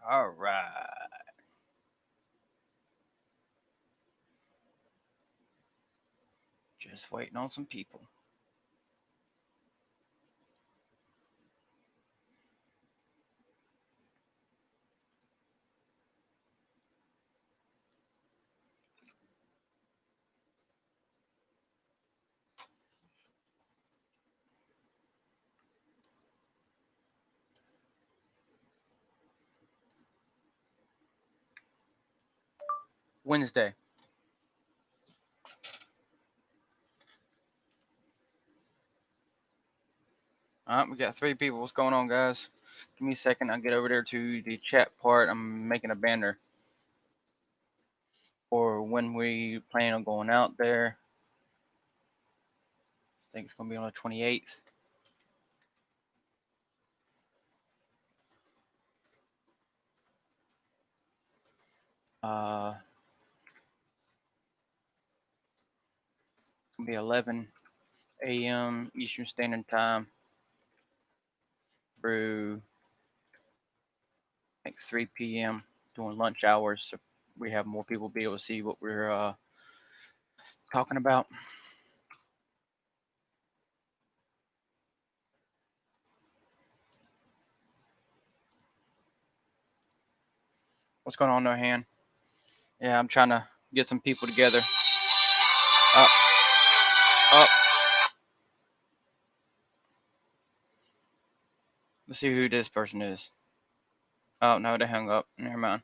All right. Just waiting on some people. Wednesday. All right, we got 3 people. What's going on, guys? Give me a second. I'll get over there to the chat part. I'm making a banner for when we plan on going out there. I think it's going to be on the 28th. It's going to be 11 a.m. Eastern Standard Time through like 3 p.m. during lunch hours. So we have more people be able to see what we're talking about. What's going on there, Han? Yeah, I'm trying to get some people together. Up, up. Let's see who this person is. Oh no, they hung up. Never mind.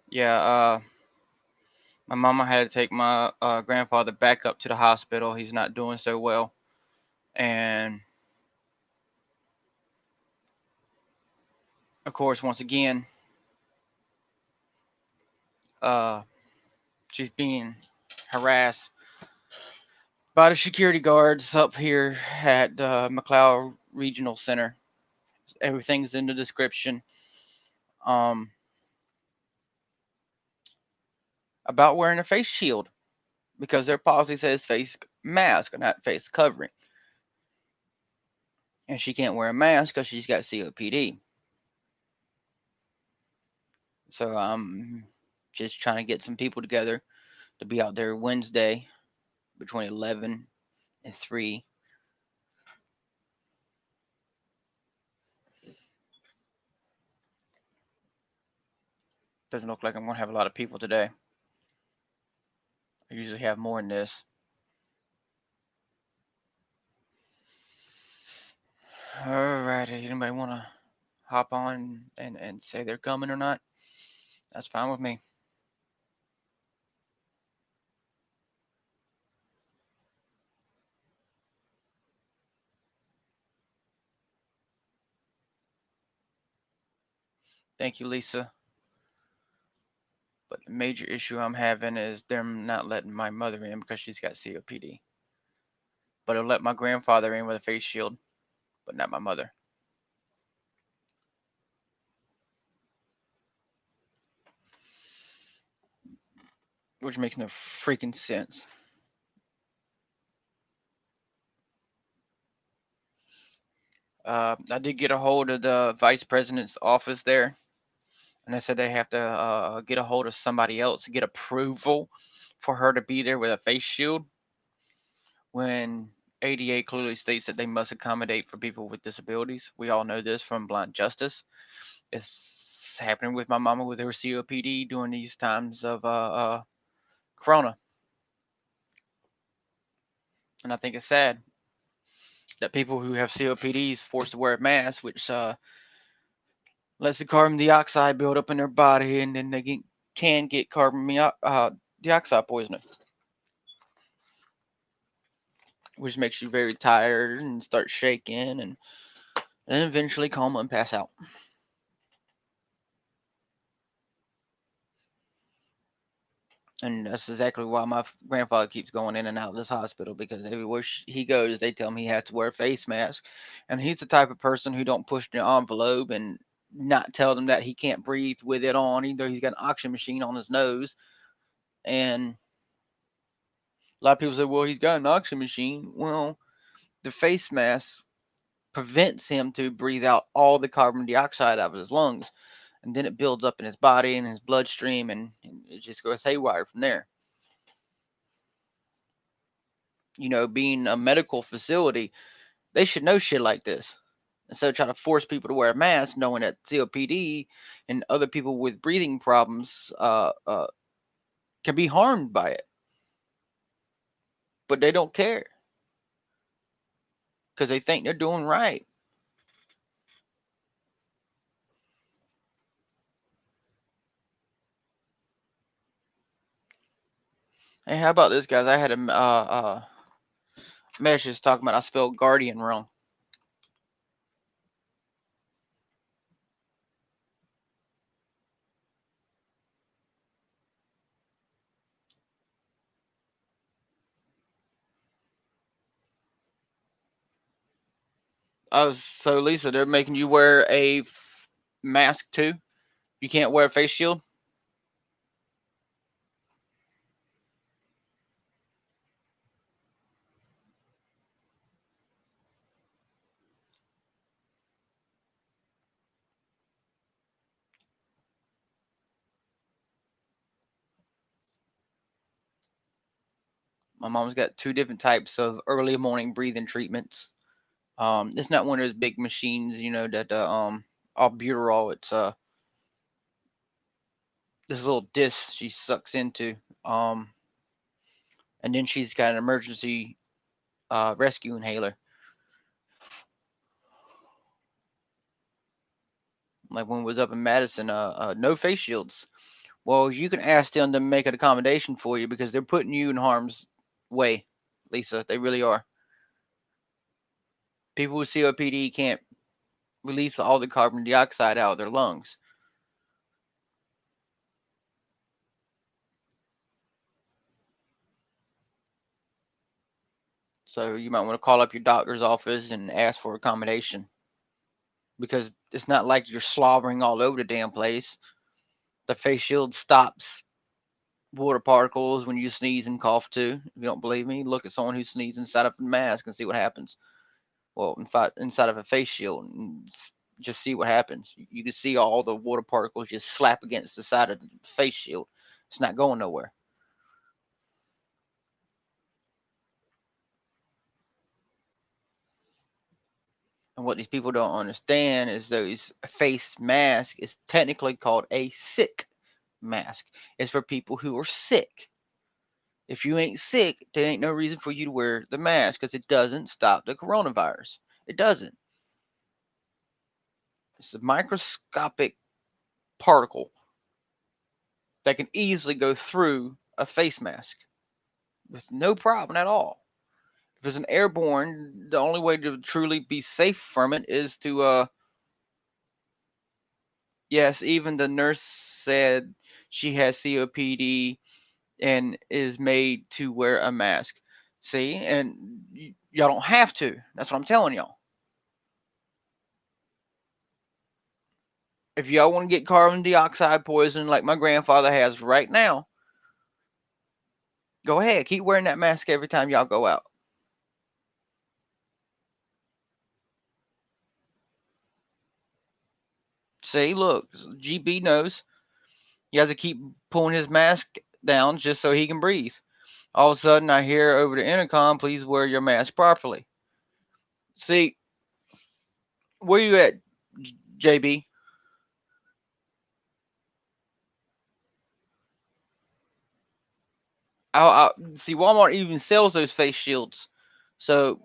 Yeah, my mama had to take my grandfather back up to the hospital. He's not doing so well, and of course, once again, uh, she's being harassed by the security guards up here at the Mcleod Regional Center. Everything's in the description. Um, about wearing a face shield because their policy says face mask and not face covering, and she can't wear a mask because she's got COPD. So I'm just trying to get some people together to be out there Wednesday between 11 and 3. Doesn't look like I'm going to have a lot of people today. I usually have more than this. Alrighty, anybody want to hop on and say they're coming or not? That's fine with me. Thank you, Lisa. But the major issue I'm having is them not letting my mother in because she's got COPD. But it'll let my grandfather in with a face shield, but not my mother. Which makes no freaking sense. I did get a hold of the vice president's office there, and they said they have to get a hold of somebody else to get approval for her to be there with a face shield. When ADA clearly states that they must accommodate for people with disabilities. We all know this from Blind Justice. It's happening with my mama with her COPD during these times of Corona, and I think it's sad that people who have COPDs forced to wear a mask, which lets the carbon dioxide build up in their body, and then they can get carbon dioxide poisoning, which makes you very tired and start shaking, and then eventually coma and pass out. And that's exactly why my grandfather keeps going in and out of this hospital, because everywhere he goes, they tell him he has to wear a face mask, and he's the type of person who don't push the envelope and not tell them that he can't breathe with it on. Either he's got an oxygen machine on his nose, and a lot of people say, "Well, he's got an oxygen machine." Well, the face mask prevents him to breathe out all the carbon dioxide out of his lungs, and then it builds up in his body and his bloodstream, and it just goes haywire from there. Being a medical facility, they should know shit like this. Instead of trying to force people to wear a mask, knowing that COPD and other people with breathing problems can be harmed by it. But they don't care because they think they're doing right. Hey, how about this, guys? I had a message talking about I spelled guardian wrong. So Lisa, they're making you wear a mask too. You can't wear a face shield. My mom's got 2 different types of early morning breathing treatments. It's not one of those big machines, that albuterol. It's this little disc she sucks into. And then she's got an emergency rescue inhaler. Like when we was up in Madison, no face shields. Well, you can ask them to make an accommodation for you because they're putting you in harm's way, Lisa. They really are. People with COPD can't release all the carbon dioxide out of their lungs. So you might want to call up your doctor's office and ask for accommodation because it's not like you're slobbering all over the damn place. The face shield stops water particles when you sneeze and cough too. If you don't believe me, look at someone who sneezes inside of a mask and see what happens. Well, in fact, inside of a face shield, and just see what happens. You can see all the water particles just slap against the side of the face shield. It's not going nowhere. And what these people don't understand is those face mask is technically called a sick mask. It's for people who are sick. If you ain't sick, there ain't no reason for you to wear the mask because it doesn't stop the coronavirus. It doesn't. It's a microscopic particle that can easily go through a face mask with no problem at all. If it's an airborne, the only way to truly be safe from it is to yes, even the nurse said she has COPD and is made to wear a mask. See, and y'all don't have to. That's what I'm telling y'all. If y'all want to get carbon dioxide poisoning like my grandfather has right now, go ahead. Keep wearing that mask every time y'all go out. See, look, GB knows. He has to keep pulling his mask down just so he can breathe. All of a sudden, I hear over the intercom, please wear your mask properly. See, where you at, JB? See, Walmart even sells those face shields. So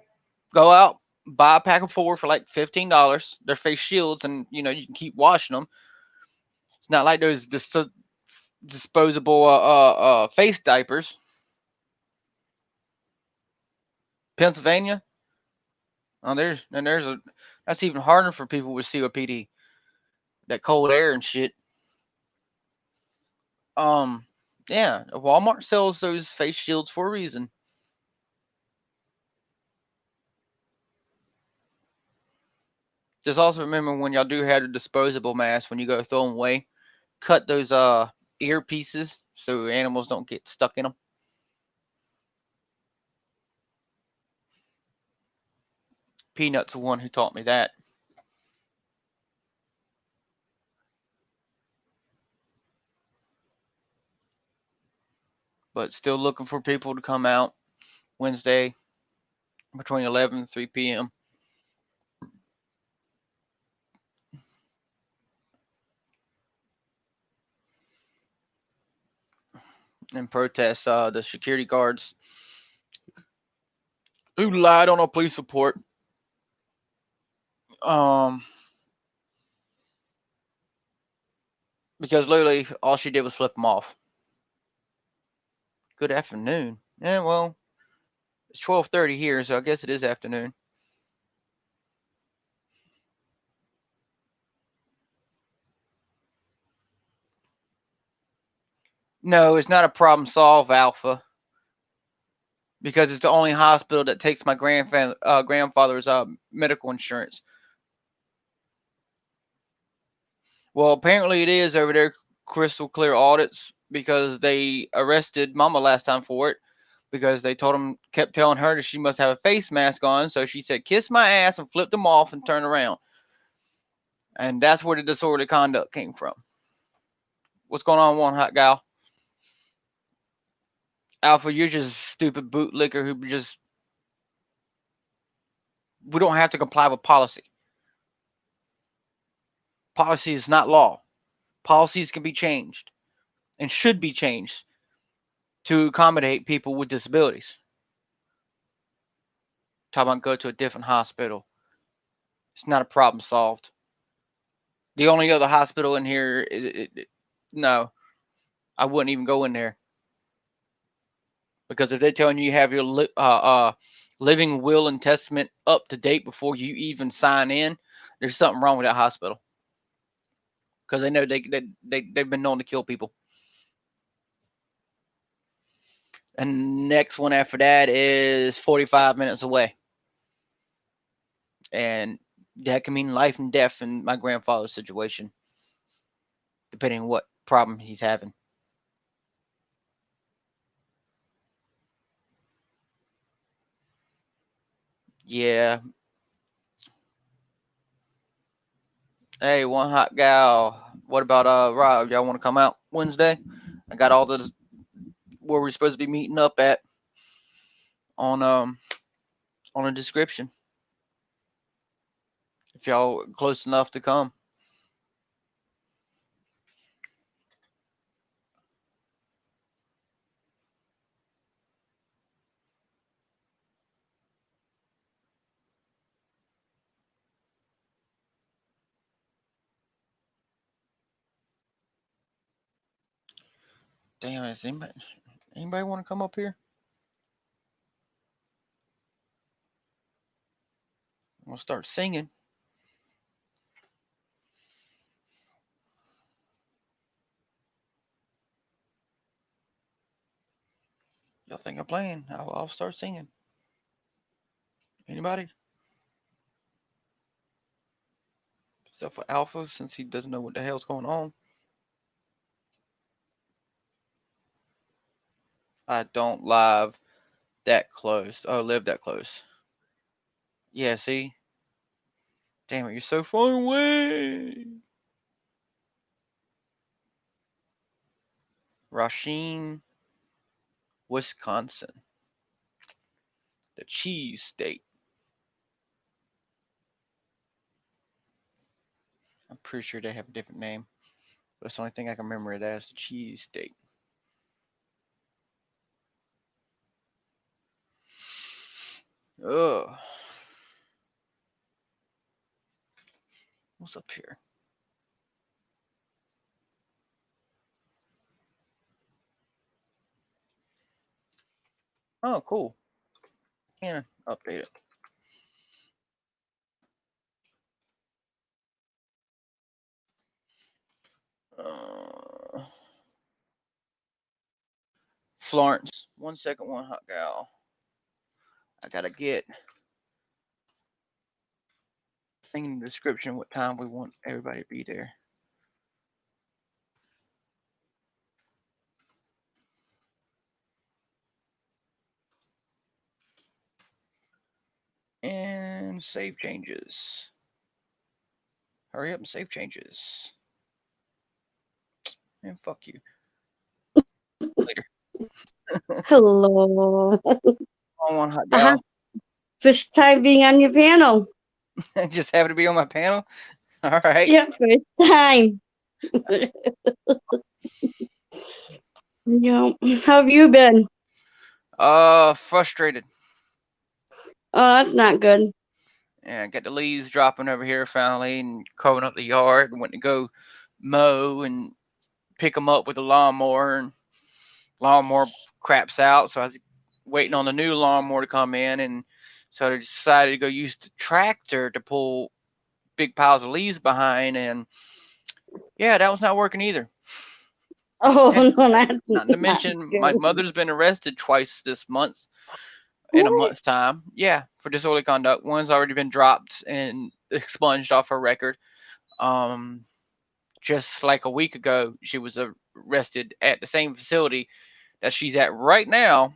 go out, buy a pack of 4 for like $15. They're face shields, and you can keep washing them. It's not like those disposable face diapers. Pennsylvania. Oh, there's a that's even harder for people with COPD. That cold air and shit. Um, yeah, Walmart sells those face shields for a reason. Just also remember when y'all do have the disposable masks, when you go throw them away, cut those ear pieces so animals don't get stuck in them. Peanut's the one who taught me that. But still looking for people to come out Wednesday between 11 and 3 p.m. and protest the security guards who lied on a police report. Because literally all she did was flip them off. Good afternoon. Yeah, well, it's 12:30 here, so I guess it is afternoon. No, it's not a problem solved, Alpha, because it's the only hospital that takes my grandfather's medical insurance. Well, apparently it is over there, crystal clear audits, because they arrested Mama last time for it, because they kept telling her that she must have a face mask on, so she said, "Kiss my ass," and flipped them off and turned around. And that's where the disorderly conduct came from. What's going on, one hot gal? Alpha, you're just a stupid bootlicker who just. We don't have to comply with policy. Policy is not law. Policies can be changed and should be changed to accommodate people with disabilities. Talk about go to a different hospital. It's not a problem solved. The only other hospital in here, no, I wouldn't even go in there. Because if they're telling you have your living will and testament up to date before you even sign in, there's something wrong with that hospital. Because they know they've been known to kill people. And next one after that is 45 minutes away. And that can mean life and death in my grandfather's situation, depending on what problem he's having. Yeah. Hey, one hot gal. What about Rob? Y'all want to come out Wednesday? I got all the where we're supposed to be meeting up at on a description. If y'all close enough to come. Damn, is anybody want to come up here? I'm gonna start singing. Y'all think I'm playing? I'll start singing. Anybody? Except for Alpha, since he doesn't know what the hell's going on. I don't live that close. Oh, live that close. Yeah, see? Damn it, you're so far away. Racine, Wisconsin. The cheese state. I'm pretty sure they have a different name. But that's the only thing I can remember it as, the cheese state. Ugh. What's up here? Oh, cool. Can update it. Florence. 1 second, one hot gal. I gotta get thing in the description what time we want everybody to be there. And Save changes. Hurry up and save changes. Man, fuck you. Later. Hello. On one hot Uh-huh. gal. First time being on your panel. Just happen to be on my panel. All right. Yep, first time. Yeah. How have you been? Frustrated. Oh, that's not good. Yeah, got the leaves dropping over here finally, and covering up the yard. Went to go mow and pick them up with a lawnmower, and lawnmower craps out. So I was waiting on the new lawnmower to come in, and so I decided to go use the tractor to pull big piles of leaves behind, and yeah, that was not working either. Oh, And no, that's not to not mention, my good. mother's been arrested twice this month in a What? month's time. Yeah, for disorderly conduct. One's already been dropped and expunged off her record. Um, just like a week ago, she was arrested at the same facility that she's at right now.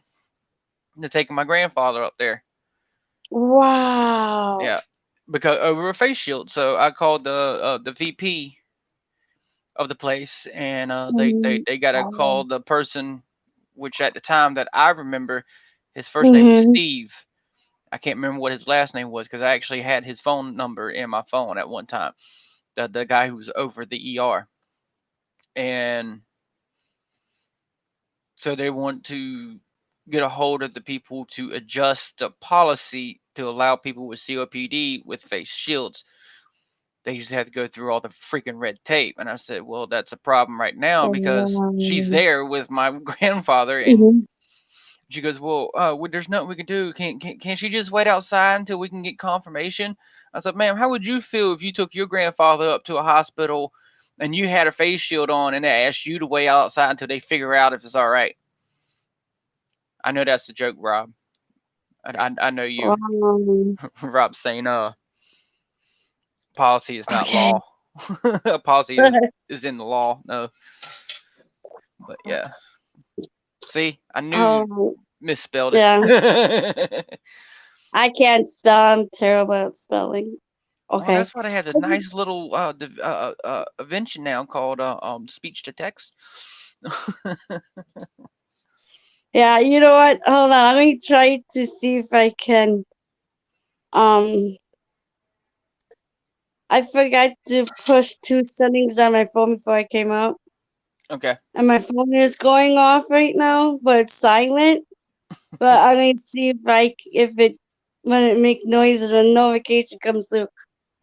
They're taking my grandfather up there. Wow. Yeah, because over a face shield. So I called the VP of the place, and they got to call the person, which at the time that I remember, his first name was Mm-hmm. Steve. I can't remember what his last name was because I actually had his phone number in my phone at one time. The guy who was over the ER, and so they want to get a hold of the people to adjust the policy to allow people with COPD with face shields. They just have to go through all the freaking red tape. And I said, well, that's a problem right now because she's there with my grandfather. And Mm-hmm. she goes, well, there's nothing we can do. Can't she just wait outside until we can get confirmation? I said, ma'am, how would you feel if you took your grandfather up to a hospital and you had a face shield on and they asked you to wait outside until they figure out if it's all right? I know that's a joke, Rob. I know you. Rob's saying, policy is not Okay. law. Policy is in the law. No, but yeah. See, I knew you Oh, misspelled yeah. it. I can't spell. I'm terrible at spelling. Oh, Okay. that's why they have this nice little invention now called speech to text. Yeah, you know what? Hold on. Let me try to see if I can. Um, I forgot to push two settings on my phone before I came out, Okay. and my phone is going off right now, but it's silent. But I'm gonna see if it when it make noises when notification comes through,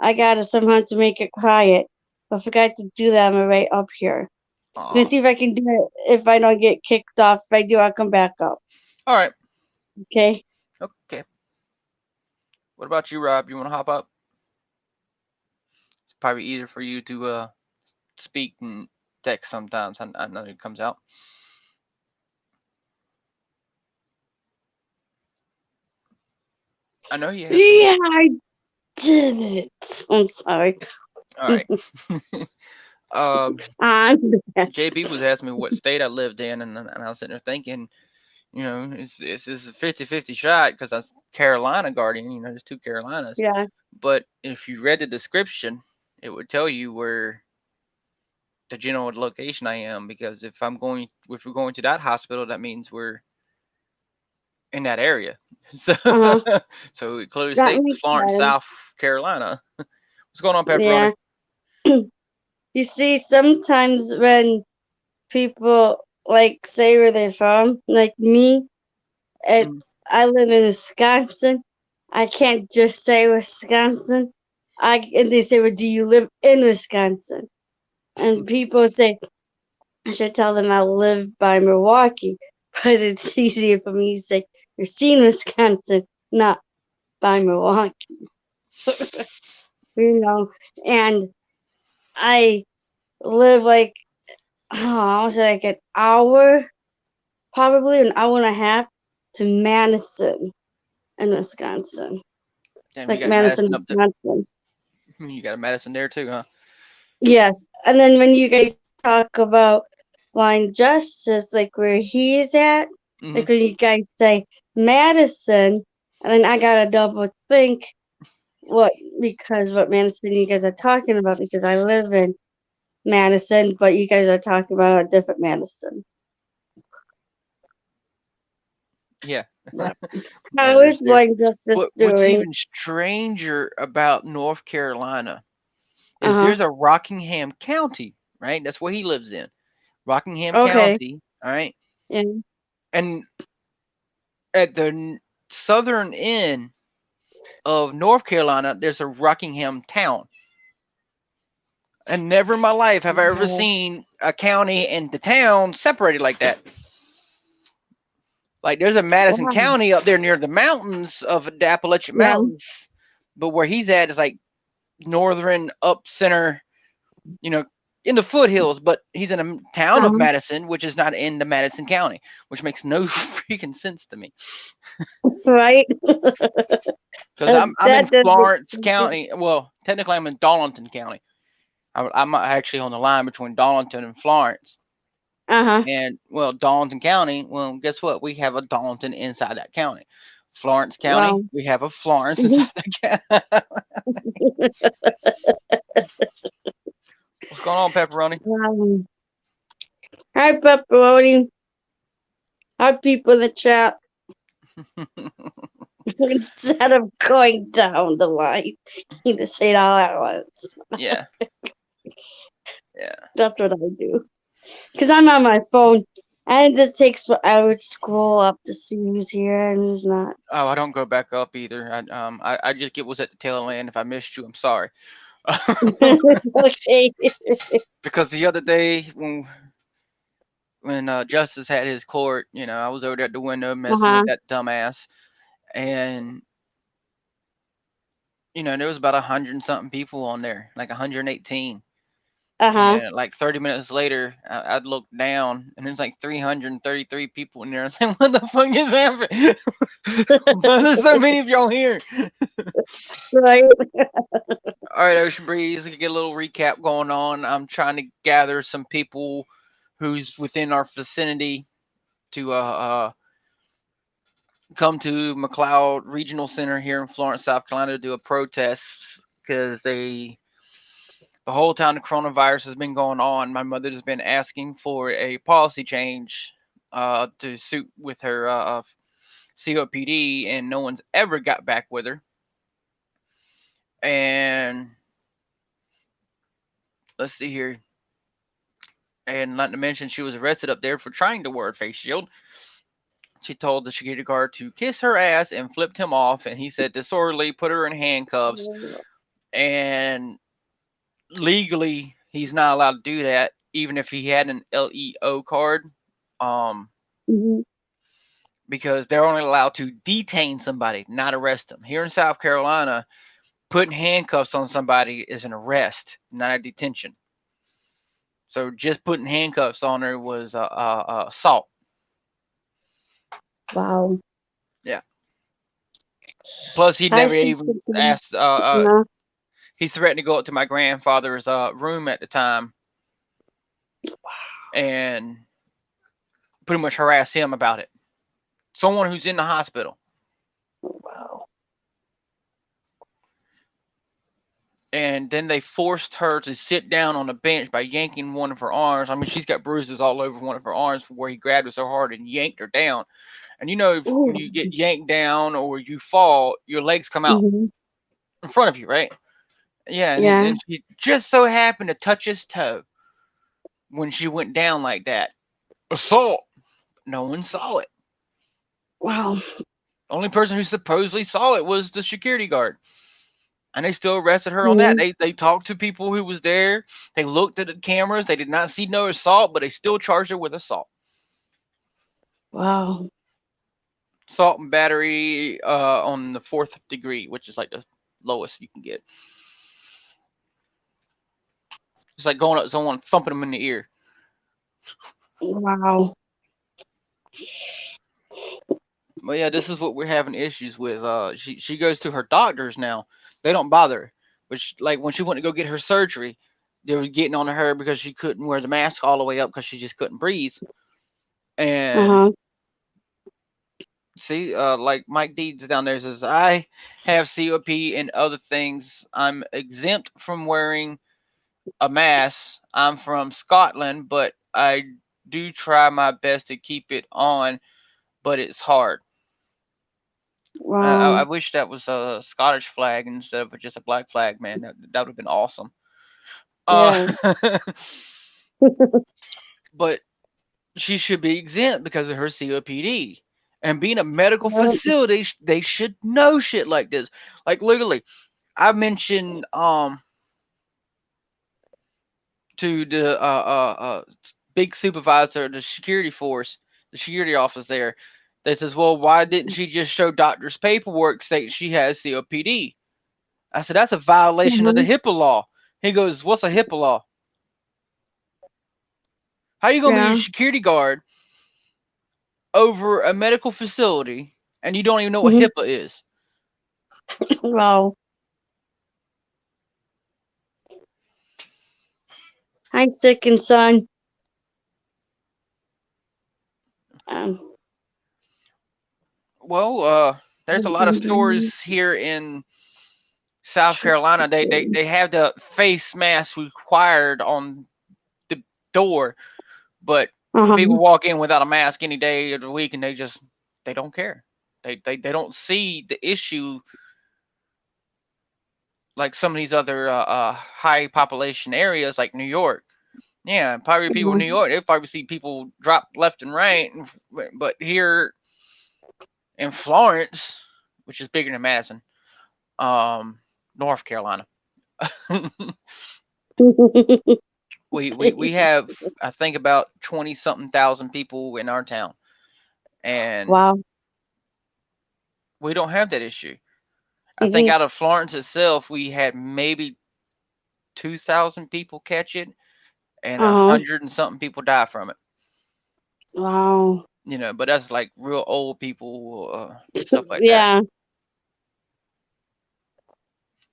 I gotta somehow to make it quiet. I forgot to do that. I'm right up here. I'm gonna Aw. see if I can do it. If I don't get kicked off, if I do, I'll come back up. All right. Okay. Okay. What about you, Rob? You want to hop up? It's probably easier for you to speak and text sometimes. I know it comes out. I know you have to. Yeah, I did it. I'm sorry. All right. um, I'm back. JB was asking me what state I lived in, and I was sitting there thinking, it's a 50-50 shot because I'm Carolina Guardian. There's two Carolinas. Yeah. But if you read the description, it would tell you where the general location I am because if we're going to that hospital, that means we're in that area. So, Uh-huh. so it clearly That states makes Florence, South sense. Carolina. What's going on, Pepperoni? Yeah. You see, sometimes when people like say where they're from, like me, Mm, I live in Wisconsin. I can't just say Wisconsin. And they say, well, do you live in Wisconsin? And people say, I should tell them I live by Milwaukee. But it's easier for me to say, you're seen Wisconsin, not by Milwaukee. You know, and I live like, oh, I was like an hour, probably an hour and a half to Madison in Wisconsin. Damn, you Like got Madison, Madison up to. Wisconsin. You got a Madison there too, huh? Yes. And then when you guys talk about blind justice, like where he's at, Hmm. like when you guys say Madison, and then I gotta double think, what Madison you guys are talking about, because I live in Madison, but you guys are talking about a different Madison. Yeah. But Yeah, how there's is there. one justice What's doing? even stranger about North Carolina is Uh-huh. there's a Rockingham County, right? That's where he lives in. Rockingham Okay. County, all right? Yeah. And at the southern end of North Carolina, there's a Rockingham town. And never in my life have I ever Wow. seen a county and the town separated like that. Like there's a Madison Wow. County up there near the mountains of the Appalachian Yeah. Mountains, but where he's at is like northern up center, you know, in the foothills. But he's in a town of Uh-huh. Madison, which is not in the Madison County, which makes no freaking sense to me. Right? Because I'm in That does make Florence sense. County. Well, technically I'm in Darlington County. I'm actually on the line between Darlington and Florence. Uh-huh. And well, Darlington County, well, guess what? We have a Darlington inside that county. Florence County, Wow. we have a Florence Mhm. inside that county. What's going on, Pepperoni? Wow. Hi, Pepperoni. Hi, people in the chat. Instead of going down the line, you just say it all at once. Yeah, yeah. That's what I do. Because I'm on my phone, and it takes forever to scroll up to see who's here and who's not. Oh, I don't go back up either. I just get what's at the tail end. If I missed you, I'm sorry. It's okay. Because the other day when Justice had his court, I was over there at the window messing Uh-huh. with that dumbass, and there was about 100 and something people on there, like 118. Uh-huh. And like 30 minutes later, I'd look down, and there's like 333 people in there. I'm like, what the fuck is happening? Why there's so many of y'all here? Right. All right, Ocean Breeze, we get a little recap going on. I'm trying to gather some people who's within our vicinity to come to Mcleod Regional Center here in Florence, South Carolina to do a protest because the whole time the coronavirus has been going on, my mother has been asking for a policy change to suit with her COPD, and no one's ever got back with her. And let's see here. And not to mention, she was arrested up there for trying to wear a face shield. She told the security guard to kiss her ass and flipped him off, and he said disorderly, put her in handcuffs, and legally he's not allowed to do that, even if he had an LEO card, Mhm. because they're only allowed to detain somebody, not arrest them. Here in South Carolina, putting handcuffs on somebody is an arrest, not a detention. So just putting handcuffs on her was assault. Wow. Yeah. Plus, he'd I never see even kids in, asked. you know. He threatened to go up to my grandfather's room at the time and pretty much harass him about it. Someone who's in the hospital. Wow. And then they forced her to sit down on a bench by yanking one of her arms. I mean, she's got bruises all over one of her arms from where he grabbed her so hard and yanked her down. And when Ooh. you get yanked down or you fall, your legs come out Mm-hmm. in front of you, right? Yeah, Yeah. and she just so happened to touch his toe when she went down like that. Assault. No one saw it. Wow. The only person who supposedly saw it was the security guard. And they still arrested her on that. Mm-hmm. They talked to people who was there. They looked at the cameras. They did not see no assault, but they still charged her with assault. Wow. Assault and battery on the 4th degree, which is like the lowest you can get. It's like going up to someone thumping them in the ear. Wow. But yeah, this is what we're having issues with. She goes to her doctors now. They don't bother her. But like when she went to go get her surgery, they were getting on her because she couldn't wear the mask all the way up because she just couldn't breathe. And Uh-huh. See, like Mike Deeds down there says, I have COP and other things. I'm exempt from wearing a mask. I'm from Scotland, but I do try my best to keep it on, but it's hard. I Wow. wish that was a Scottish flag instead of just a black flag, man. That would have been awesome. Uh, Yeah. but she should be exempt because of her COPD. And being a medical Yep. facility, they should know shit like this. Like literally, I mentioned to the big supervisor, the security force, the security office there, that says, "Well, why didn't she just show doctor's paperwork stating she has COPD?" I said, "That's a violation of the Mhm. HIPAA law." He goes, "What's a HIPAA law? How you gonna be a Yeah. security guard over a medical facility and you don't even know what Mhm. HIPAA is?" Wow. Hi, second son. Um. Well, there's a lot of stores Grievances. here in South Carolina. They have the face mask required on the door, but people Uh-huh. walk in without a mask any day of the week, and they don't care. They don't see the issue like some of these other high population areas like New York. Yeah, probably people in New York, they probably see people drop left and right, but here in Florence, which is bigger than Madison, um, North Carolina, we have I think about 20 something thousand people in our town, and Wow. we don't have that issue. I think Mhm. out of Florence itself, we had maybe 2,000 people catch it, and a Uh-huh. hundred and something people die from it. Wow. But that's like real old people and stuff like that. Yeah.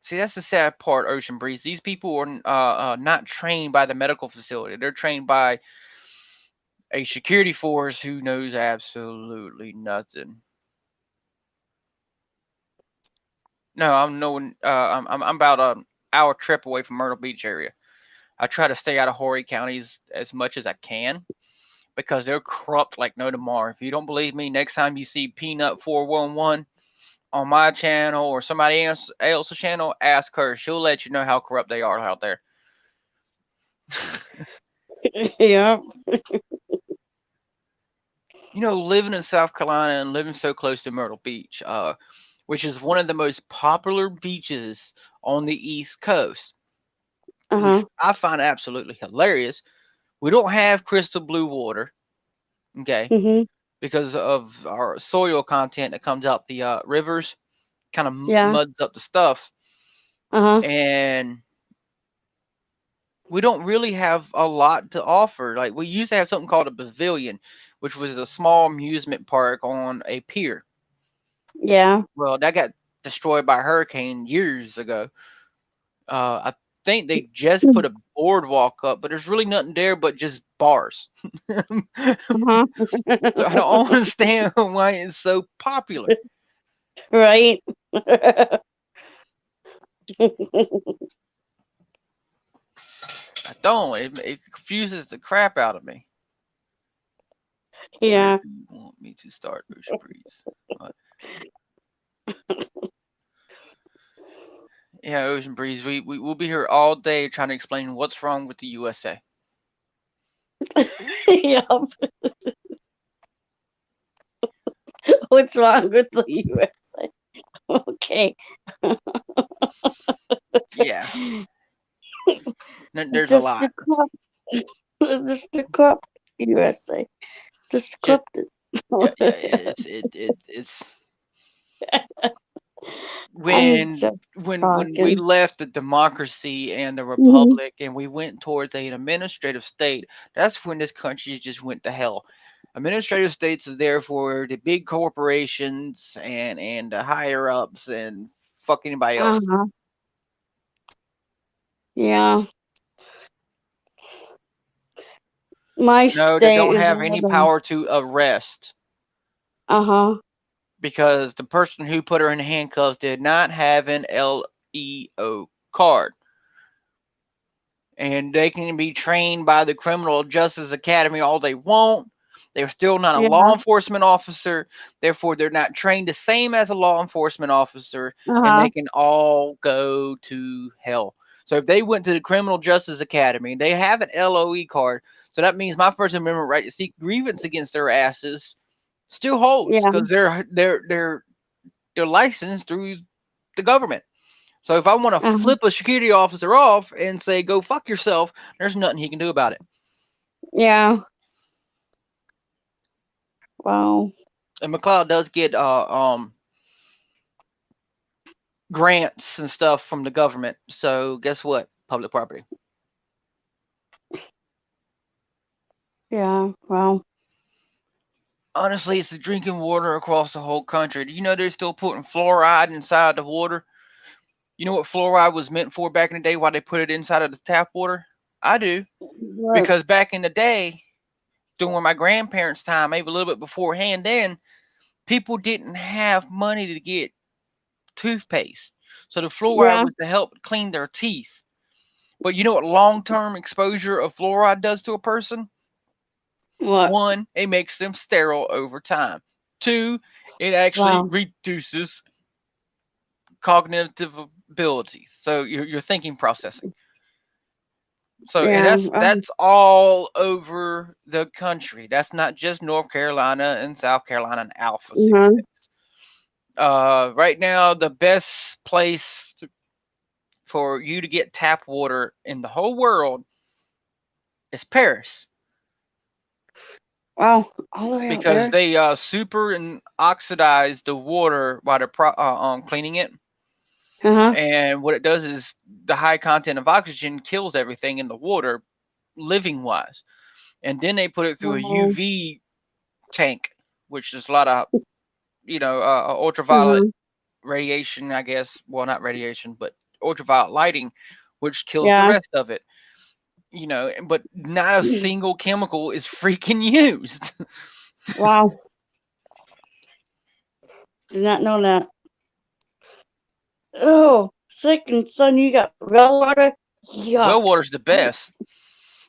See, that's the sad part, Ocean Breeze. These people are not trained by the medical facility. They're trained by a security force who knows absolutely nothing. No, I'm knowing. I'm about an hour trip away from Myrtle Beach area. I try to stay out of Horry counties as much as I can because they're corrupt like no tomorrow. If you don't believe me, next time you see Peanut 411 on my channel or somebody else's channel, ask her. She'll let you know how corrupt they are out there. Yeah. Living in South Carolina and living so close to Myrtle Beach, which is one of the most popular beaches on the East Coast, which Uh-huh. I find absolutely hilarious. We don't have crystal blue water, okay, Mhm. because of our soil content that comes out the rivers, kind of Yeah. muds up the stuff, Uh-huh. and we don't really have a lot to offer. Like we used to have something called a pavilion, which was a small amusement park on a pier. Yeah. Well, that got destroyed by a hurricane years ago. I think they just put a boardwalk up, but there's really nothing there but just bars. Uh-huh. So I don't understand why it's so popular. Right. I don't. It confuses the crap out of me. Where Yeah. do you want me to start, Ocean Breeze? Uh, yeah, Ocean Breeze. We'll be here all day trying to explain what's wrong with the USA. Yep. What's wrong with the USA? Okay. Yeah, there's a Just lot. the corrupt, just the corrupt USA. Just Just corrupted. yeah. It's I'm when just when we talking. left the democracy and the Mhm. republic and we went towards an administrative state, that's when this country just went to hell. Administrative states is there for the big corporations and the higher ups and fuck anybody else. Uh-huh. Yeah. My No, they state don't is have one of any them. power to arrest. Uh-huh. because the person who put her in handcuffs did not have an LEO card. And they can be trained by the Criminal Justice Academy all they want. They're still not a law Yeah. enforcement officer. Therefore, they're not trained the same as a law enforcement officer, and Uh-huh. they can all go to hell. So if they went to the Criminal Justice Academy, they have an LOE card. So that means my First Amendment right to seek grievance against their asses still holds Yeah. because they're licensed through the government. So if I want to Uh-huh. flip a security officer off and say go fuck yourself, there's nothing he can do about it. Yeah. Wow. And Mcleod does get grants and stuff from the government. So guess what? Public property. Yeah. Wow. Honestly, it's the drinking water across the whole country. Do you know they're still putting fluoride inside the water? You know what fluoride was meant for back in the day? Why they put it inside of the tap water? I do. What? Because back in the day, during my grandparents' time, maybe a little bit beforehand, then people didn't have money to get toothpaste. So the fluoride Yeah. was to help clean their teeth. But you know what long term exposure of fluoride does to a person? What? One, it makes them sterile over time. Two, it actually Wow. reduces cognitive abilities. So your thinking processing. So and Yeah. that's all over the country. That's not just North Carolina and South Carolina and Alpha 6 Uh-huh. states. Right now, the best place for you to get tap water in the whole world is Paris Wow. All the way out because there. they super and oxidize the water while they're cleaning it. Uh-huh. And what it does is the high content of oxygen kills everything in the water, living wise. And then they put it through a Wow. UV tank, which is a lot of ultraviolet Uh-huh. radiation, I guess. Well, not radiation, but ultraviolet lighting, which kills the Yeah. rest of it. But not a single chemical is freaking used. Wow. Did not know that. Oh, second son, you got well water? Yuck. Well water's the best.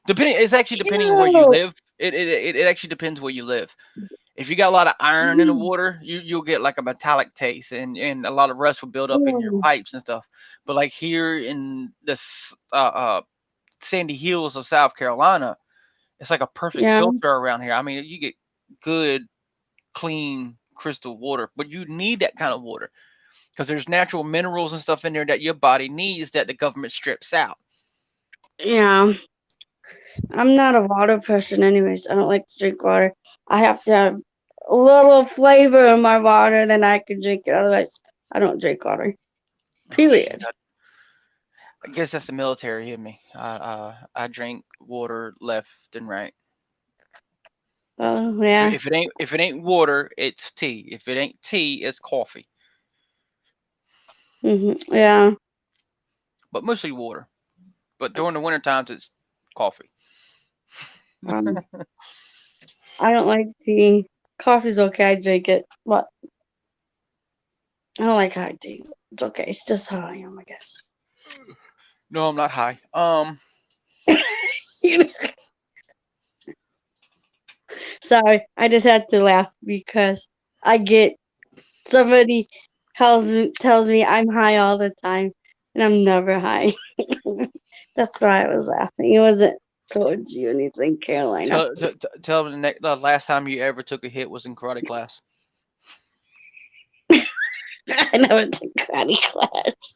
It's actually depending where you Ew. live. It actually depends where you live. If you got a lot of iron in the water, you'll get like a metallic taste, and a lot of rust will build up in your Mm. pipes and stuff. But like here in the sandy hills of South Carolina, it's like a perfect Yeah. filter around here. I mean, you get good, clean crystal water, but you need that kind of water because there's natural minerals and stuff in there that your body needs that the government strips out. Yeah. I'm not a water person anyways. I don't like to drink water. I have to have a little flavor in my water, then I can drink it. Otherwise, I don't drink water. Oh shit! Period. I guess that's the military in me. I drink water left and right. Oh, If, yeah. if it ain't water, it's tea. If it ain't tea, it's coffee. Yeah. But mostly water. But during the winter times, it's coffee. I don't like tea. Coffee's okay. I drink it. But I don't like hot tea. It's okay. It's just how I am, I guess. No, I'm not high. Sorry. I just had to laugh because I get somebody tells me I'm high all the time, and I'm never high. That's why I was laughing. It wasn't towards you anything, Carolina. Tell me the last time you ever took a hit was in karate class. I never took karate class.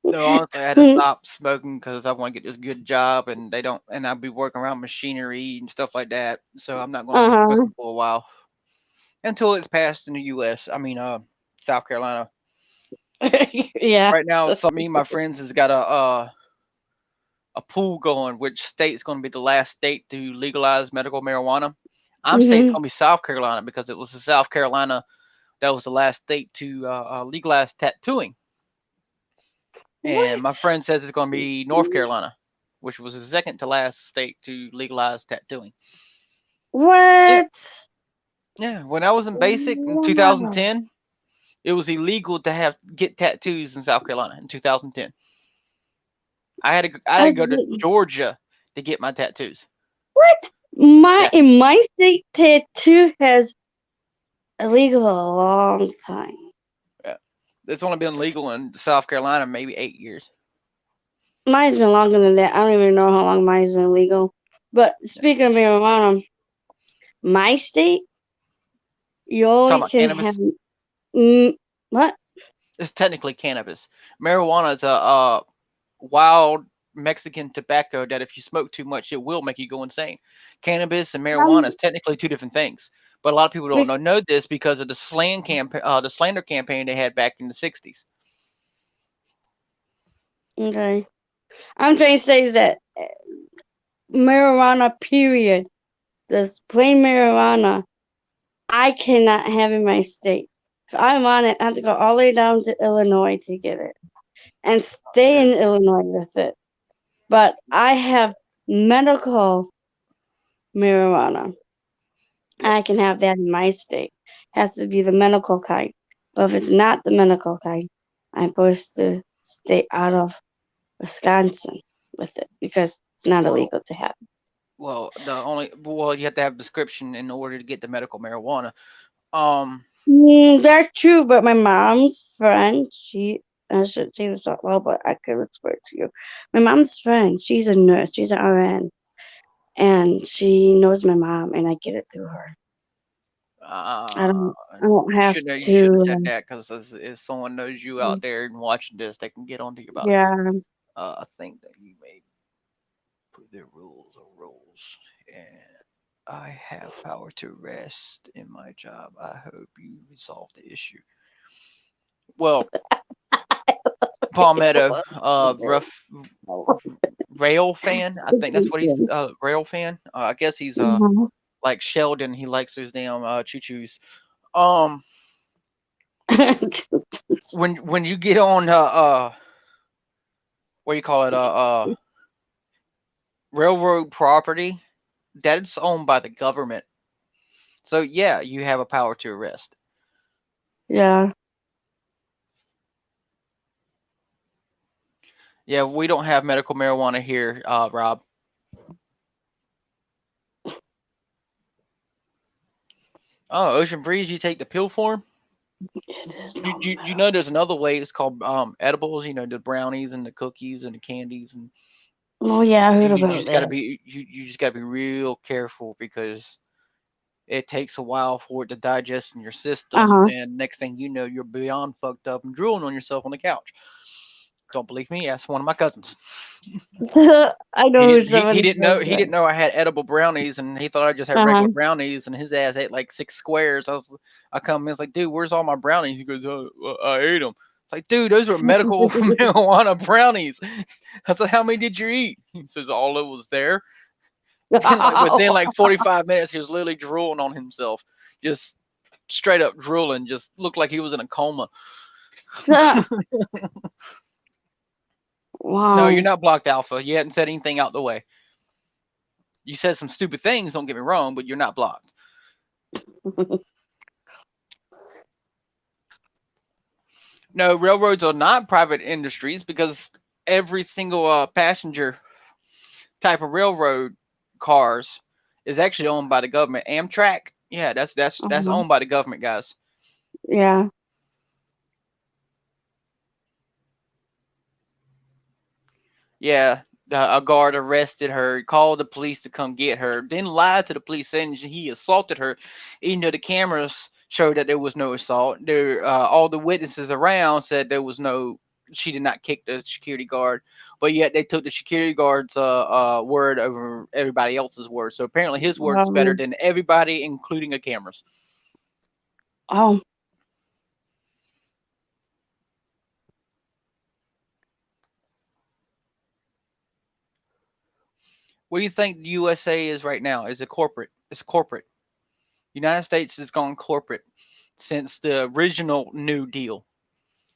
No, honestly, I had to stop smoking because I want to get this good job, and they don't, and I'll be working around machinery and stuff like that. So I'm not going to be Uh-huh. smoking for a while until it's passed in the U.S. I mean, South Carolina. Yeah. Right now, me and my friends has got a pool going. Which state's going to be the last state to legalize medical marijuana? I'm saying it's Hmm. going to be South Carolina because it was the South Carolina that was the last state to legalize tattooing. And my What? friend says it's going to be North Carolina, which was the second to last state to legalize tattooing. Yeah, What? yeah. When I was in basic in Wow. 2010, it was illegal to get tattoos in South Carolina in 2010. I had to As go to Georgia to get my tattoos. what? Yeah, In my state, tattoo has illegal a long time. yeah. It's only been legal in South Carolina maybe 8 years. Mine's been longer than that. I don't even know how long mine's been legal. But speaking of marijuana, my state, you only Talking about can have cannabis. mm, what? It's technically cannabis. Marijuana is a wild Mexican tobacco that if you smoke too much, it will make you go insane. Cannabis and marijuana Um, is technically two different things, but a lot of people don't be- know this because of the slander campaign they had back in the '60s. okay. I'm trying to say is that marijuana, period. This plain marijuana, I cannot have in my state. If I'm on it, I have to go all the way down to Illinois to get it and stay Yeah, in Illinois with it. But I have medical marijuana. yep. I can have that in my state. Has to be the medical kind. But if it's not the medical kind, I'm supposed to stay out of Wisconsin with it because it's not Well, illegal to have. you have to have a prescription in order to get the medical marijuana. Um, That's true, but my mom's friend, I should say this out loud, but I could whisper it to you. My mom's friend, she's a nurse, she's an RN, and she knows my mom, and I get it through her. I uh, don't, I don't have you shouldn't have said to. that because if someone knows you out there and watching this, they can get onto you about Yeah, I think that you may put their rules or rules. And I have power to rest in my job. I hope you resolve the issue. Well, Palmetto, rough rail fan. I think that's what he's rail fan. I guess he's Mhm. like Sheldon. He likes those damn choo choos. Um, when you get on what do you call it railroad property, that's owned by the government. So yeah, you have a power to arrest. Yeah. Yeah, we don't have medical marijuana here, Rob. Oh, Ocean Breeze, you take the pill form? It is You know there's another way. It's called edibles. You know the brownies and the cookies and the candies, and Oh yeah, I heard you about just got to that. be you just got to be real careful because it takes a while for it to digest in your system, Uh and next thing you know, you're beyond fucked up and drooling on yourself on the couch. Don't believe me? Ask one of my cousins. huh. I know who somebody does He that. didn't know I had edible brownies, and he thought I just had Uh regular huh. brownies, and his ass ate like 6 squares. I come in, it's like, dude, where's all my brownies? He goes, I ate them. It's like, dude, those were medical marijuana brownies. I said, how many did you eat? He says, all that was there. Then like within like 45 minutes, he was literally drooling on himself, just straight up drooling, just looked like he was in a coma. No, you're Wow. not blocked, Alpha. You hadn't said anything out the way. You said some stupid things, don't get me wrong, but you're not blocked. No, railroads are not private industries because every single passenger type of railroad cars is actually owned by the government. Amtrak, yeah, that's Uh-huh. owned by the government, guys. Yeah. Yeah, a guard arrested her, called the police to come get her, then lied to the police saying he assaulted her, even though the cameras showed that there was no assault. All the witnesses around said there was no. She did not kick the security guard, but yet they took the security guard's word over everybody else's word. So apparently his word is better than everybody, including the cameras. Oh. What do you think the USA is right now? Is it corporate? It's corporate. United States has gone corporate since the original New Deal.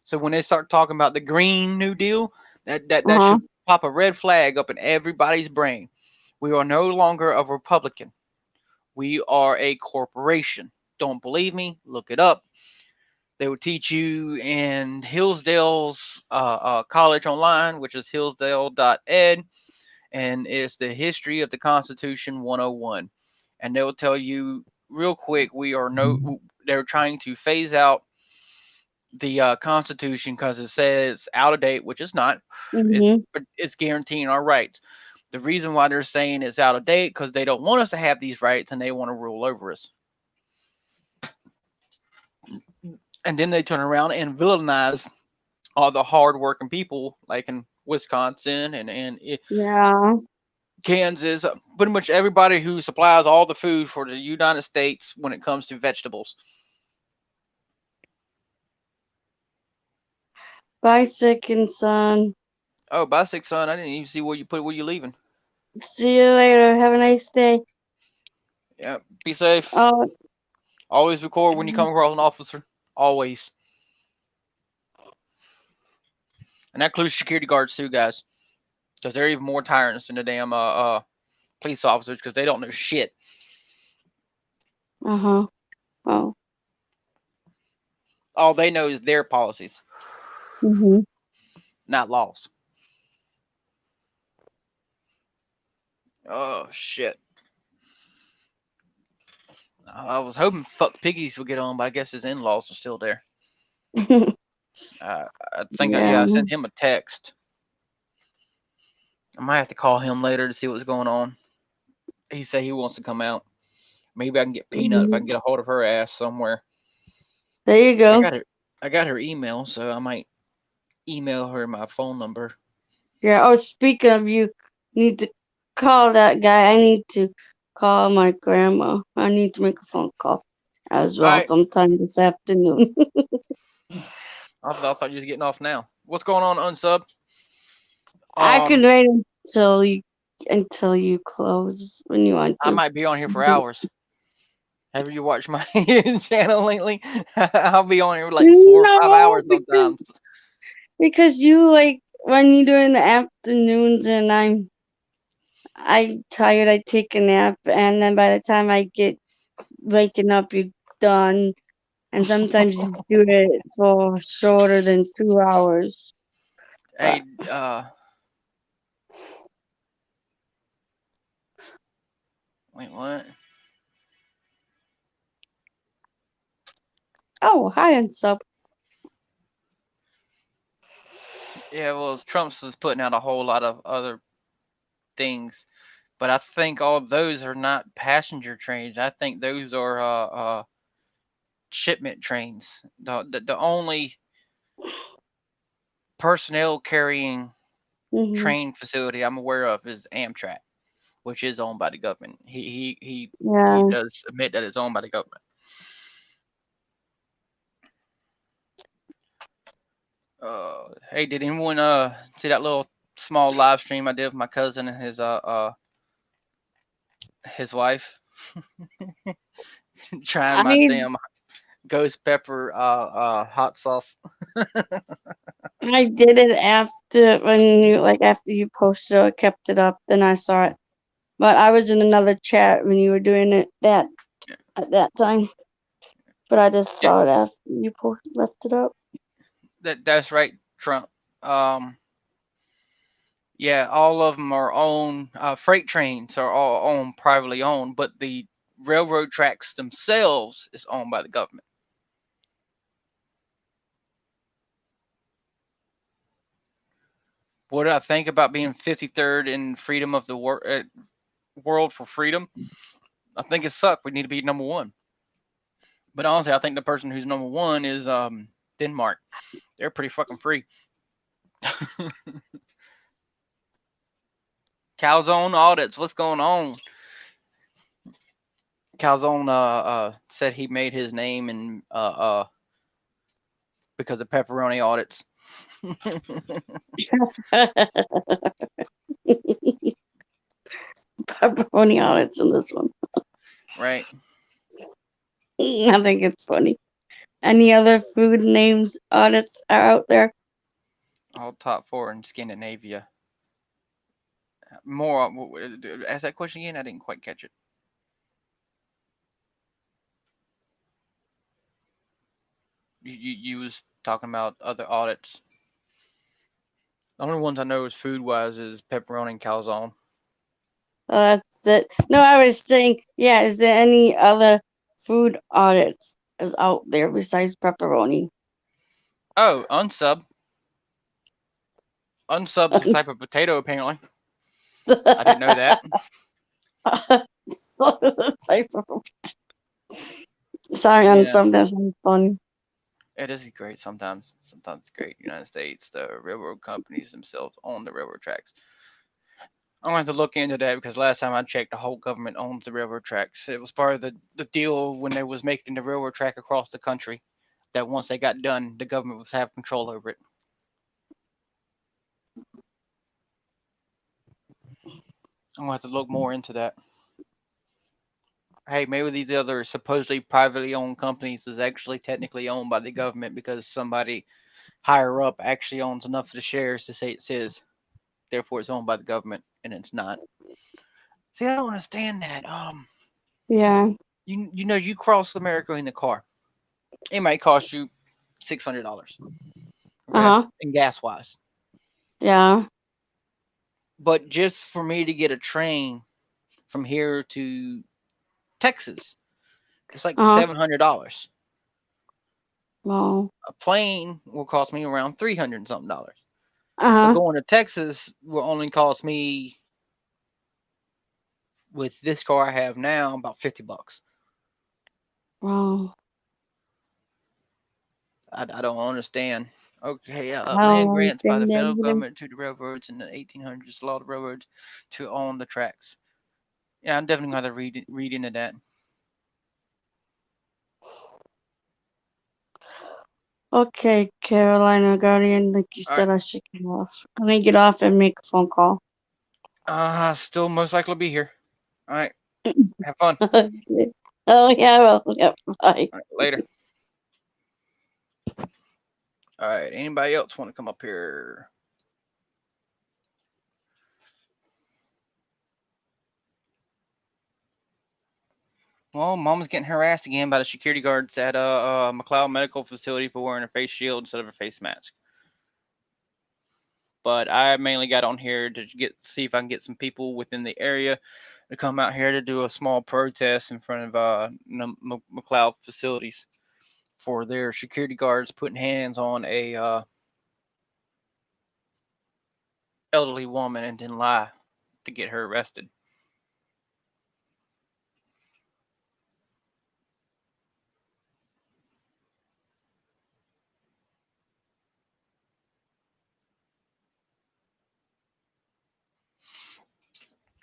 So when they start talking about the Green New Deal, that Uh-huh. should pop a red flag up in everybody's brain. We are no longer a Republican. We are a corporation. Don't believe me? Look it up. They will teach you in Hillsdale's college online, which is hillsdale.ed, and it's the history of the Constitution 101. And they'll tell you real quick, they're trying to phase out the Constitution because it says out of date, which is not. It's Mhm. it's guaranteeing our rights. The reason why they're saying it's out of date because they don't want us to have these rights and they want to rule over us. And then they turn around and villainize all the hardworking people, like in Wisconsin and Yeah. Kansas, pretty much everybody who supplies all the food for the United States when it comes to vegetables. Bye, second son. Oh, by six son, I didn't even see where you leaving. See you later. Have a nice day. Yeah, be safe. Oh. Always record when you come across an officer. Always. And that includes security guards too, guys. Because they're even more tyrants than the damn police officers because they don't know shit. Uh-huh. Oh. All they know is their policies, Mhm. not laws. Oh shit. I was hoping Fuck Piggies would get on, but I guess his in-laws are still there. I think Yeah. yeah, I sent him a text. I might have to call him later to see what's going on. He said he wants to come out. Maybe I can get Peanut if I Mhm. can get a hold of her ass somewhere. There you I go. got her. I got her email, so I might email her my phone number. Yeah. Oh, speaking of, you need to call that guy. I need to call my grandma. I need to make a phone call as All well right. sometime this afternoon. I thought you was getting off now. What's going on, unsub? I can Um, wait until you close when you want I to. might be on here for hours. Have you watched my channel lately? I'll be on here like 4 or 5 hours No, sometimes. because you like when you do it in the afternoons and I'm tired, I take a nap, and then by the time I get waking up, you're done. And sometimes you do it for shorter than 2 hours. But Hey, wait, what? oh, hi, and sub. Yeah, well, Trump's was putting out a whole lot of other things, but I think all those are not passenger trains. I think those are shipment trains. The only personnel carrying Mhm. train facility I'm aware of is Amtrak, which is owned by the government. He Yeah. does admit that it's owned by the government. Hey, did anyone see that little small live stream I did with my cousin and his wife trying my I damn ghost pepper hot sauce? I did it after after you posted it or kept it up, then I saw it. But I was in another chat when you were doing it at that time. But I just Yeah, saw it after you left it up. that's right, Trump. Um, yeah, all of them are owned. Freight trains are all owned privately owned, but the railroad tracks themselves is owned by the government. What do I think about being 53rd in freedom of the world for freedom? I think it sucks. We need to be number one. But honestly, I think the person who's number one is Denmark. They're pretty fucking free. Calzone audits. What's going on? Calzone said he made his name and because of pepperoni audits. Pepperoni audits in this one. Right. I think it's funny. Any other food names audits are out there? All top four in Scandinavia. More. Ask that question again. I didn't quite catch it. You was talking about other audits. The only ones I know is food wise is pepperoni and calzone. That's it. No, I was saying, yeah, is there any other food audits is out there besides pepperoni? Oh, unsub. Unsub's a type of potato apparently. I didn't know that. So it's a type of. Sorry, on Yeah, some that's funny. it is great sometimes. Sometimes it's great. United States, the railroad companies themselves own the railroad tracks. I'm going to have to look into that because last time I checked, the whole government owns the railroad tracks. It was part of the deal when they was making the railroad track across the country. That once they got done, the government was have control over it. I'm going to have to look more into that. Hey, maybe these other supposedly privately owned companies is actually technically owned by the government because somebody higher up actually owns enough of the shares to say it says. Therefore, it's owned by the government, and it's not. See, I don't understand that. Yeah. You know, you cross America in the car, it might cost you $600, okay, Uh-huh. in gas wise. Yeah. But just for me to get a train from here to Texas, it's like Uh-huh. $700. Well. A plane will cost me around $300 and something. But Uh-huh. going to Texas will only cost me with this car I have now about $50. Well. I don't understand. Okay, I land don't grants by the understand that federal either. government to the railroads in the 1800s allowed the railroads to own the tracks. Yeah, I'm definitely gonna have to read into that. Okay, Carolina Guardian, like you All right. said, I should get off. I'm gonna get off and make a phone call. Still most likely be here. All right. Have fun. Okay. Oh yeah, well, yeah, bye. All right, later. All right. Anybody else want to come up here? Well, Mama's getting harassed again by the security guards at Mcleod Medical Facility for wearing a face shield instead of a face mask. But I mainly got on here to see if I can get some people within the area to come out here to do a small protest in front of Mcleod facilities for their security guards putting hands on a elderly woman and didn't lie to get her arrested.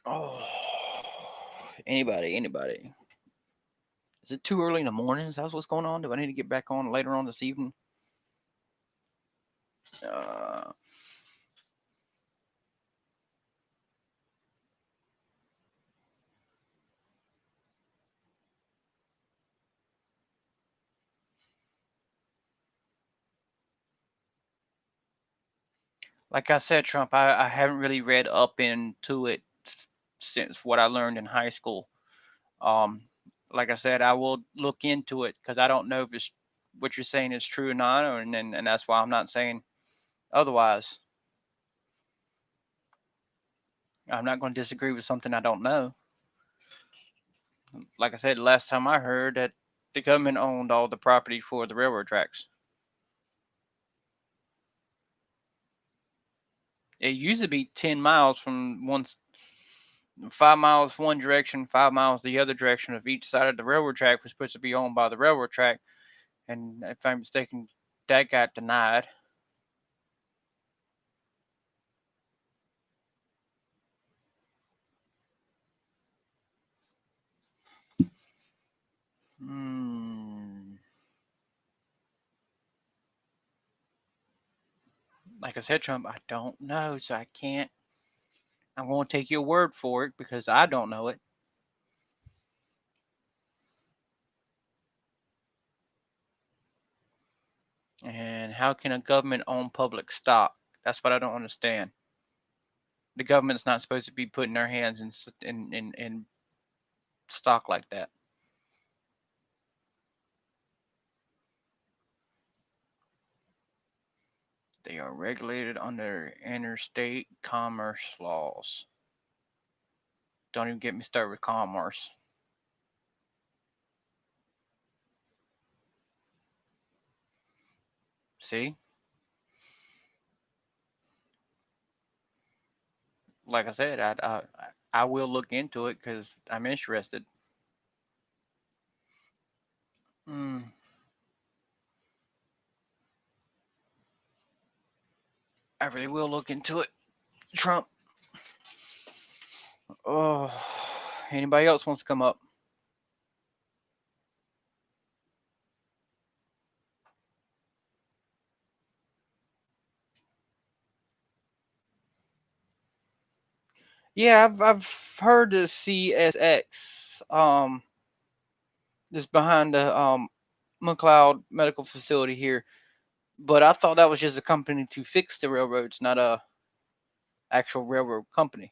Oh, anybody. Is it too early in the morning? Is that what's going on? Do I need to get back on later on this evening? Uh, like I said, Trump, I haven't really read up into it since what I learned in high school. Um, like I said, I will look into it because I don't know if it's what you're saying is true or not, and that's why I'm not saying otherwise. I'm not going to disagree with something I don't know. Like I said, last time I heard that the government owned all the property for the railroad tracks. It used to be 10 miles from 5 miles one direction, 5 miles the other direction of each side of the railroad track was supposed to be owned by the railroad track. And if I'm mistaken, that got denied. Hmm. Like I said, Trump, I don't know, so I can't. I'm going to take your word for it because I don't know it. And how can a government own public stock? That's what I don't understand. The government's not supposed to be putting their hands in stock like that. They are regulated under interstate commerce laws. Don't even get me started with commerce. See? Like I said, I will look into it because I'm interested. Mm, I really will look into it. Trump. Oh, anybody else wants to come up? Yeah, I've heard the CSX is behind the Mcleod Medical Facility here, but I thought that was just a company to fix the railroads, not a actual railroad company.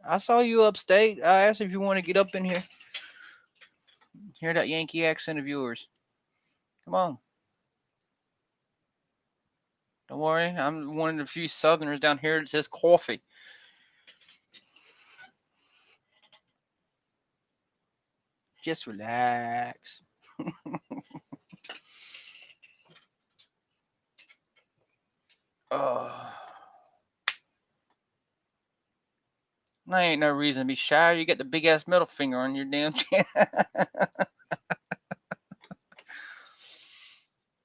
I saw you upstate. I asked if you want to get up in here. Hear that Yankee accent of yours. Come on. Don't worry. I'm one of the few Southerners down here that says coffee. Just relax. Oh, there ain't no reason to be shy. You got the big ass middle finger on your damn chin.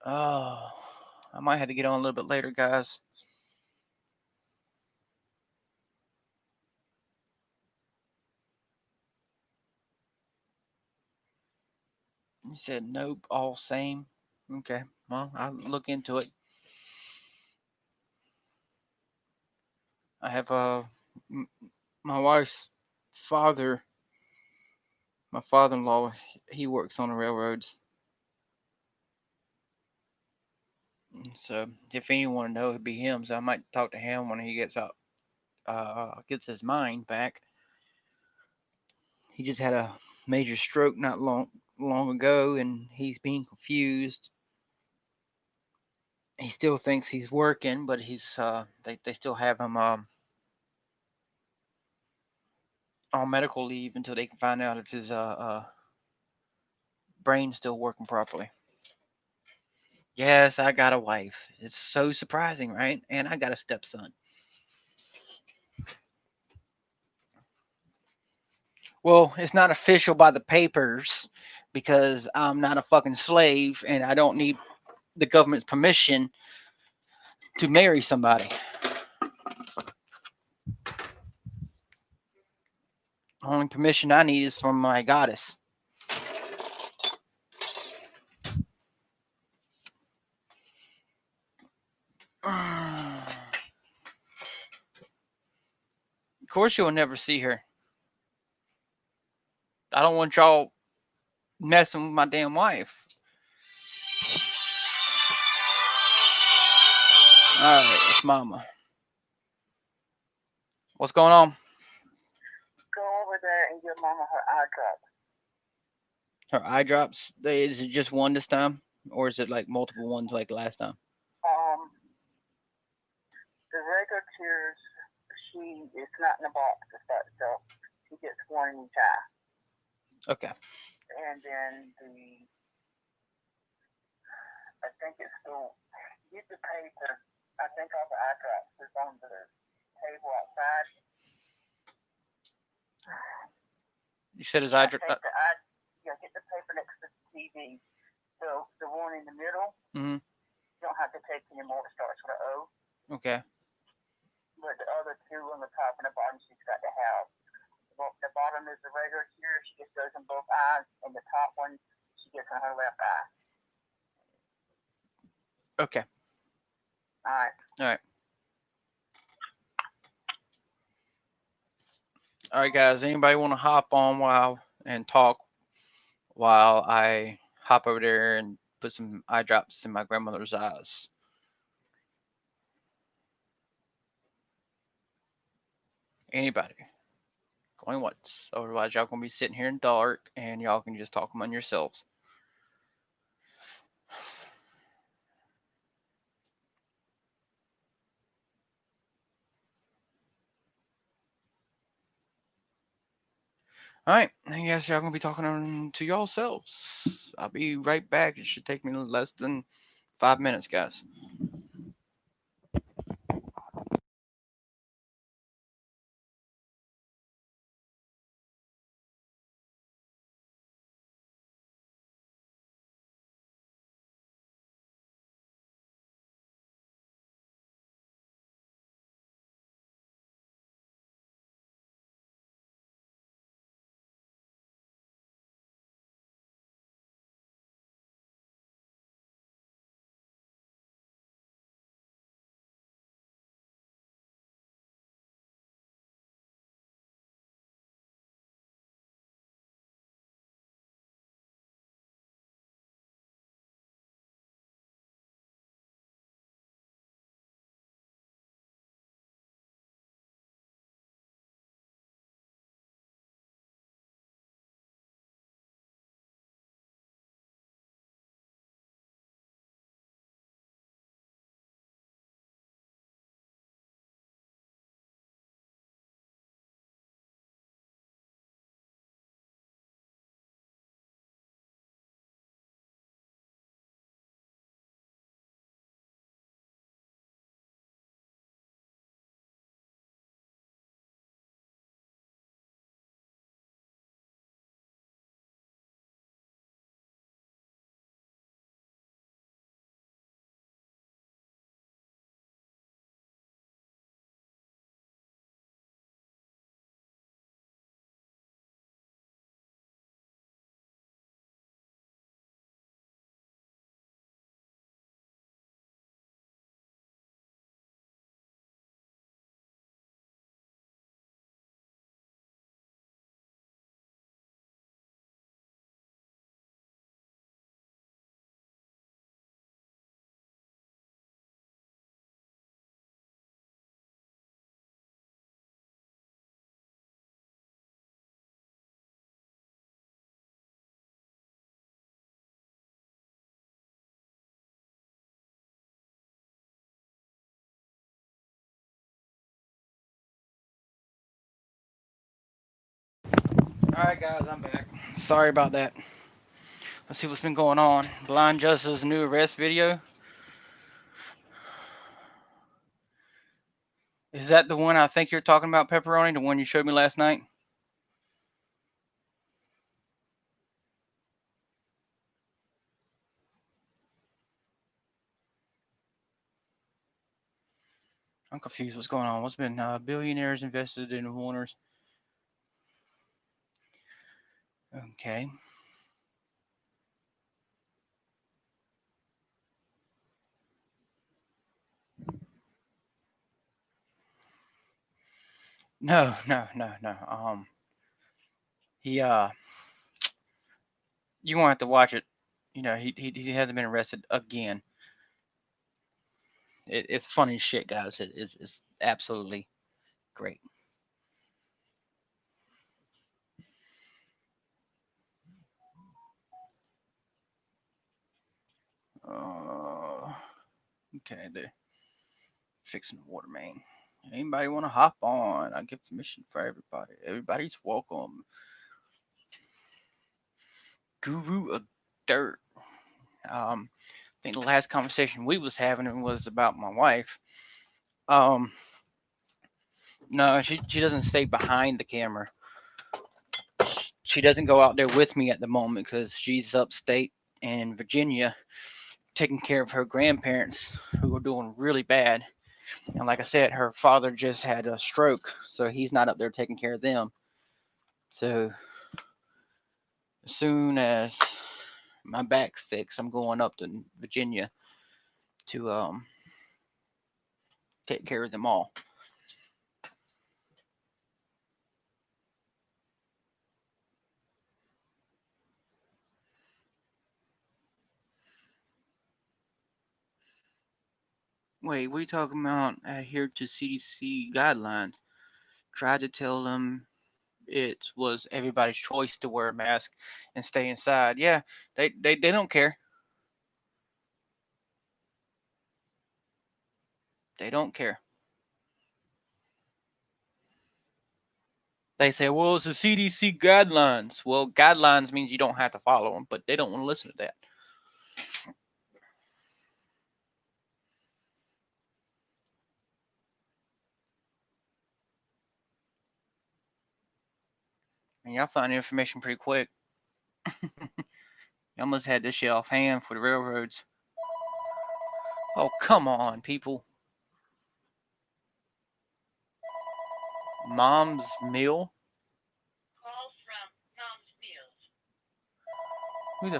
Oh, I might have to get on a little bit later, guys. You said nope, all same. Okay, well, I'll look into it. I have my wife's father, my father-in-law. He works on the railroads, so if anyone know, it'd be him. So I might talk to him when he gets out, gets his mind back. He just had a major stroke not long ago, and he's being confused. He still thinks he's working, but he's they still have him on medical leave until they can find out if his brain's still working properly. Yes, I got a wife. It's so surprising, right? And I got a stepson. Well, it's not official by the papers because I'm not a fucking slave and I don't need the government's permission to marry somebody. The only permission I need is from my goddess. Of course, you'll never see her. I don't want y'all messing with my damn wife. All right, it's Mama. What's going on? Go over there and give Mama her eye drop. Her eye drops. Is it just one this time, or is it like multiple ones like last time? The regular tears, it's not in a box to start, so she gets one in each eye. Okay. And then I think it's get the paper. I think all the eye drops is on the table outside. You said his eye drop. Get the paper next to the TV. So the one in the middle, you don't have to take anymore. It starts with an O. Okay. But the other two on the top and the bottom, she's got to have. The bottom is the regular tear. She just goes in both eyes, and the top one she gets in her left eye. Okay. All right. All right. All right, guys. Anybody want to hop on and talk while I hop over there and put some eye drops in my grandmother's eyes? Anybody? Going once. Otherwise, y'all gonna be sitting here in dark, and y'all can just talk among yourselves. Alright, I guess y'all gonna be talking to yourselves. I'll be right back. It should take me less than 5 minutes, guys. Alright, guys, I'm back. Sorry about that. Let's see what's been going on. Blind Justice's new arrest video. Is that the one I think you're talking about, Pepperoni? The one you showed me last night? I'm confused. What's going on? What's been billionaires invested in Warner's? Okay. No. He you won't have to watch it. You know, he hasn't been arrested again. It's funny shit, guys. It's absolutely great. Okay, they're fixing the water main. Anybody want to hop on? I give permission for everybody. Everybody's welcome. Guru of Dirt. I think the last conversation we was having was about my wife. Um, no, she doesn't stay behind the camera. She doesn't go out there with me at the moment because she's upstate in Virginia taking care of her grandparents who are doing really bad. And like I said, her father just had a stroke, so he's not up there taking care of them. So as soon as my back's fixed, I'm going up to Virginia to take care of them all. Wait, what are you talking about? Adhere to CDC guidelines. Tried to tell them it was everybody's choice to wear a mask and stay inside. Yeah, they don't care. They don't care. They say, well, it's the CDC guidelines. Well, guidelines means you don't have to follow them, but they don't want to listen to that. And y'all find information pretty quick. You almost had this shit offhand for the railroads. Oh, come on, people. Mom's Meal? Who the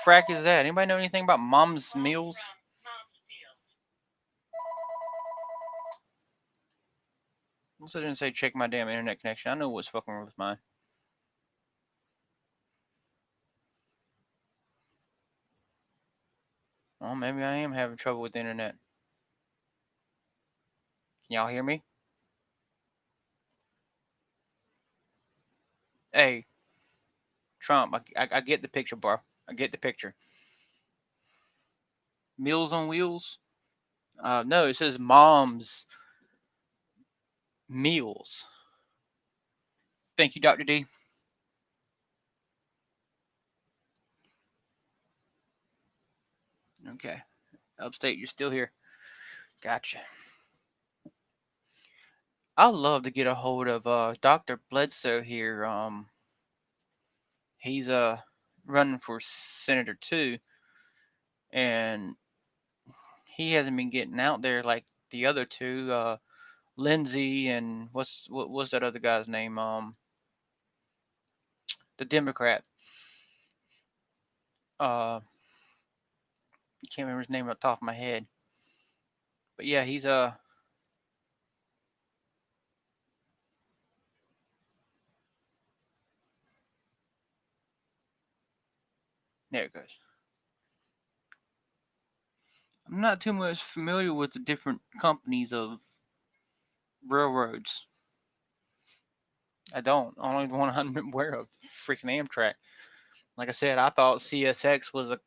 frack is that? Anybody know anything about Mom's Meals? Also didn't say check my damn internet connection. I know what's fucking with mine. Well, maybe I am having trouble with the internet. Can y'all hear me? Hey, Trump, I get the picture, bro. I get the picture. Meals on Wheels? No, it says Mom's Meals. Thank you, Dr. D. Okay. Upstate, you're still here. Gotcha. I'd love to get a hold of Dr. Bledsoe here. He's running for senator too, and he hasn't been getting out there like the other two, Lindsey and what's that other guy's name? The Democrat. I can't remember his name off the top of my head, but yeah, he's there it goes. I'm not too much familiar with the different companies of railroads. I don't. Only the one I'm aware of, freaking Amtrak. Like I said, I thought CSX was a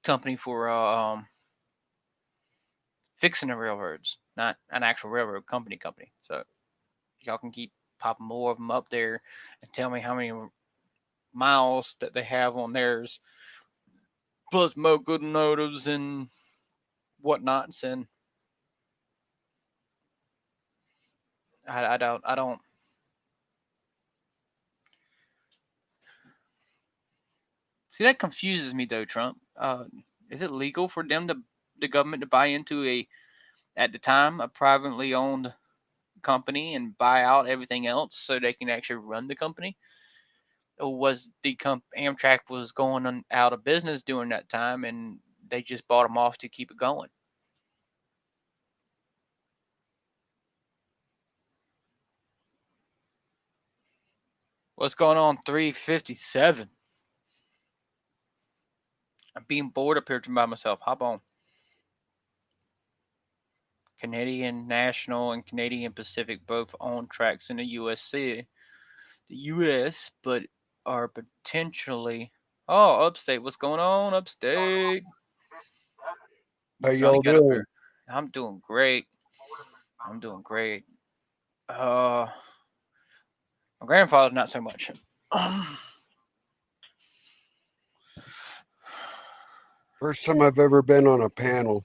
company for fixing the railroads, not an actual railroad company. So y'all can keep popping more of them up there and tell me how many miles that they have on theirs, plus locomotives and whatnots. And I don't. See, that confuses me though, Trump. Is it legal for the government to buy into at the time, a privately owned company and buy out everything else so they can actually run the company? Or was Amtrak was going out of business during that time and they just bought them off to keep it going? What's going on? 357. I'm being bored up here by myself. Hop on. Canadian National and Canadian Pacific both own tracks in the US, but are potentially. Oh, upstate. What's going on, upstate? How You finally y'all got up doing? here. I'm doing great. I'm doing great. My grandfather, not so much. First time I've ever been on a panel.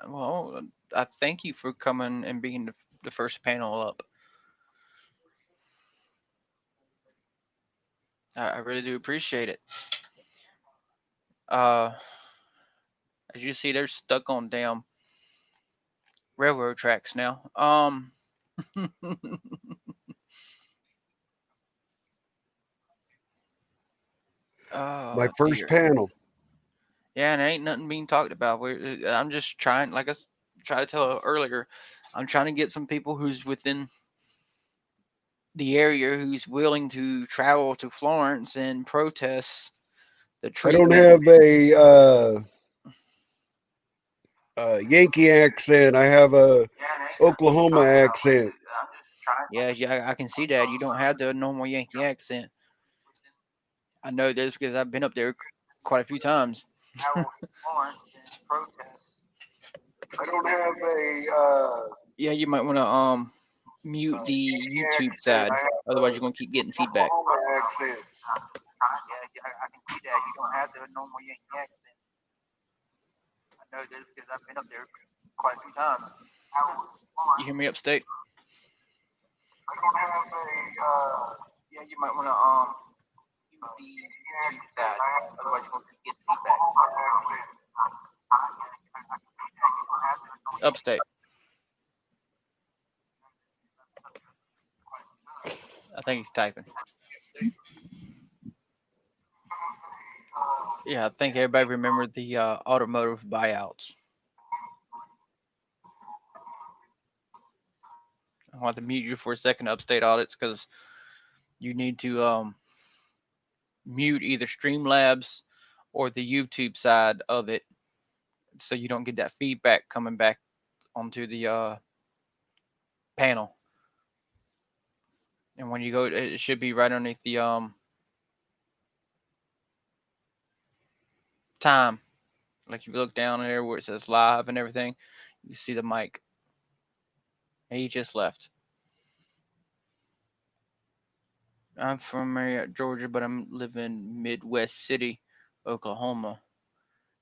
Well, I thank you for coming and being the first panel up. I really do appreciate it. As you see, they're stuck on damn railroad tracks now. My Oh first dear. panel. Yeah, and ain't nothing being talked about. I'm just trying, like I tried to tell earlier, I'm trying to get some people who's within the area who's willing to travel to Florence and protest the I don't treatment. have a Yankee accent. I have a Oklahoma accent. Yeah, I can see that. You don't have the normal Yankee accent. I know this because I've been up there quite a few times. I don't have a Yeah, you might want to mute the YouTube side. Otherwise, you're gonna keep getting feedback. Yeah, I can see that. You don't have the normal Yankee accent. I know this because I've been up there quite a few times. You hear me upstate? Yeah, you might want to use the YouTube side. Otherwise, you're going to get feedback. Upstate. I think he's typing. Yeah, I think everybody remembered the automotive buyouts. I want to mute you for a second, upstate audits, because you need to mute either Streamlabs or the YouTube side of it, so you don't get that feedback coming back onto the panel. And when you go, it should be right underneath the time. Like you look down there where it says live and everything, you see the mic. And he just left. I'm from Marietta, Georgia, but I'm living in Midwest City, Oklahoma.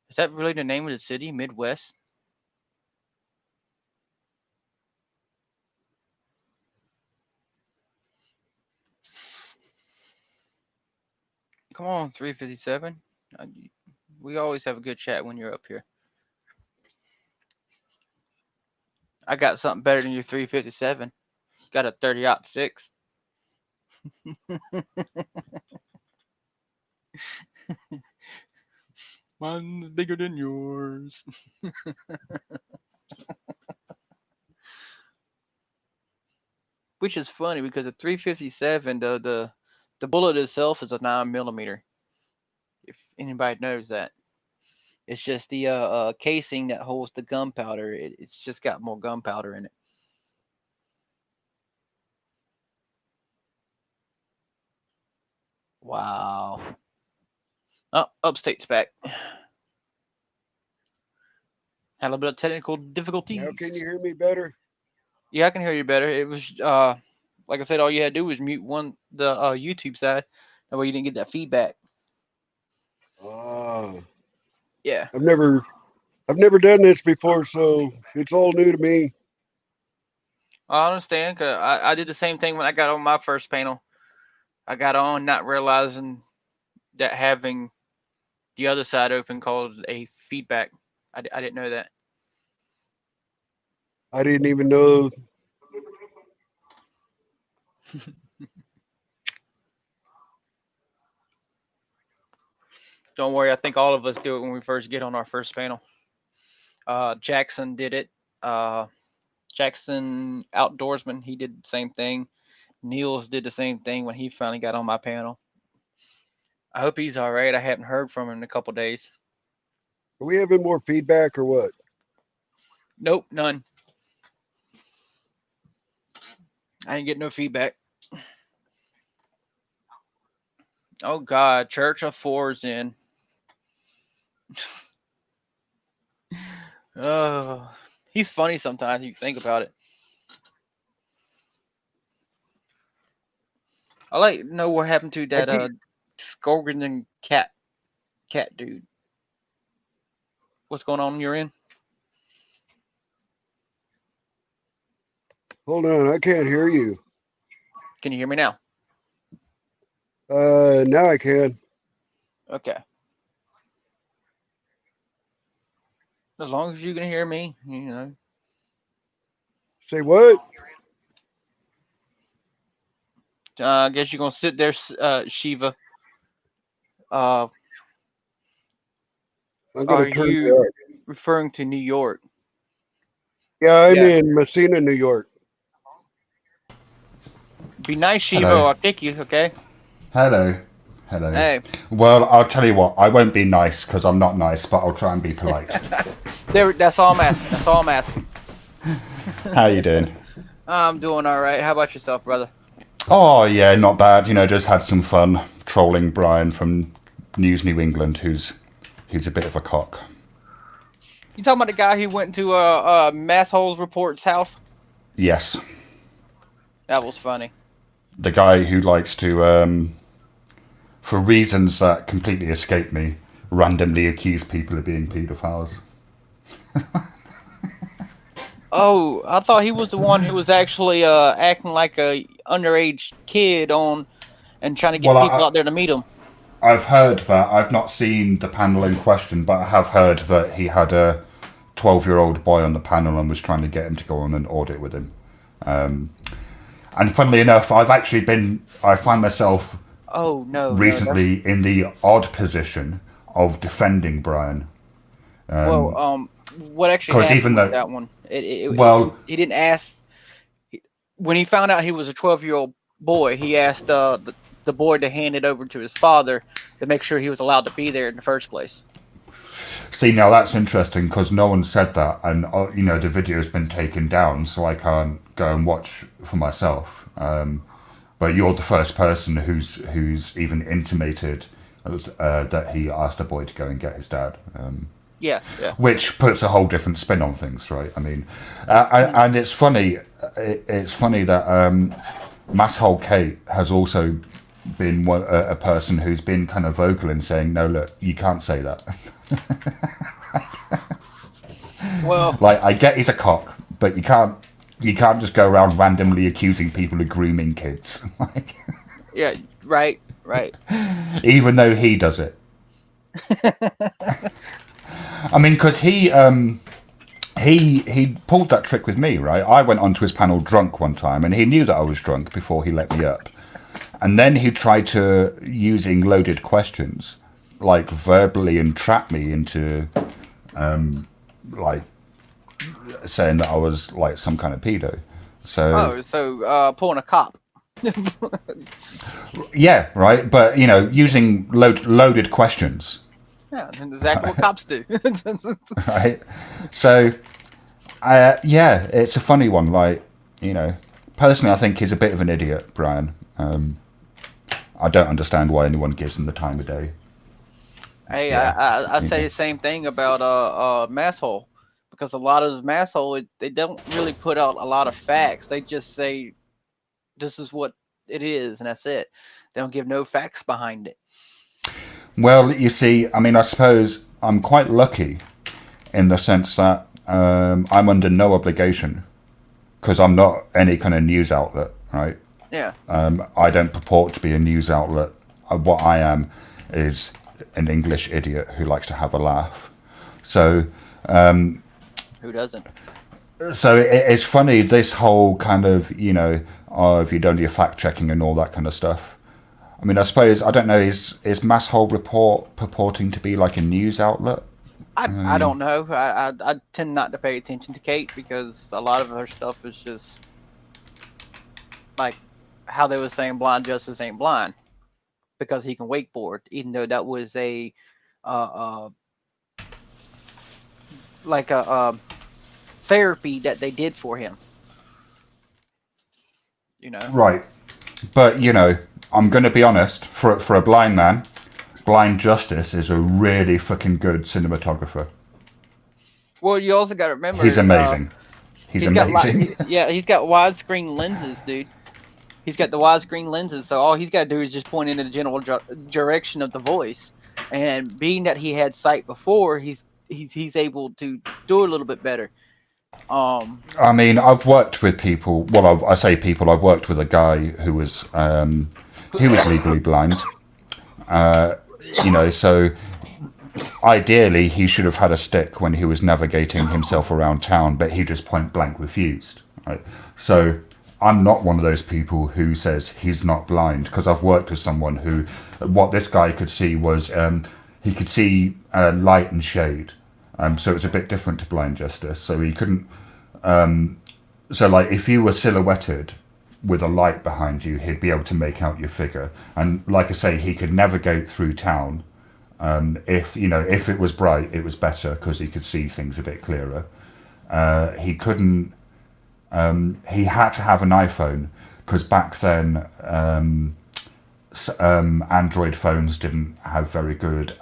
Is that really the name of the city, Midwest? Come on, 357. We always have a good chat when you're up here. I got something better than your 357. Got a 30-06. Mine's bigger than yours. Which is funny because the 357, the bullet itself is a 9mm. If anybody knows that, it's just the casing that holds the gunpowder. It's just got more gunpowder in it. Wow. Oh, upstate's back. Had a little bit of technical difficulties. Now can you hear me better? Yeah, I can hear you better. It was like I said, all you had to do was mute the YouTube side. That way you didn't get that feedback. Yeah. I've never done this before, so it's all new to me. I understand, cause I did the same thing when I got on my first panel. I got on not realizing that having the other side open caused a feedback. I didn't know that. I didn't even know. Don't worry, I think all of us do it when we first get on our first panel. Jackson did it. Jackson Outdoorsman, he did the same thing. Niels did the same thing when he finally got on my panel. I hope he's all right. I haven't heard from him in a couple days. Are we having more feedback or what? Nope, none. I ain't getting no feedback. Oh God, Church of Four's in. Oh, he's funny sometimes if you think about it. I like to know what happened to that Skorgan and cat dude. What's going on your end? Hold on, I can't hear you. Can you hear me now? Now I can. Okay. As long as you can hear me, you know. Say what? I guess you're gonna sit there, Shiva. I'm gonna Are turn you it up. referring to New York? Yeah, I'm in Messina, New York. Be nice, Shiva, Hello. or I'll kick you, okay? Hello. Hello. Hey. Well, I'll tell you what, I won't be nice because I'm not nice, but I'll try and be polite. That's all I'm asking. That's all I'm asking. How you doing? I'm doing all right. How about yourself, brother? Oh, yeah, not bad. You know, just had some fun trolling Brian from News New England, who's a bit of a cock. You talking about the guy who went to Mass Holes Report's house? Yes. That was funny. The guy who likes to, for reasons that completely escape me, randomly accuse people of being paedophiles. Oh, I thought he was the one who was actually acting like a underage kid and trying to get Well, people out there to meet him. I've heard that. I've not seen the panel in question, but I have heard that he had a 12-year-old boy on the panel and was trying to get him to go on an audit with him. And funnily enough, I find myself recently in the odd position of defending Brian. What actually happened even though, with that one? He didn't ask. When he found out he was a 12-year-old boy, he asked the boy to hand it over to his father to make sure he was allowed to be there in the first place. See, now that's interesting because no one said that, and the video's been taken down, so I can't go and watch for myself. But you're the first person who's even intimated that he asked the boy to go and get his dad. Yeah. Which puts a whole different spin on things, right? I mean, and it's funny. It's funny that Masshole Kate has also been a person who's been kind of vocal in saying, "No, look, you can't say that." Well, like, I get he's a cock, but you can't just go around randomly accusing people of grooming kids. Yeah, right. Even though he does it. I mean, because he pulled that trick with me, right? I went onto his panel drunk one time, and he knew that I was drunk before he let me up. And then he tried to, using loaded questions, like verbally entrap me into, like, saying that I was like some kind of pedo. So pulling a cop. Yeah, right. But using loaded questions. Yeah, exactly what cops do. Right. So, yeah, it's a funny one. Like, personally, I think he's a bit of an idiot, Brian. I don't understand why anyone gives him the time of day. Hey, yeah. I say the same thing about Masshole, because a lot of Masshole, they don't really put out a lot of facts. They just say this is what it is, and that's it. They don't give no facts behind it. Well, you see, I mean, I suppose I'm quite lucky in the sense that I'm under no obligation because I'm not any kind of news outlet, right? Yeah. I don't purport to be a news outlet. What I am is an English idiot who likes to have a laugh. So, who doesn't? So it's funny, this whole kind of, have you done your fact checking and all that kind of stuff. I mean, I suppose, I don't know, is Masshole Report purporting to be like a news outlet? I don't know. I tend not to pay attention to Kate because a lot of her stuff is just like how they were saying blind justice ain't blind because he can wakeboard, even though that was a therapy that they did for him. Right. But, I'm going to be honest, for a blind man, Blind Justice is a really fucking good cinematographer. Well, you also got to remember... He's amazing. He's amazing. He's got widescreen lenses, dude. He's got the widescreen lenses, so all he's got to do is just point into the general direction of the voice. And being that he had sight before, he's able to do it a little bit better. I mean, I've worked with people. Well, I say people. I've worked with a guy who was legally blind. So ideally he should have had a stick when he was navigating himself around town, but he just point blank refused. Right. So I'm not one of those people who says he's not blind, because I've worked with someone who, what this guy could see was he could see light and shade. So it's a bit different to Blind Justice. So he couldn't. So like if you were silhouetted with a light behind you, he'd be able to make out your figure. And like I say, he could navigate through town. If it was bright, it was better because he could see things a bit clearer. He couldn't. He had to have an iPhone because back then Android phones didn't have very good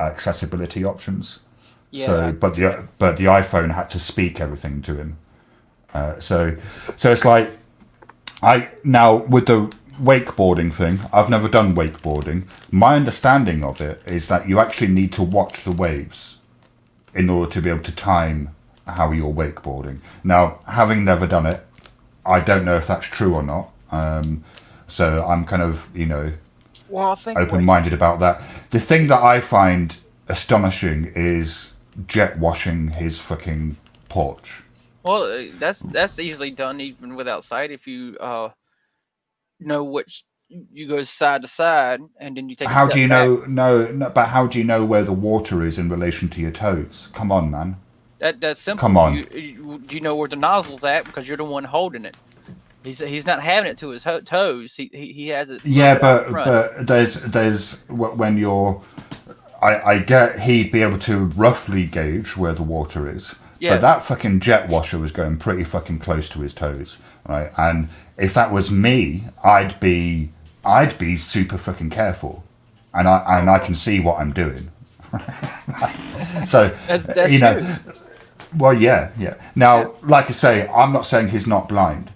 accessibility options. Yeah. So, but the iPhone had to speak everything to him. So it's like, Now with the wakeboarding thing, I've never done wakeboarding. My understanding of it is that you actually need to watch the waves in order to be able to time how you're wakeboarding. Now, having never done it, I don't know if that's true or not. So I'm kind of, Well, I think open-minded about that. The thing that I find astonishing is jet washing his fucking porch. Well, that's easily done even without sight. If you know which you go side to side, and then you take a How step do you back. know? No, but how do you know where the water is in relation to your toes? Come on, man. That's simple. Come on. Do you know where the nozzle's at because you're the one holding it? He's not having it to his toes. He has it. Yeah, Out front. but there's when you're. I get he'd be able to roughly gauge where the water is. Yeah. But that fucking jet washer was going pretty fucking close to his toes, right? And if that was me, I'd be super fucking careful, and I can see what I'm doing. So That's you know, true. well, yeah. Now, like I say, I'm not saying he's not blind.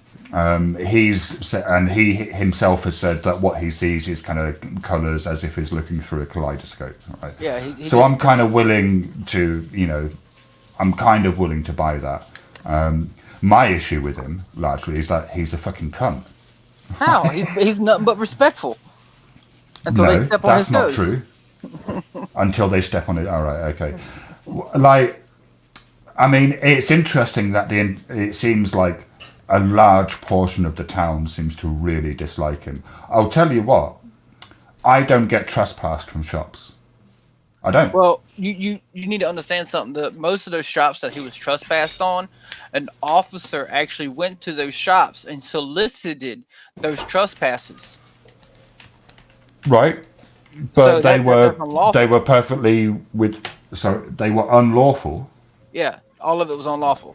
He himself has said that what he sees is kind of colours as if he's looking through a kaleidoscope. Right? Yeah. So I'm kind of willing to, I'm kind of willing to buy that. My issue with him largely is that he's a fucking cunt. How? He's nothing but respectful. Until No, they step on his that's not toes. true. Until they step on it. All right, okay. Like, I mean, it's interesting that it seems like a large portion of the town seems to really dislike him. I'll tell you what, I don't get trespassed from shops. I don't. Well, you need to understand something. Most of those shops that he was trespassed on, an officer actually went to those shops and solicited those trespasses. Right. So But that's they were perfectly they were unlawful. Yeah, all of it was unlawful.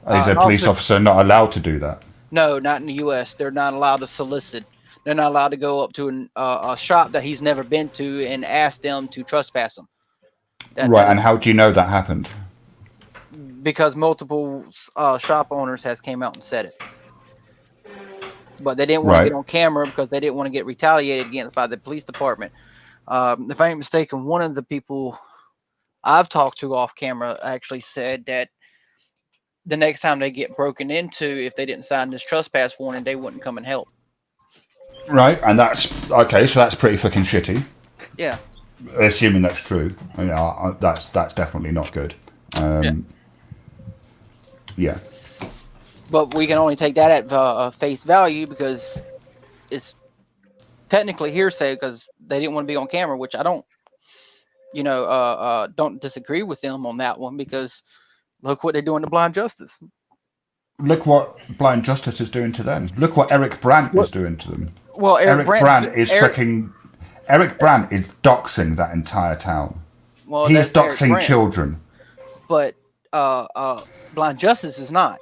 Is a police officer not allowed to do that? No, not in the U.S. They're not allowed to solicit. They're not allowed to go up to a shop that he's never been to and ask them to trespass him. Right, and how do you know that happened? Because multiple shop owners has came out and said it. But they didn't want to get on camera because they didn't want to get retaliated against by the police department. If I ain't mistaken, one of the people I've talked to off camera actually said that the next time they get broken into, if they didn't sign this trespass warning, they wouldn't come and help. Right, and that's okay. So that's pretty fucking shitty. Yeah. Assuming that's true, that's definitely not good. Yeah. But we can only take that at face value because it's technically hearsay because they didn't want to be on camera, which I don't, don't disagree with them on that one because look what they're doing to Blind Justice. Look what Blind Justice is doing to them. Look what Eric Brandt is doing to them. Well, Eric Brandt is doxing that entire town. Well, he's doxing children. But Blind Justice is not.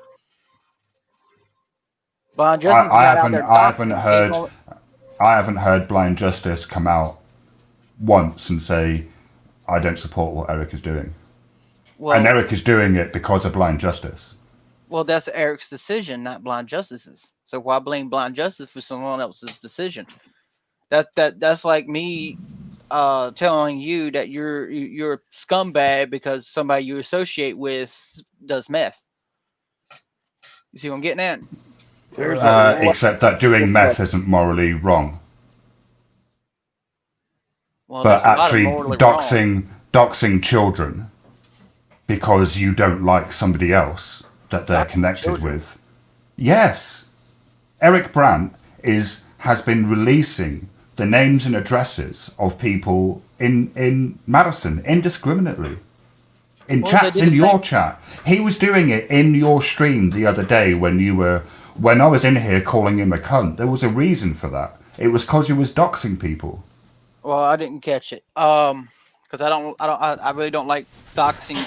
Blind Justice I haven't heard Blind Justice come out once and say, I don't support what Eric is doing. Well, and Eric is doing it because of Blind Justice. Well, that's Eric's decision, not Blind Justice's. So why blame Blind Justice for someone else's decision? That's like me telling you that you're a scumbag because somebody you associate with does meth. You see what I'm getting at? Except that doing meth isn't morally wrong. Well, but actually doxing children because you don't like somebody else that they're connected with. Yes. Eric Brandt has been releasing the names and addresses of people in Madison indiscriminately. In chats, in your chat. He was doing it in your stream the other day when I was in here calling him a cunt. There was a reason for that. It was because he was doxing people. Well, I didn't catch it. Because I really don't like doxing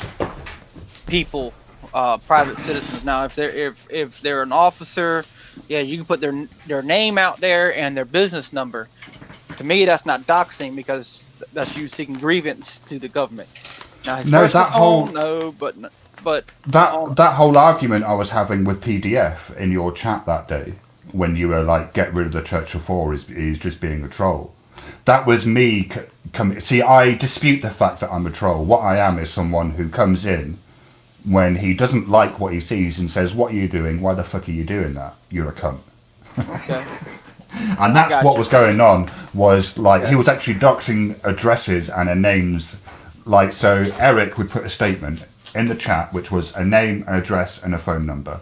people, private citizens. Now, if they're an officer, yeah, you can put their name out there and their business number. To me, that's not doxing because that's you seeking grievance to the government. Now, that whole argument I was having with PDF in your chat that day when you were like, get rid of the Church of Four, is just being a troll. That was me. See, I dispute the fact that I'm a troll. What I am is someone who comes in when he doesn't like what he sees and says, "What are you doing? Why the fuck are you doing that? You're a cunt." Okay. And that's what was going on. Was like he was actually doxing addresses and names. Like, so Eric would put a statement in the chat, which was a name, an address, and a phone number,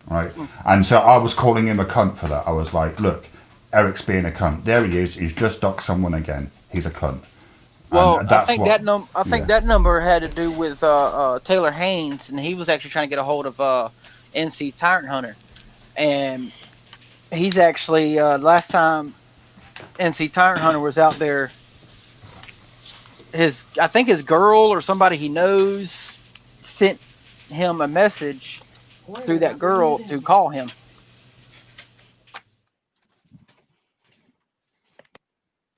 right? And so I was calling him a cunt for that. I was like, "Look, Eric's being a cunt. There he is. He's just doxed someone again. He's a cunt." Well, And I think that number had to do with Taylor Haynes, and he was actually trying to get a hold of NC Tyrant Hunter, and he's actually last time NC Tyrant Hunter was out there, I think his girl or somebody he knows sent him a message through that girl to call him.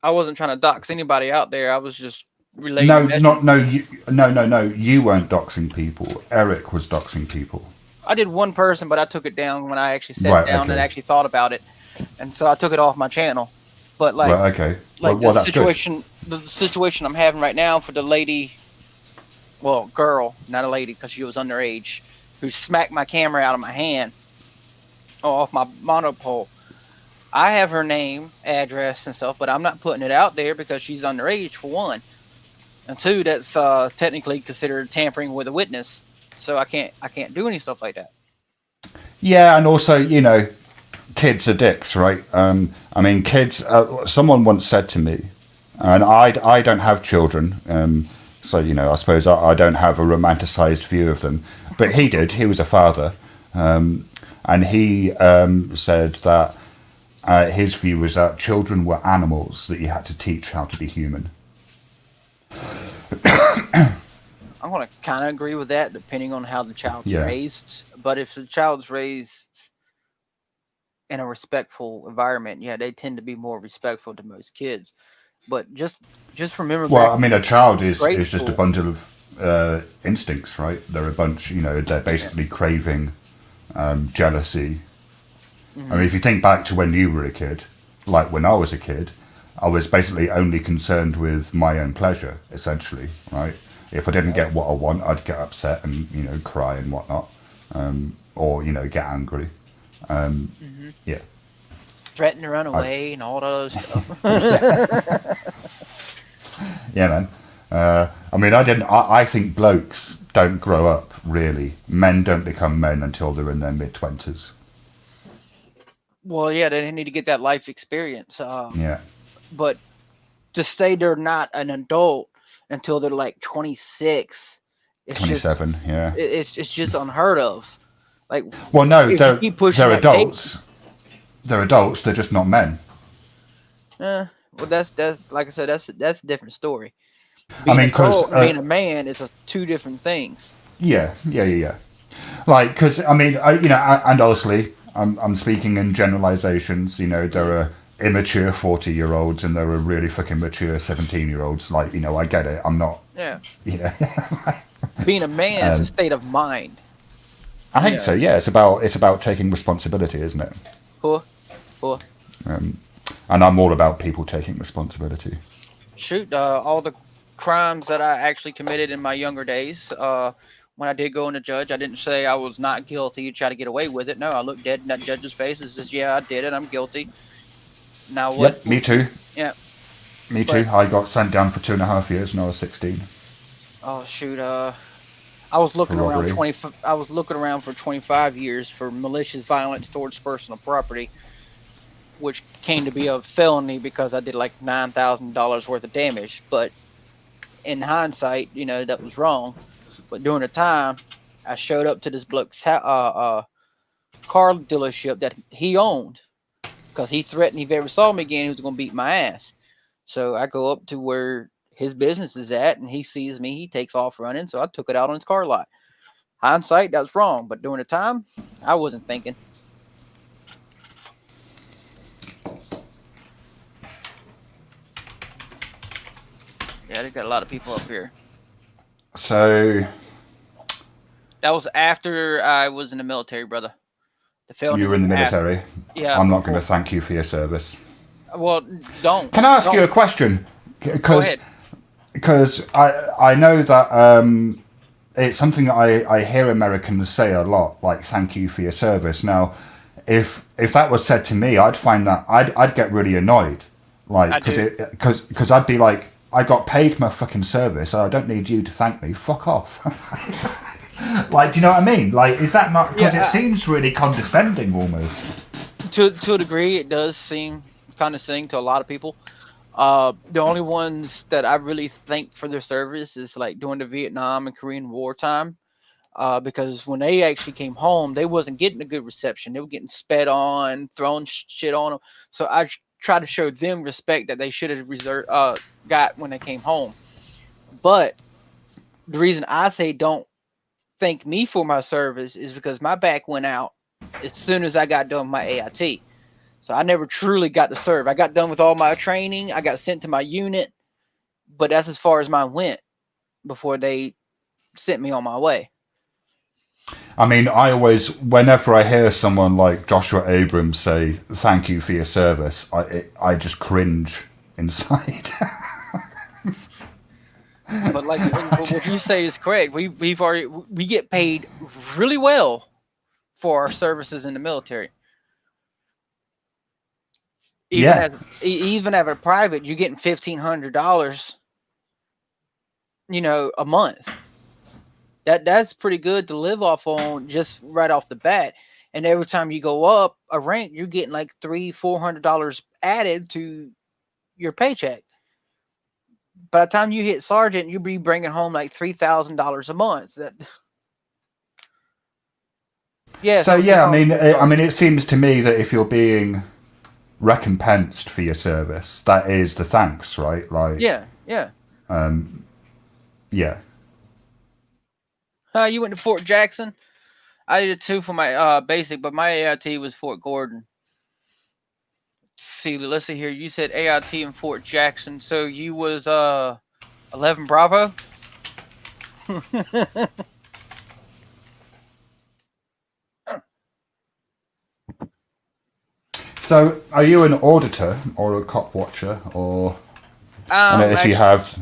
I wasn't trying to dox anybody out there. I was just relaying. No, you weren't doxing people. Eric was doxing people. I did one person, but I took it down when I actually sat down and actually thought about it, and so I took it off my channel. But like, the situation I'm having right now for the lady, well, girl, not a lady because she was underage, who smacked my camera out of my hand, off my monopole. I have her name, address, and stuff, but I'm not putting it out there because she's underage, for one, and two, that's technically considered tampering with a witness. So I can't do any stuff like that. Yeah, and also, you know, kids are dicks, right? I mean, kids. Someone once said to me, and I don't have children, so you know, I suppose I don't have a romanticized view of them. But he did. He was a father, and he said that his view was that children were animals that you had to teach how to be human. I'm going to kind of agree with that, depending on how the child's raised. But if the child's raised in a respectful environment, yeah, they tend to be more respectful to most kids. But just remember. Well, I mean, a child is just a bundle of instincts, right? They're a bunch, you know, they're basically craving, jealousy. Mm-hmm. I mean, if you think back to when you were a kid, like when I was a kid, I was basically only concerned with my own pleasure, essentially, right? If I didn't get what I want, I'd get upset and, you know, cry and whatnot, or, you know, get angry. Yeah. Threaten to run away and all those stuff. Yeah, man. I mean, I think blokes don't grow up, really. Men don't become men until they're in their mid-20s. Well, yeah, they need to get that life experience. Yeah. But to say they're not an adult until they're like 26, 27, yeah. It's just unheard of. Like, well, no, they're adults. They're adults. They're just not men. Well, that's like I said, that's a different story. I mean, because being a man is two different things. Yeah. Like, because I mean, you know, and honestly, I'm speaking in generalizations. You know, there are immature 40-year-olds and there are really fucking mature 17-year-olds. Like, you know, I get it. I'm not. Yeah. You know. Being a man is a state of mind. I think so. Yeah, it's about taking responsibility, isn't it? Cool. And I'm all about people taking responsibility. Shoot, all the crimes that I actually committed in my younger days. When I did go in the judge, I didn't say I was not guilty. You try to get away with it. No, I looked dead in that judge's face and says, "Yeah, I did it. I'm guilty." Now what? Yep, me too. Yeah. Me too. I got sent down for 2.5 years when I was 16. Oh shoot! I was looking around I was looking around for 25 years for malicious violence towards personal property, which came to be a felony because I did like $9,000 worth of damage. But in hindsight, you know, that was wrong. But during the time, I showed up to this bloke's car dealership that he owned because he threatened if he ever saw me again, he was going to beat my ass. So I go up to where his business is at, and he sees me. He takes off running, so I took it out on his car lot. Hindsight, that's wrong. But during the time, I wasn't thinking. Yeah, they got a lot of people up here. So that was after I was in the military, brother. The felony. You were in the military. Yeah. I'm not going to Well, thank you for your service. well, don't. Can I ask Don't. you a question? Go Because ahead. I know that it's something that I hear Americans say a lot, like "thank you for your service." Now, if that was said to me, I'd find that I'd get really annoyed, like I do. because I'd be like, I got paid my fucking service, so I don't need you to thank me. Fuck off. Like, do you know what I mean? Like, is that not because it Yeah. seems really condescending almost? To a degree, it does seem condescending to a lot of people. The only ones that I really thank for their service is like during the Vietnam and Korean War time. Because when they actually came home, they wasn't getting a good reception. They were getting sped on, thrown shit on them. So I try to show them respect that they should have got when they came home. But the reason I say don't thank me for my service is because my back went out as soon as I got done with my AIT. So I never truly got to serve. I got done with all my training. I got sent to my unit, but that's as far as mine went before they sent me on my way. I mean, I always, whenever I hear someone like Joshua Abrams say "thank you for your service," I just cringe inside. But like what you say is correct. We get paid really well for our services in the military. Even Yeah. as even at a private, you're getting $1,500, a month. That's pretty good to live off on just right off the bat. And every time you go up a rank, you're getting like $300-400 added to your paycheck. By the time you hit sergeant, you'll be bringing home like $3,000 a month. Yeah, So so yeah, I sorry. mean, it seems to me that if you're being recompensed for your service, that is the thanks, right? Like, Yeah, yeah. yeah. You went to Fort Jackson. I did too for my basic, but my AIT was Fort Gordon. See, let's see here. You said AIT in Fort Jackson, so you was 11 Bravo. So, are you an auditor or a cop watcher, or I notice you Actually, have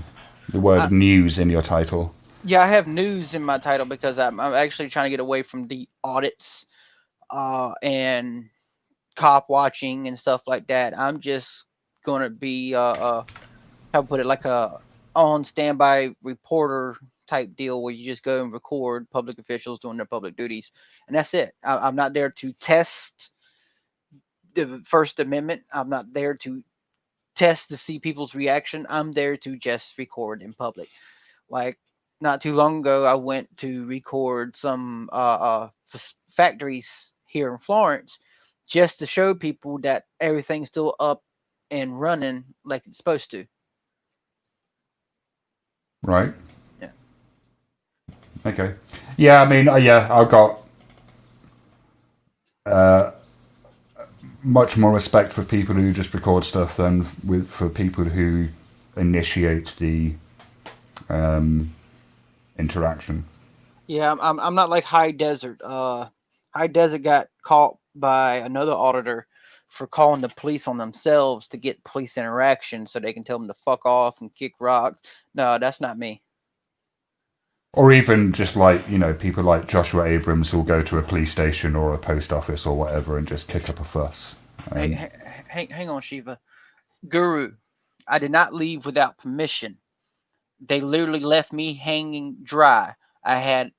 the I, word news in your title. yeah, I have news in my title because I'm actually trying to get away from the audits and cop watching and stuff like that. I'm just gonna be how to put it, like a on standby reporter type deal where you just go and record public officials doing their public duties, and that's it. I'm not there to test the First Amendment. I'm not there to test to see people's reaction. I'm there to just record in public. Like not too long ago, I went to record some factories here in Florence just to show people that everything's still up and running like it's supposed to. Right. Yeah. Okay. Yeah, I mean, yeah, I've got much more respect for people who just record stuff than for people who initiate the interaction. Yeah, I'm not like High Desert. High Desert got caught by another auditor for calling the police on themselves to get police interaction so they can tell them to fuck off and kick rocks. No, that's not me. Or even just like, people like Joshua Abrams who'll go to a police station or a post office or whatever and just kick up a fuss. Hey, hang on, Shiva. Guru, I did not leave without permission. They literally left me hanging dry. I had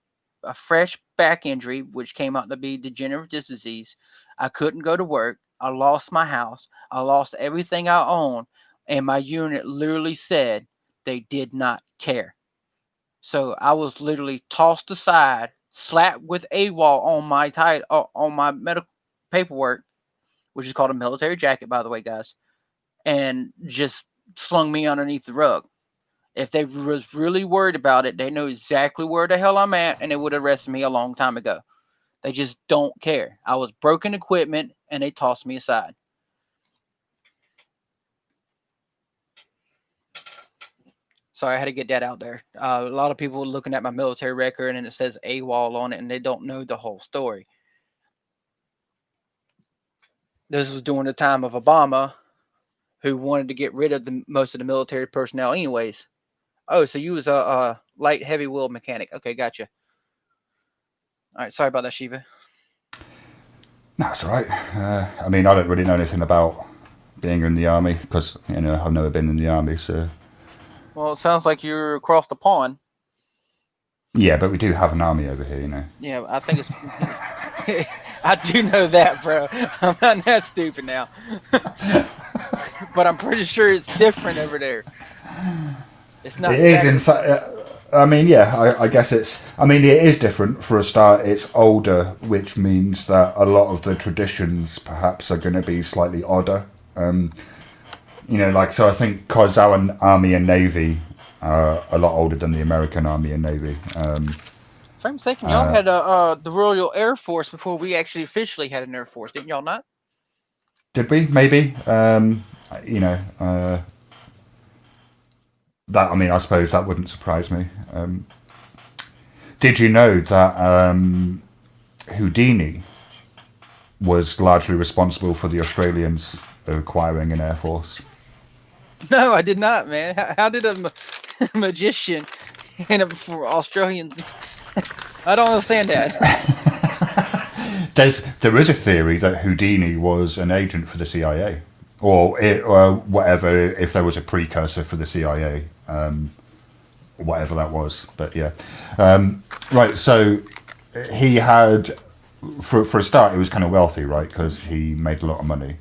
a fresh back injury, which came out to be degenerative disc disease. I couldn't go to work. I lost my house. I lost everything I own. And my unit literally said they did not care. So I was literally tossed aside, slapped with AWOL on my on my medical paperwork, which is called a military jacket, by the way, guys, and just slung me underneath the rug. If they was really worried about it, they know exactly where the hell I'm at, and they would have arrested me a long time ago. They just don't care. I was broken equipment, and they tossed me aside. Sorry, I had to get that out there. A lot of people looking at my military record, and it says AWOL on it, and they don't know the whole story. this was during the time of Obama, who wanted to get rid of most of the military personnel anyways. Oh, so you was a light heavy wheel mechanic. Okay, gotcha. All right, sorry about that, Shiva. No, that's all right. I mean, I don't really know anything about being in the army because, you know, I've never been in the army, so... Well, it sounds like you're across the pond. Yeah, but we do have an army over here, you know. Yeah, I think it's... I do know that, bro. I'm not that stupid now. But I'm pretty sure it's different over there. It's not. It is, in fact... I mean, yeah, I guess it's... I mean, it is different. For a start, it's older, which means that a lot of the traditions, perhaps, are going to be slightly odder. You know, like, so I think because our Army and Navy are a lot older than the American Army and Navy. If I'm mistaken, y'all had the Royal Air Force before we actually officially had an Air Force, didn't y'all not? Did we? Maybe. You know, that, I mean, I suppose that wouldn't surprise me. Did you know that Houdini was largely responsible for the Australians acquiring an Air Force? No, I did not, man. How did a magician and for Australians? I don't understand that. There is a theory that Houdini was an agent for the CIA, or whatever, if there was a precursor for the CIA, whatever that was. But yeah, right. So he had, for a start, he was kind of wealthy, right? Because he made a lot of money,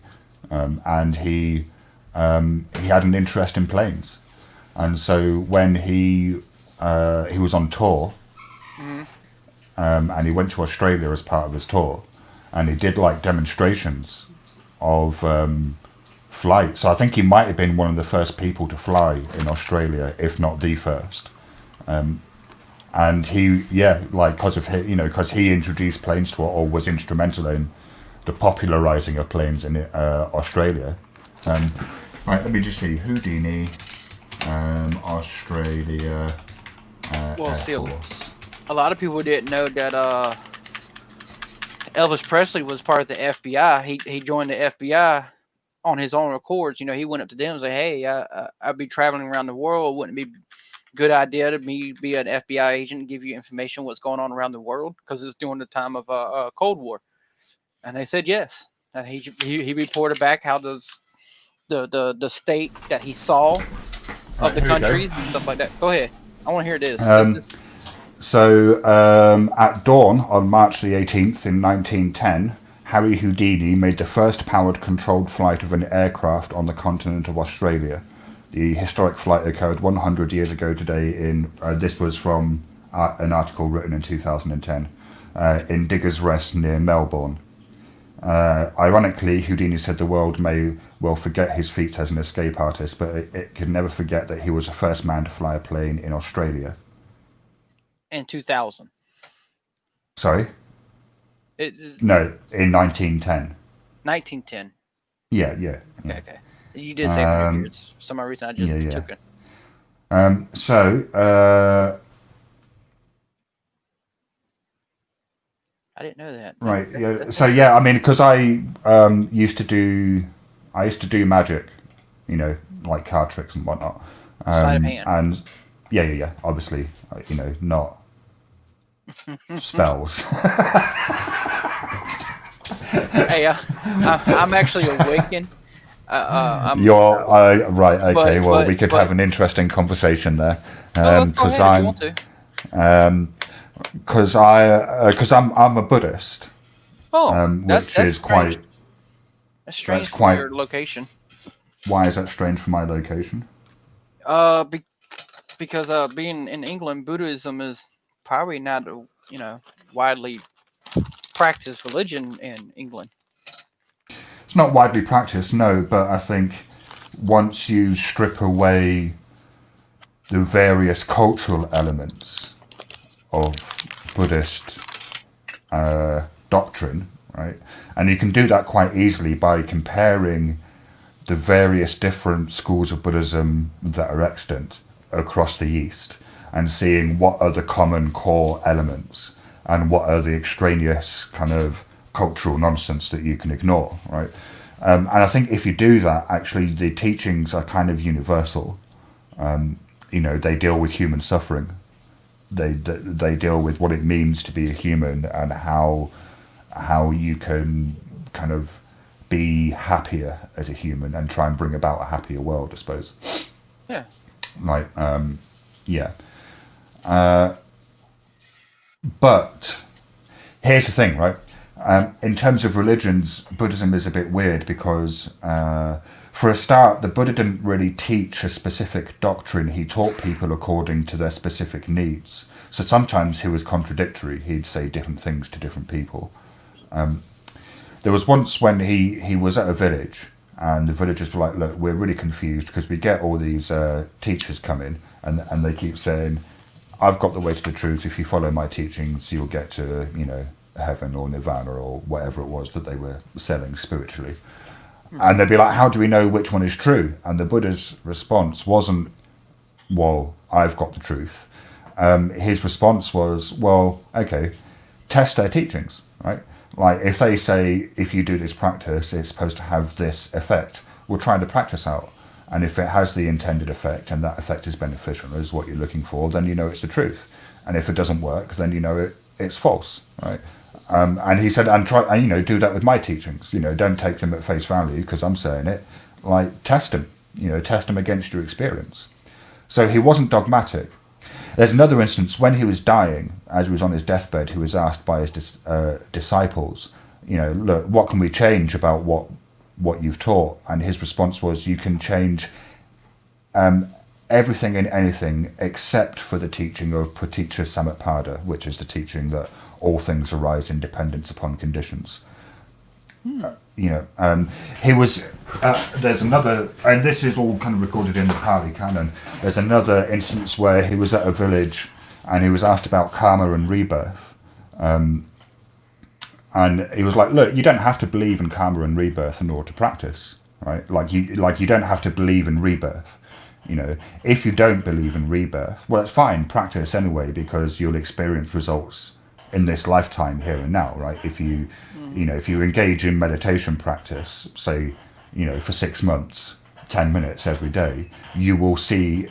and he had an interest in planes, and so when he was on tour. Mm-hmm. And he went to Australia as part of his tour, and he did like demonstrations of flight. So I think he might have been one of the first people to fly in Australia, if not the first. And he, yeah, like because of his, you know, because he introduced planes to it, or was instrumental in the popularizing of planes in Australia. Right, let me just see. Houdini, Australia, Air Force. A lot of people didn't know that Elvis Presley was part of the FBI. He joined the FBI on his own accords. You know, he went up to them and said, "Hey, I'd be traveling around the world. Wouldn't it be a good idea to me be an FBI agent and give you information what's going on around the world?" Because it's during the time of Cold War, and they said yes. And he reported back how the state that he saw of the countries and stuff like that. Go ahead. I want to hear this. So, at dawn on March the 18th in 1910, Harry Houdini made the first powered controlled flight of an aircraft on the continent of Australia. The historic flight occurred 100 years ago today this was from an article written in 2010, in Diggers Rest near Melbourne. Ironically, Houdini said the world may well forget his feats as an escape artist, but it could never forget that he was the first man to fly a plane in Australia. In 2000. Sorry? No, in 1910. 1910. Yeah. Okay. You did say 100 years. For some reason, I just took it. I didn't know that. Right. Yeah. So yeah, I mean, because I used to do magic, you know, like card tricks and whatnot. Sleight of hand. And yeah. Obviously, you know, not spells. Hey, I'm actually awakened. You're right. Okay. Well, we could have an interesting conversation there. Because I'm a Buddhist. Which is quite. That's strange for your location. Why is that strange for my location? Because being in England, Buddhism is probably not a widely practiced religion in England. It's not widely practiced, no, but I think once you strip away the various cultural elements of Buddhist doctrine, right, and you can do that quite easily by comparing the various different schools of Buddhism that are extant across the East and seeing what are the common core elements and what are the extraneous kind of cultural nonsense that you can ignore, right? And I think if you do that, actually, the teachings are kind of universal. They deal with human suffering. They deal with what it means to be a human and how you can kind of be happier as a human and try and bring about a happier world, I suppose. Yeah. Like, yeah. But here's the thing, right? In terms of religions, Buddhism is a bit weird because, for a start, the Buddha didn't really teach a specific doctrine. He taught people according to their specific needs. So sometimes he was contradictory. He'd say different things to different people. There was once when he was at a village, and the villagers were like, look, we're really confused because we get all these teachers come in, and they keep saying, I've got the way to the truth. If you follow my teachings, you'll get to, heaven or nirvana or whatever it was that they were selling spiritually. And they'd be like, how do we know which one is true? And the Buddha's response wasn't, well, I've got the truth. His response was, well, okay, test their teachings, right? Like, if they say, if you do this practice, it's supposed to have this effect, we'll try the practice out. And if it has the intended effect and that effect is beneficial, is what you're looking for, then you know it's the truth. And if it doesn't work, then you know it's false, right? And he said, and try, and do that with my teachings. Don't take them at face value because I'm saying it. Like, test them. Test them against your experience. So he wasn't dogmatic. There's another instance when he was dying, as he was on his deathbed, he was asked by his disciples, look, what can we change about what you've taught? And his response was, you can change everything and anything except for the teaching of Praticca Samutpada, which is the teaching that all things arise in dependence upon conditions. He was, there's another, and this is all kind of recorded in the Pali Canon, there's another instance where he was at a village and he was asked about karma and rebirth. And he was like, look, you don't have to believe in karma and rebirth in order to practice, right? Like you don't have to believe in rebirth. If you don't believe in rebirth, well, it's fine, practice anyway, because you'll experience results in this lifetime here and now, right? If you engage in meditation practice, say, for 6 months, 10 minutes every day, you will see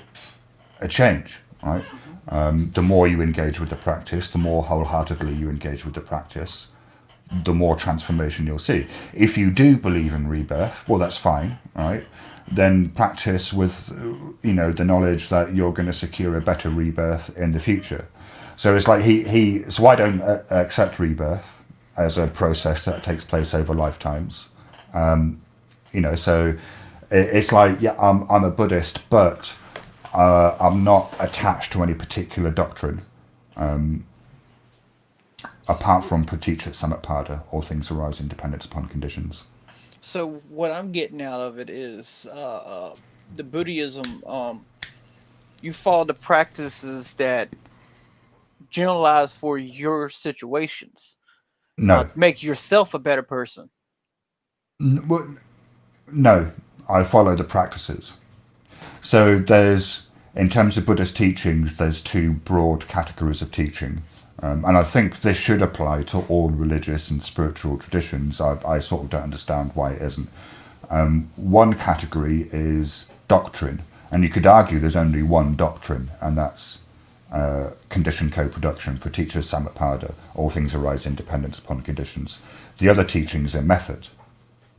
a change, right? The more you engage with the practice, the more wholeheartedly you engage with the practice, the more transformation you'll see. If you do believe in rebirth, well, that's fine, right? Then practice with, the knowledge that you're going to secure a better rebirth in the future. So it's like so I don't accept rebirth as a process that takes place over lifetimes. So it's like, yeah, I'm a Buddhist, but I'm not attached to any particular doctrine. Apart from Praticca Samutpada, all things arise in dependence upon conditions. So what I'm getting out of it is the Buddhism, you follow the practices that generalize for your situations. No. To make yourself a better person. No, I follow the practices. So in terms of Buddhist teachings, there's two broad categories of teaching. And I think this should apply to all religious and spiritual traditions. I sort of don't understand why it isn't. One category is doctrine, and you could argue there's only one doctrine, and that's condition co-production, Praticca Samutpada, all things arise in dependence upon conditions. The other teachings are method,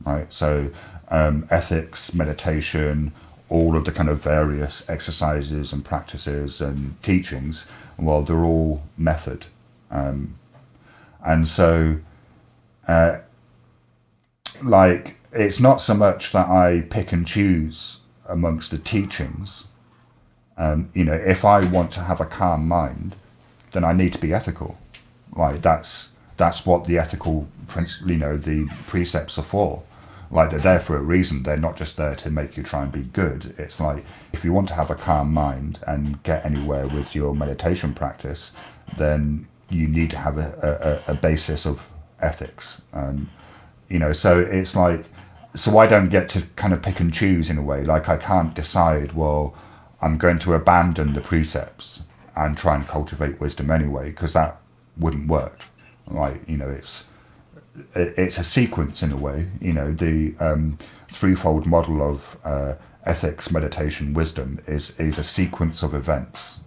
right? So ethics, meditation, all of the kind of various exercises and practices and teachings, well, they're all method. And so, it's not so much that I pick and choose amongst the teachings. If I want to have a calm mind, then I need to be ethical. Like, that's what the ethical, the precepts are for. Like, they're there for a reason. They're not just there to make you try and be good. It's like, if you want to have a calm mind and get anywhere with your meditation practice, then you need to have a basis of ethics. So it's like, so I don't get to kind of pick and choose in a way. Like, I can't decide, well, I'm going to abandon the precepts and try and cultivate wisdom anyway, because that wouldn't work. Like, it's a sequence in a way. The threefold model of ethics, meditation, wisdom is a sequence of events.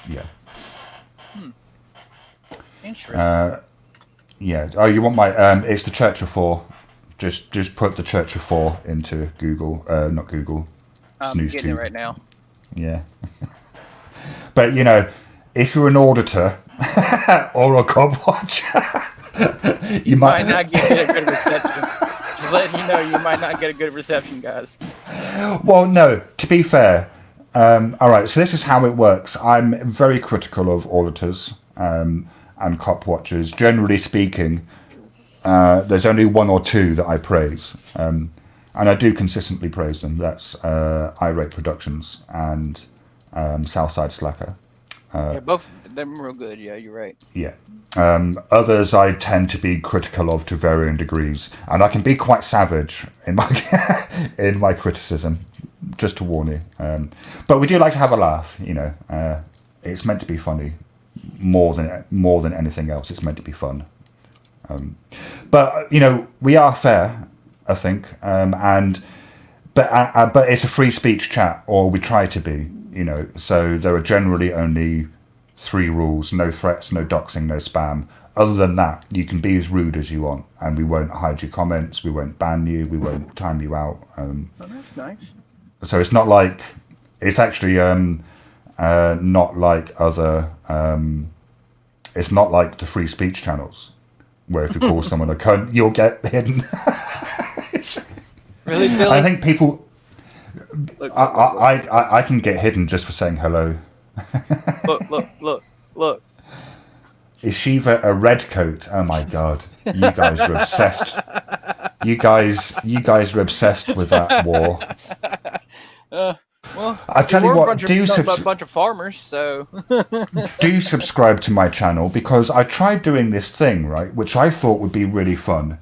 Yeah. Interesting. Yeah. Oh, you want my? It's the Church of Four. Just put the Church of Four into Google. Not Google. I'm Snooze getting it tube. right now. Yeah. But if you're an auditor or a cop watcher, you might not get a good reception. Just letting you know, you might not get a good reception, guys. Well, no. To be fair, all right. So this is how it works. I'm very critical of auditors and cop watchers. Generally speaking, there's only one or two that I praise, and I do consistently praise them. That's Irate Productions and Southside Slacker. Yeah, both of them real good. Yeah, you're right. Yeah. Others I tend to be critical of to varying degrees, and I can be quite savage in my in my criticism. Just to warn you. But we do like to have a laugh. It's meant to be funny more than anything else. It's meant to be fun. But we are fair, I think, but it's a free speech chat, or we try to be. So there are generally only 3 rules: no threats, no doxing, no spam. Other than that, you can be as rude as you want, and we won't hide your comments, we won't ban you, we won't time you out. Oh, that's nice. So it's not like, it's actually not like other, it's not like the free speech channels, where if you call someone a cunt, you'll get hidden. Really, Billy? I think people, Look. I can get hidden just for saying hello. Look. Is Shiva a red coat? Oh my god. You guys are obsessed. You guys are obsessed with that war. Well, I tell you what, a bunch of farmers, so do subscribe to my channel, because I tried doing this thing, right, which I thought would be really fun.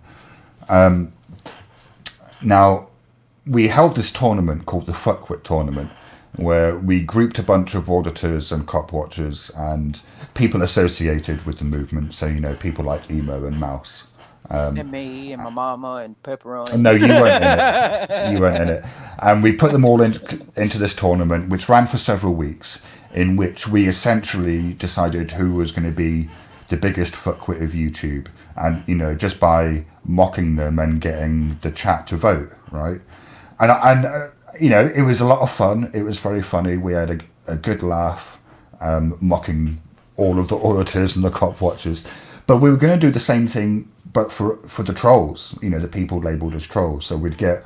Now, we held this tournament called the Fuckwit Tournament, where we grouped a bunch of auditors and cop watchers and people associated with the movement. So, people like Emo and Mouse. And me and my mama and Pepperoni. No, you weren't in it. You weren't in it. And we put them all into this tournament, which ran for several weeks, in which we essentially decided who was going to be the biggest fuckwit of YouTube. And, just by mocking them and getting the chat to vote, right? And it was a lot of fun. It was very funny. We had a good laugh, mocking all of the auditors and the cop watchers. But we were going to do the same thing, but for the trolls, the people labelled as trolls. So we'd get,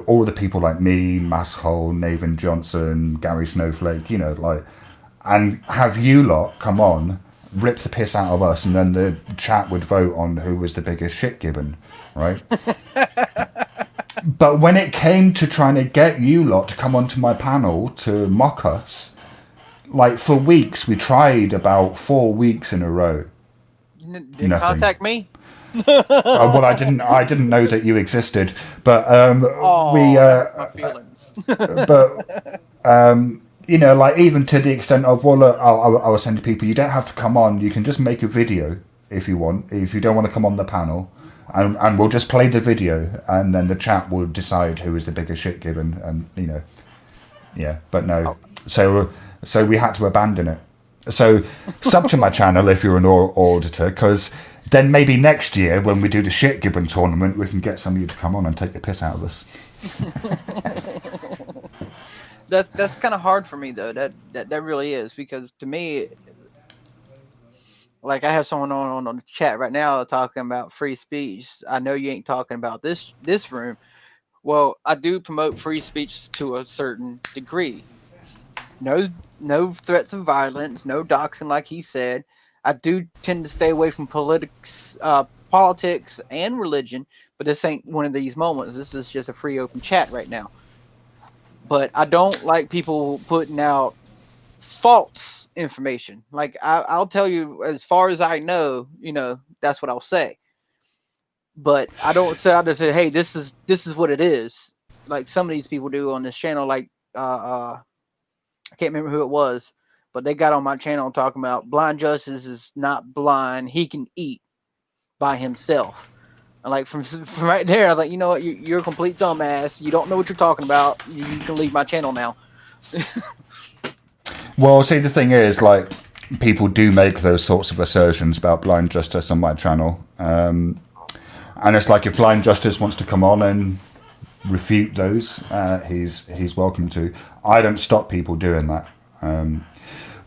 all the people like me, Masshole, Nathan Johnson, Gary Snowflake, and have you lot come on, rip the piss out of us, and then the chat would vote on who was the biggest shit gibbon, right? But when it came to trying to get you lot to come onto my panel to mock us, for weeks, we tried about 4 weeks in a row. Didn't contact me? Well, I didn't know that you existed, but my feelings. But even to the extent of, well, look, I was saying to people, you don't have to come on. You can just make a video if you want. If you don't want to come on the panel, and we'll just play the video, and then the chat will decide who is the biggest shit gibbon, and yeah. But no, so we had to abandon it. So sub to my channel if you're an auditor, because then maybe next year when we do the shit gibbon tournament, we can get some of you to come on and take the piss out of us. That's kind of hard for me though. That really is, because to me, like, I have someone on the chat right now talking about free speech. I know you ain't talking about this room. Well, I do promote free speech to a certain degree. No threats of violence, no doxing, like he said. I do tend to stay away from politics and religion, but this ain't one of these moments. This is just a free open chat right now. But I don't like people putting out false information. Like, I'll tell you as far as I know, that's what I'll say. But I don't say, I just say, hey, this is what it is. Like some of these people do on this channel, like I can't remember who it was, but they got on my channel talking about blind justice is not blind. He can eat. by himself. And like from right there, I was like, you know what, you're a complete dumbass. You don't know what you're talking about. You can leave my channel now. Well, see, the thing is, like, people do make those sorts of assertions about blind justice on my channel, and it's like if blind justice wants to come on and refute those, he's welcome to. I don't stop people doing that.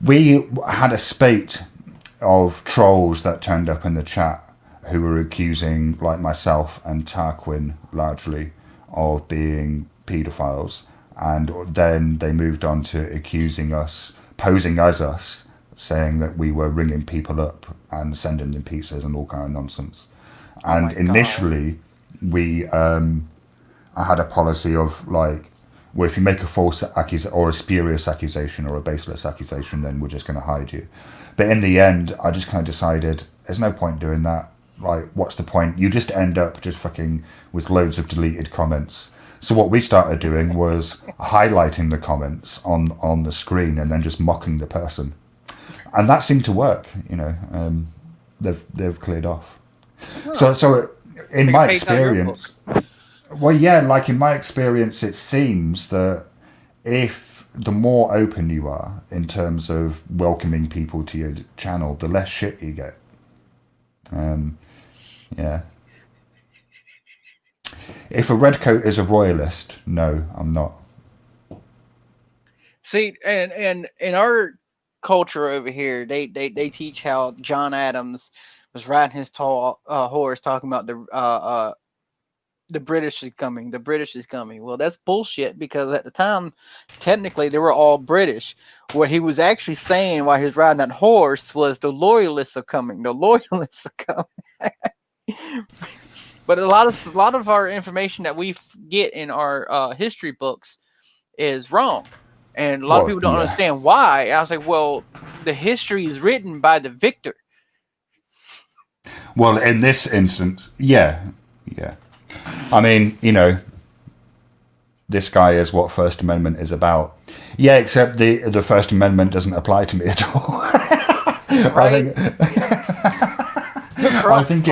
We had a spate of trolls that turned up in the chat who were accusing, like myself and Tarquin, largely, of being paedophiles. And then they moved on to accusing us, posing as us, saying that we were ringing people up and sending them pizzas and all kind of nonsense. And initially, I had a policy of like, well, if you make a false accusation or a spurious accusation or a baseless accusation, then we're just going to hide you. But in the end, I just kind of decided there's no point doing that. Like, what's the point? You just end up just fucking with loads of deleted comments. So what we started doing was highlighting the comments on the screen and then just mocking the person, and that seemed to work. You know, they've cleared off. So in my experience, well, yeah, like in my experience, it seems that if the more open you are in terms of welcoming people to your channel, the less shit you get. Yeah. If a redcoat is a royalist, no, I'm not. See, and in our culture over here, they teach how John Adams was riding his tall horse, talking about the British is coming. The British is coming. Well, that's bullshit, because at the time, technically, they were all British. What he was actually saying while he was riding that horse was the loyalists are coming. The loyalists are coming. But a lot of our information that we get in our history books is wrong, and a lot of people don't understand why. I was like, well, the history is written by the victor. Well, in this instance, yeah. I mean, you know, this guy is what First Amendment is about. Yeah, except the First Amendment doesn't apply to me at all. Right? I think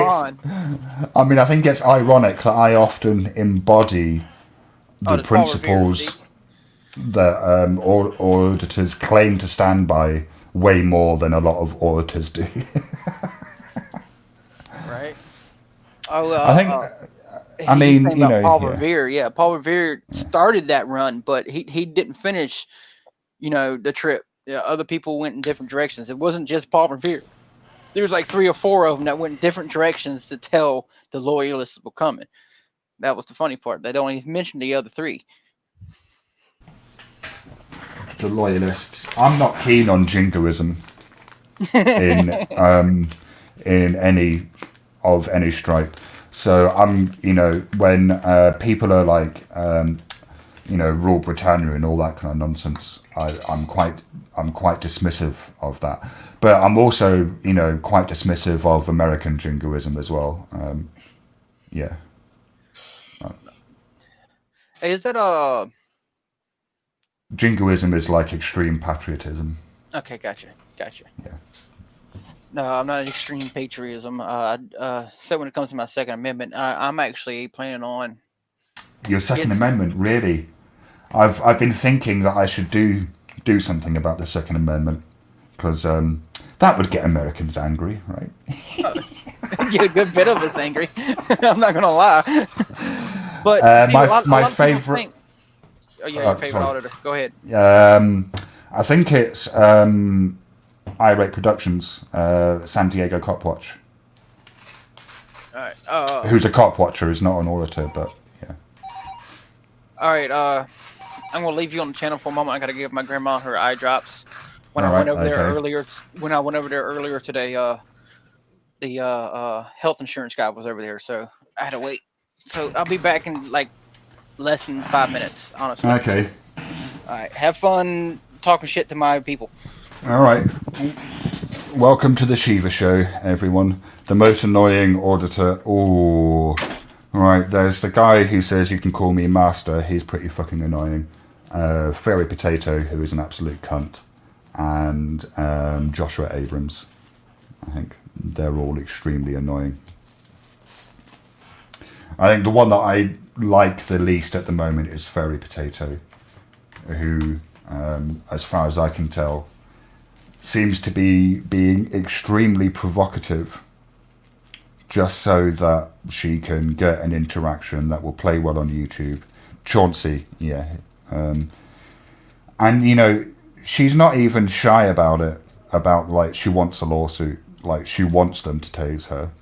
it's ironic that I often embody the principles that auditors claim to stand by way more than a lot of auditors do. Right. Oh, I think. I mean, you know, Paul Revere. Yeah, Paul Revere started that run, but he didn't finish. You know, the trip. Yeah, other people went in different directions. It wasn't just Paul Revere. There was like 3 or 4 of them that went in different directions to tell the loyalists were coming. That was the funny part. They don't even mention the other 3. The loyalists. I'm not keen on jingoism in any stripe. So I'm, you know, when people are like, you know, rule Britannia and all that kind of nonsense, I'm quite dismissive of that. But I'm also, you know, quite dismissive of American jingoism as well. Yeah. Hey, is that Jingoism is like extreme patriotism. Okay, gotcha. Yeah. No, I'm not an extreme patriotism. So when it comes to my Second Amendment, I'm actually planning on your Second Amendment. Really, I've been thinking that I should do something about the Second Amendment, because that would get Americans angry, right? Get a good bit of us angry. I'm not gonna lie. But my favorite. Oh yeah, your favorite auditor. Go ahead. I think it's Irate Productions, San Diego Cop Watch. All right. Who's a cop watcher? Is not an auditor, but yeah. All right. I'm gonna leave you on the channel for a moment. I gotta give my grandma her eye drops. When I went over there earlier today, the health insurance guy was over there, so I had to wait. So I'll be back in like less than 5 minutes, honestly. Okay. All right. Have fun talking shit to my people. All right. Welcome to the Shiva Show, everyone. The most annoying auditor. Oh, right. There's the guy who says you can call me master. He's pretty fucking annoying. Fairy Potato, who is an absolute cunt, and Joshua Abrams. I think they're all extremely annoying. I think the one that I like the least at the moment is Fairy Potato, who, as far as I can tell, seems to be being extremely provocative just so that she can get an interaction that will play well on YouTube. Chauncey, yeah. And, you know, she's not even shy about it, about, like, she wants a lawsuit. Like, she wants them to tase her.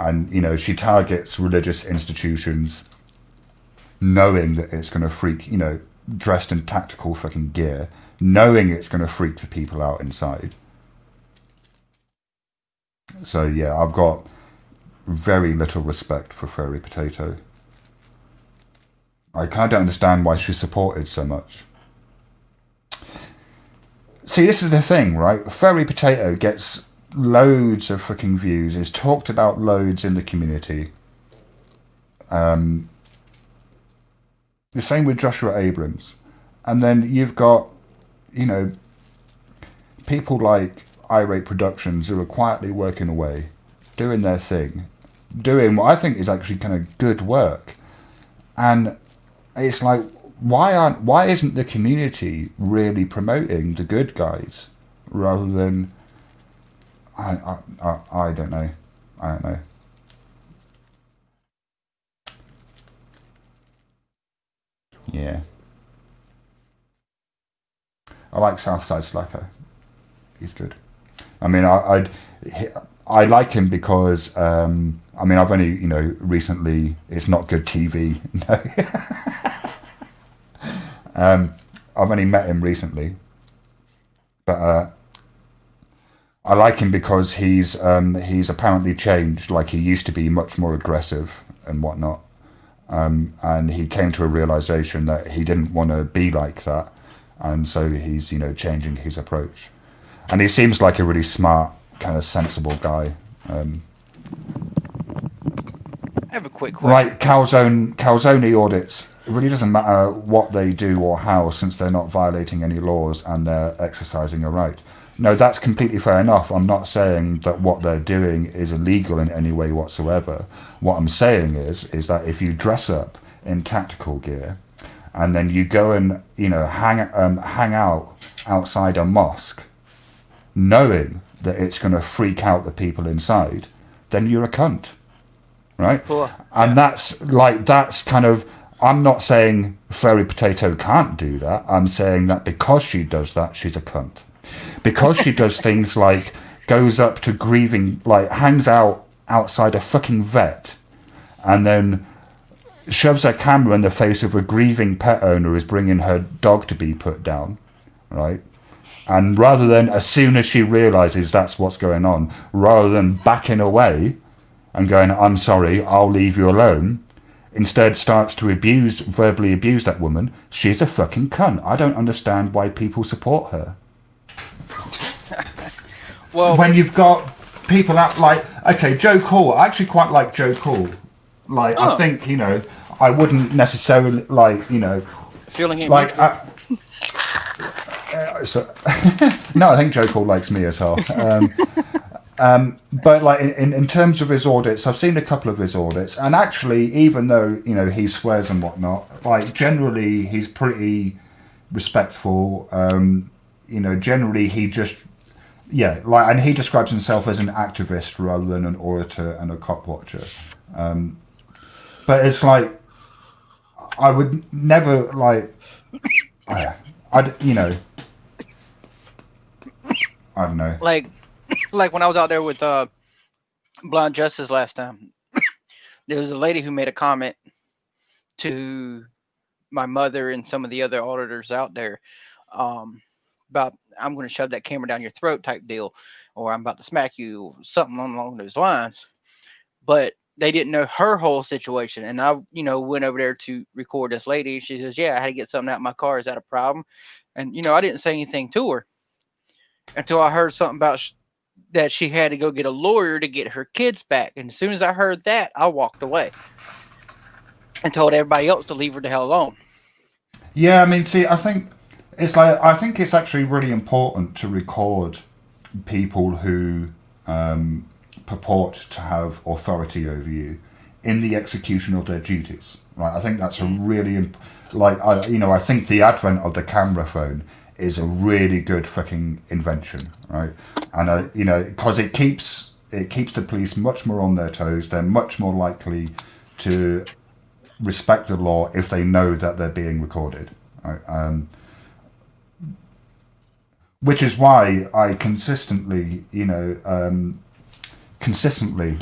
And, you know, she targets religious institutions knowing that it's going to freak, you know, dressed in tactical fucking gear, knowing it's going to freak the people out inside. So, yeah, I've got very little respect for Fairy Potato. I kind of don't understand why she's supported so much. See, this is the thing, right? Fairy Potato gets loads of fucking views, is talked about loads in the community. The same with Joshua Abrams. And then you've got, you know, people like Irate Productions who are quietly working away, doing their thing, doing what I think is actually kind of good work. And it's like, why isn't the community really promoting the good guys rather than I don't know. I don't know. Yeah. I like Southside Slacker. He's good. I mean, I like him because I mean, I've only, you know, recently. It's not good TV. No. I've only met him recently, but I like him because he's apparently changed. Like, he used to be much more aggressive and whatnot, and he came to a realization that he didn't want to be like that, and so he's, you know, changing his approach. And he seems like a really smart, kind of sensible guy. I have a quick question. Right, calzone audits. It really doesn't matter what they do or how, since they're not violating any laws and they're exercising a right. No, that's completely fair enough. I'm not saying that what they're doing is illegal in any way whatsoever. What I'm saying is that if you dress up in tactical gear and then you go and, you know, hang out outside a mosque, knowing that it's going to freak out the people inside, then you're a cunt, right? Cool. And that's kind of, I'm not saying Fairy Potato can't do that. I'm saying that because she does that, she's a cunt. Because she does things like goes up to grieving, like hangs out outside a fucking vet and then shoves a camera in the face of a grieving pet owner who's bringing her dog to be put down, right? And rather than, as soon as she realizes that's what's going on, rather than backing away and going, I'm sorry, I'll leave you alone, instead starts to verbally abuse that woman, she's a fucking cunt. I don't understand why people support her. Well, when you've got people out like, okay, Joe Cool. I actually quite like Joe Cool. Like, I think, you know, I wouldn't necessarily, like, you know, feeling him like. So, no, I think Joe Cool likes me as well. But like in terms of his audits, I've seen a couple of his audits, and actually, even though, you know, he swears and whatnot, like generally he's pretty respectful. You know, generally he just, yeah, like, and he describes himself as an activist rather than an auditor and a cop watcher. But it's like, I would never, like, you know, I don't know. Like when I was out there with Blind Justice last time, there was a lady who made a comment to my mother and some of the other auditors out there about, I'm going to shove that camera down your throat type deal, or I'm about to smack you, something along those lines. But they didn't know her whole situation. And I, you know, went over there to record this lady. She says, yeah, I had to get something out of my car. Is that a problem? And, you know, I didn't say anything to her until I heard something about that she had to go get a lawyer to get her kids back. And as soon as I heard that, I walked away and told everybody else to leave her the hell alone. Yeah, I mean, see, I think it's actually really important to record people who purport to have authority over you in the execution of their duties. Right? I think that's a really I think the advent of the camera phone is a really good fucking invention, right? And because it keeps the police much more on their toes. They're much more likely to respect the law if they know that they're being recorded. Right? Which is why I consistently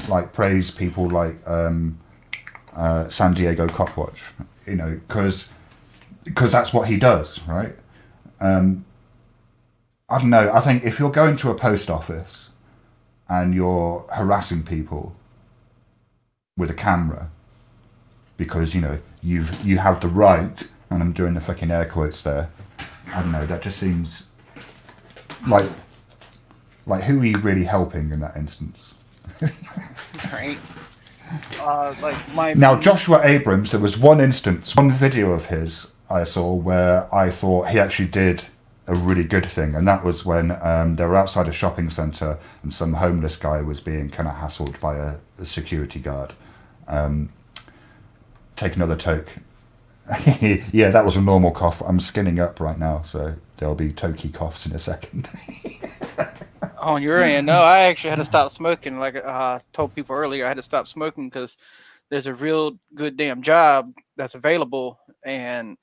like praise people like San Diego Copwatch, because that's what he does, right? I don't know. I think if you're going to a post office and you're harassing people with a camera because you have the right, and I'm doing the fucking air quotes there. I don't know. That just seems like who are you really helping in that instance? Right. Now, Joshua Abrams, there was one video of his I saw where I thought he actually did a really good thing, and that was when they were outside a shopping centre and some homeless guy was being kind of hassled by a security guard. Take another toke. Yeah, that was a normal cough. I'm skinning up right now, so there'll be tokey coughs in a second. On your end, no, I actually had to stop smoking. Like I told people earlier, I had to stop smoking because there's a real good damn job that's available, and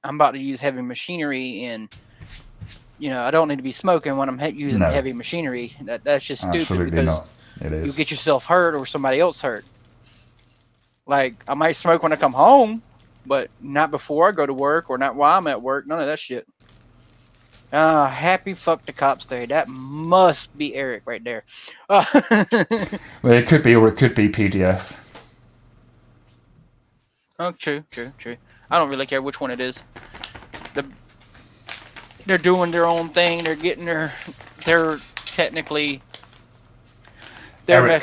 I'm about to use heavy machinery, and I don't need to be smoking when I'm using heavy machinery. That's just stupid. Absolutely because not. It is. you get yourself hurt or somebody else hurt. Like I might smoke when I come home, but not before I go to work or not while I'm at work. None of that shit. Happy fuck the cops day. That must be Eric right there. Well, it could be, or it could be PDF. Oh, true. I don't really care which one it is. They're doing their own thing. They're getting they're technically. Eric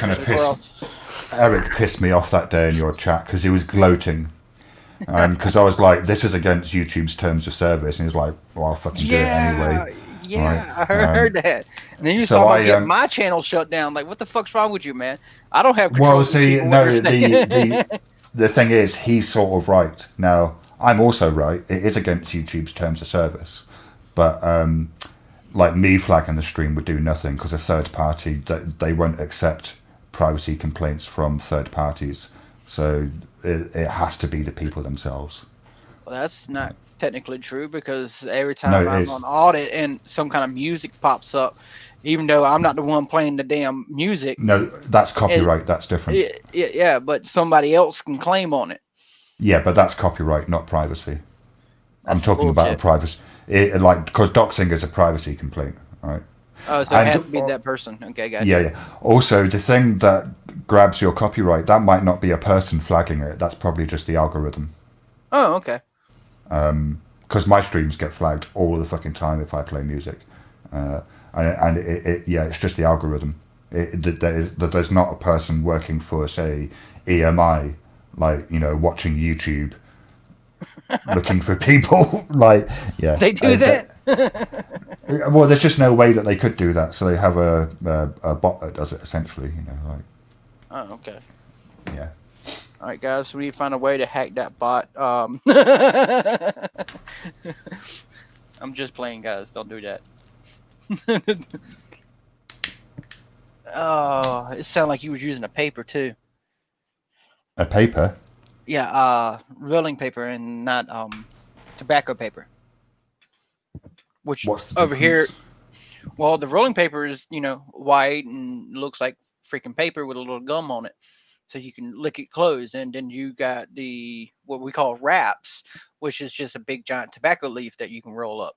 pissed me off that day in your chat because he was gloating. Because I was like, this is against YouTube's terms of service, and he's like, well, I'll fucking do it anyway. Yeah, right. I heard that. And then you saw me get my channel shut down. Like, what the fuck's wrong with you, man? I don't have control. Well, see, no, the thing is, he's sort of right. Now, I'm also right. It is against YouTube's terms of service. But, like, me flagging the stream would do nothing because a third party, they won't accept privacy complaints from third parties. So it has to be the people themselves. Well, that's not technically true because every time I'm on audit and some kind of music pops up, even though I'm not the one playing the damn music. No, that's copyright. That's different. Yeah, but somebody else can claim on it. Yeah, but that's copyright, not privacy. I'm talking about a privacy. Because doxing is a privacy complaint, right? Oh, so it has to be that person. Okay, gotcha. Yeah. Also, the thing that grabs your copyright, that might not be a person flagging it. That's probably just the algorithm. Oh, okay. Because my streams get flagged all the fucking time if I play music, and it's just the algorithm. There's not a person working for, say, EMI, watching YouTube, looking for people. They do that. Well, there's just no way that they could do that, so they have a bot that does it essentially. Oh, okay. Yeah. All right, guys. So we need to find a way to hack that bot. I'm just playing, guys. Don't do that. Oh, it sounded like you was using a paper too. A paper? Yeah, rolling paper and not tobacco paper. Which over here, well, the rolling paper is white and looks like freaking paper with a little gum on it, so you can lick it closed. And then you got what we call wraps, which is just a big giant tobacco leaf that you can roll up.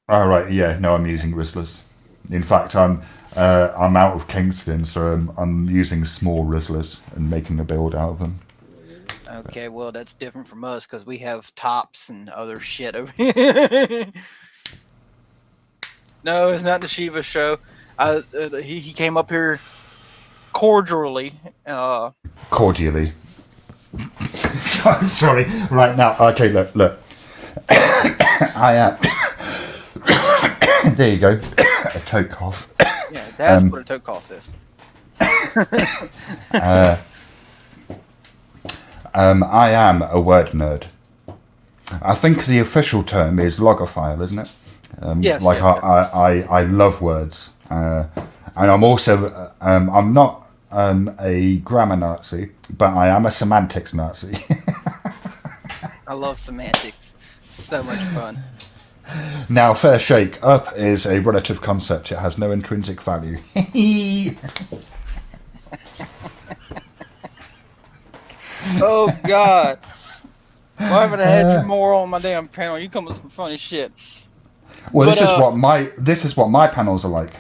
Oh right, yeah. No, I'm using Rizzlers. In fact, I'm out of Kingston, so I'm using small Rizzlers and making a build out of them. Okay, well that's different from us because we have tops and other shit over here. No, it's not the Shiva show. He came up here cordially. Cordially. Sorry. Right now. Okay, look. I am. There you go. A toke cough. Yeah, that's what a toke cough is. I am a word nerd. I think the official term is logophile, isn't it? Yes. Like Yes. I love words, and I'm also I'm not a grammar Nazi, but I am a semantics Nazi. I love semantics. So much fun. Now, fair shake, up is a relative concept. It has no intrinsic value. Oh God. Why haven't I had you more on my damn panel? You come with some funny shit. Well, But, this is what my panels are like.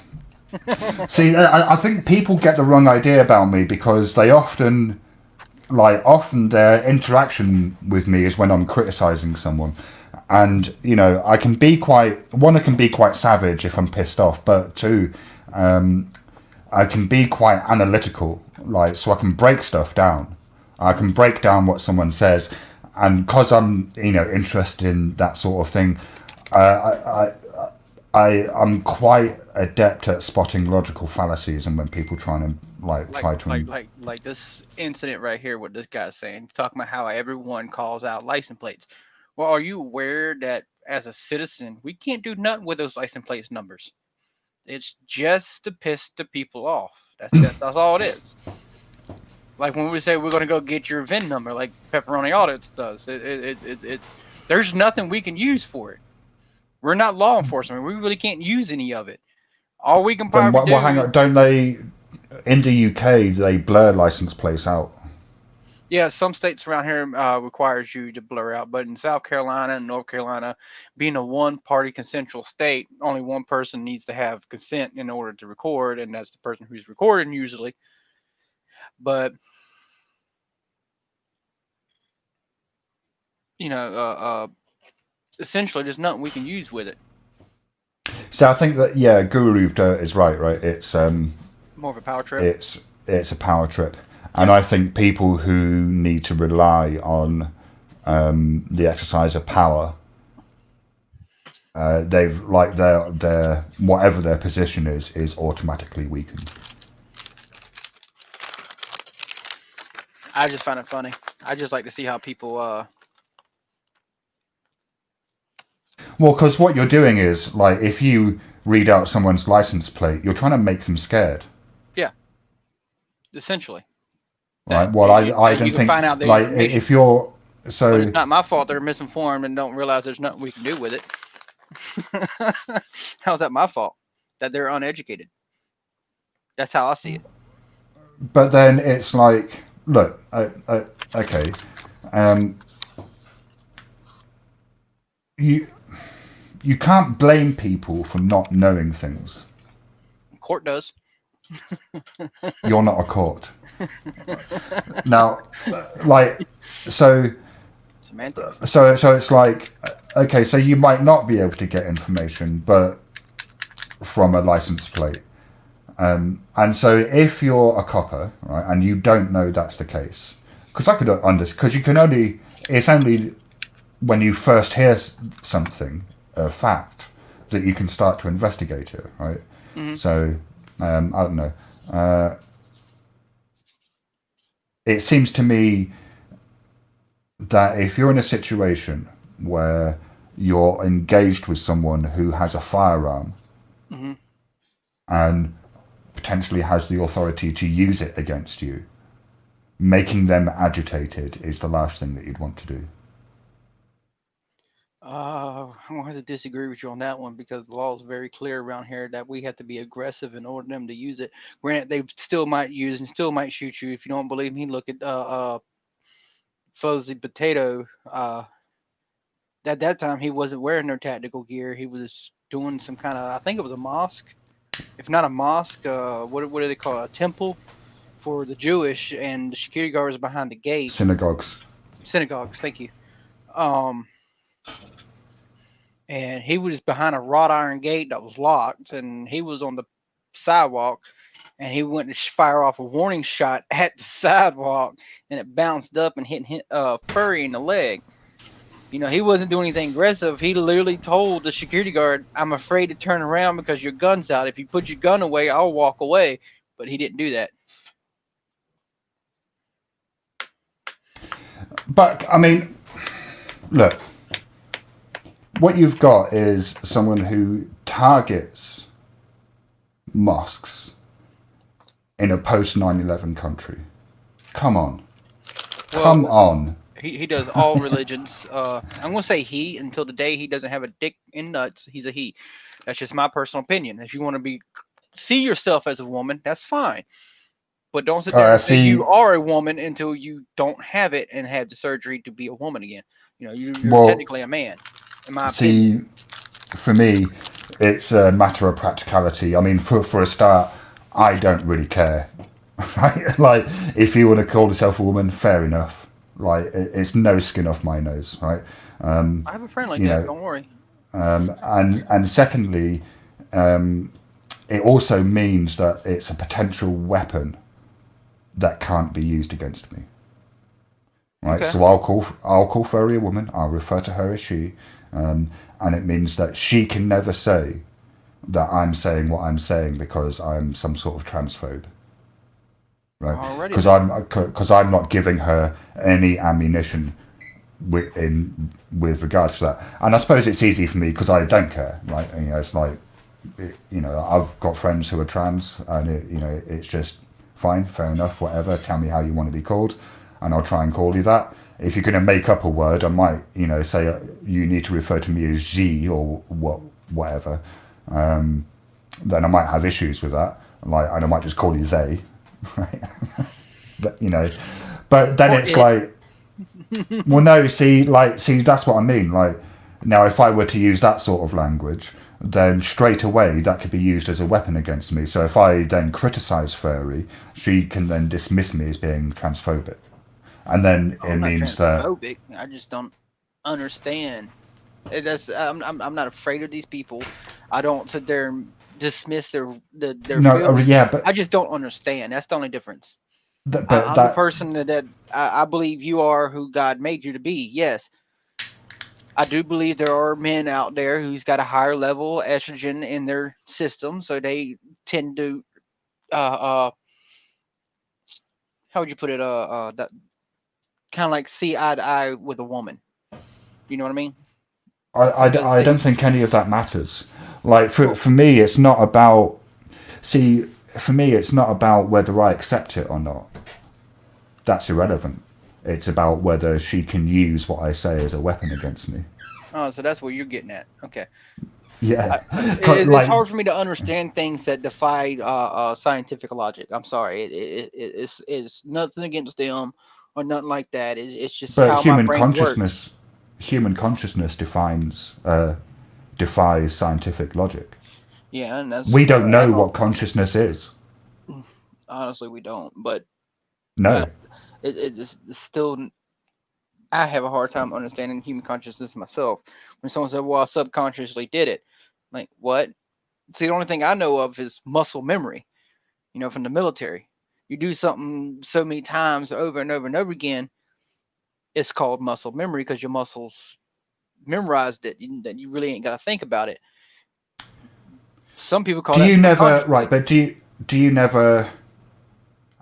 See, I think people get the wrong idea about me because they often their interaction with me is when I'm criticizing someone, and I can be quite savage if I'm pissed off, but two, I can be quite analytical, so I can break stuff down. I can break down what someone says, and because I'm interested in that sort of thing, I'm quite adept at spotting logical fallacies, and when people try to like this incident right here, what this guy's saying, talking about how everyone calls out license plates. Well, are you aware that as a citizen, we can't do nothing with those license plates numbers? It's just to piss the people off. That's all it is. Like when we say we're going to go get your VIN number, like Pepperoni Audits does, there's nothing we can use for it. We're not law enforcement. We really can't use any of it. All we can then probably do. hang on, don't they? In the UK, they blur license plates out. Yeah, some states around here requires you to blur out, but in South Carolina and North Carolina, being a one-party consensual state, only one person needs to have consent in order to record, and that's the person who's recording usually. But essentially, there's nothing we can use with it. So I think that Guru is right. It's More of a power trip. It's a power trip, and I think people who need to rely on the exercise of power, they've their whatever their position is automatically weakened. I just find it funny. I just like to see how people. Well, because what you're doing is if you read out someone's license plate, you're trying to make them scared. Yeah. Essentially. Right. Well, I don't think if you're so. But it's not my fault they're misinformed and don't realize there's nothing we can do with it. How's that my fault? That they're uneducated. That's how I see it. But then it's look, okay, you can't blame people for not knowing things. Court does. You're not a court. Now, so. Semantics. So it's okay, so you might not be able to get information, but from a license plate. And so if you're a copper, right, and you don't know that's the case, because I could understand, because you can it's only when you first hear something, a fact, that you can start to investigate it, right? Mm-hmm. So, I don't know. It seems to me that if you're in a situation where you're engaged with someone who has a firearm mm-hmm. and potentially has the authority to use it against you, making them agitated is the last thing that you'd want to do. I'm going to have to disagree with you on that one because the law is very clear around here that we have to be aggressive in order for them to use it. Granted, they still might use and still might shoot you. If you don't believe me, look at Fuzzy Potato. At that time, he wasn't wearing no tactical gear. He was doing some kind of, I think it was a mosque. If not a mosque, what do they call it? A temple for the Jewish, and the security guard was behind the gate. Synagogues, thank you. And he was behind a wrought iron gate that was locked, and he was on the sidewalk, and he went to fire off a warning shot at the sidewalk, and it bounced up and hit Furry in the leg. He wasn't doing anything aggressive. He literally told the security guard, "I'm afraid to turn around because your gun's out. If you put your gun away, I'll walk away." but he didn't do that. But I mean, look, what you've got is someone who targets mosques in a post 9/11 country. Come on. Come on. He does all religions. I'm gonna say he until the day he doesn't have a dick in nuts. He's a he. That's just my personal opinion. If you want to see yourself as a woman, that's fine. But don't sit there and say you are a woman until you don't have it and have the surgery to be a woman again. You know, you're technically a man, in my opinion. For me, it's a matter of practicality. I mean, for a start, I don't really care. Right? Like, if you want to call yourself a woman, fair enough. Like, it's no skin off my nose, right? I have a friend like that. Don't worry. And secondly, it also means that it's a potential weapon that can't be used against me. Right. Okay. So I'll call Furry a woman. I'll refer to her as she, and it means that she can never say that I'm saying what I'm saying because I'm some sort of transphobe. Right. Because I'm not giving her any ammunition with regards to that. And I suppose it's easy for me because I don't care. Right. And, it's like, I've got friends who are trans, and it's just fine, fair enough, whatever. Tell me how you want to be called, and I'll try and call you that. If you're going to make up a word, I might, say you need to refer to me as she or whatever. Then I might have issues with that, and I might just call you they. Right? But then it's like, well, no, see, that's what I mean. Like, now, if I were to use that sort of language, then straight away that could be used as a weapon against me. So if I then criticize Furry, she can then dismiss me as being transphobic. And then it means that I just don't understand. I'm not afraid of these people. I don't sit there and dismiss their feelings. But I just don't understand. That's the only difference. I'm the person that I believe you are who God made you to be. Yes. I do believe there are men out there who's got a higher level estrogen in their system, so they tend to how would you put it, that kind of like see eye to eye with a woman. You know what I mean? I don't think any of that matters. Like, for me, it's not about... See, for me, it's not about whether I accept it or not. That's irrelevant. It's about whether she can use what I say as a weapon against me. Oh, so that's what you're getting at. Okay. Yeah. It's hard for me to understand things that defy scientific logic. I'm sorry. It's nothing against them or nothing like that. It's just how my brain works. Human consciousness defies scientific logic. Yeah, and we don't know what consciousness is. Honestly, we don't. But no, it's still. I have a hard time understanding human consciousness myself. When someone said, "Well, I subconsciously did it," like, what? See, the only thing I know of is muscle memory. From the military. You do something so many times over and over and over again, it's called muscle memory because your muscles memorized it, that you really ain't got to think about it. Some people call it. Do you never But do you never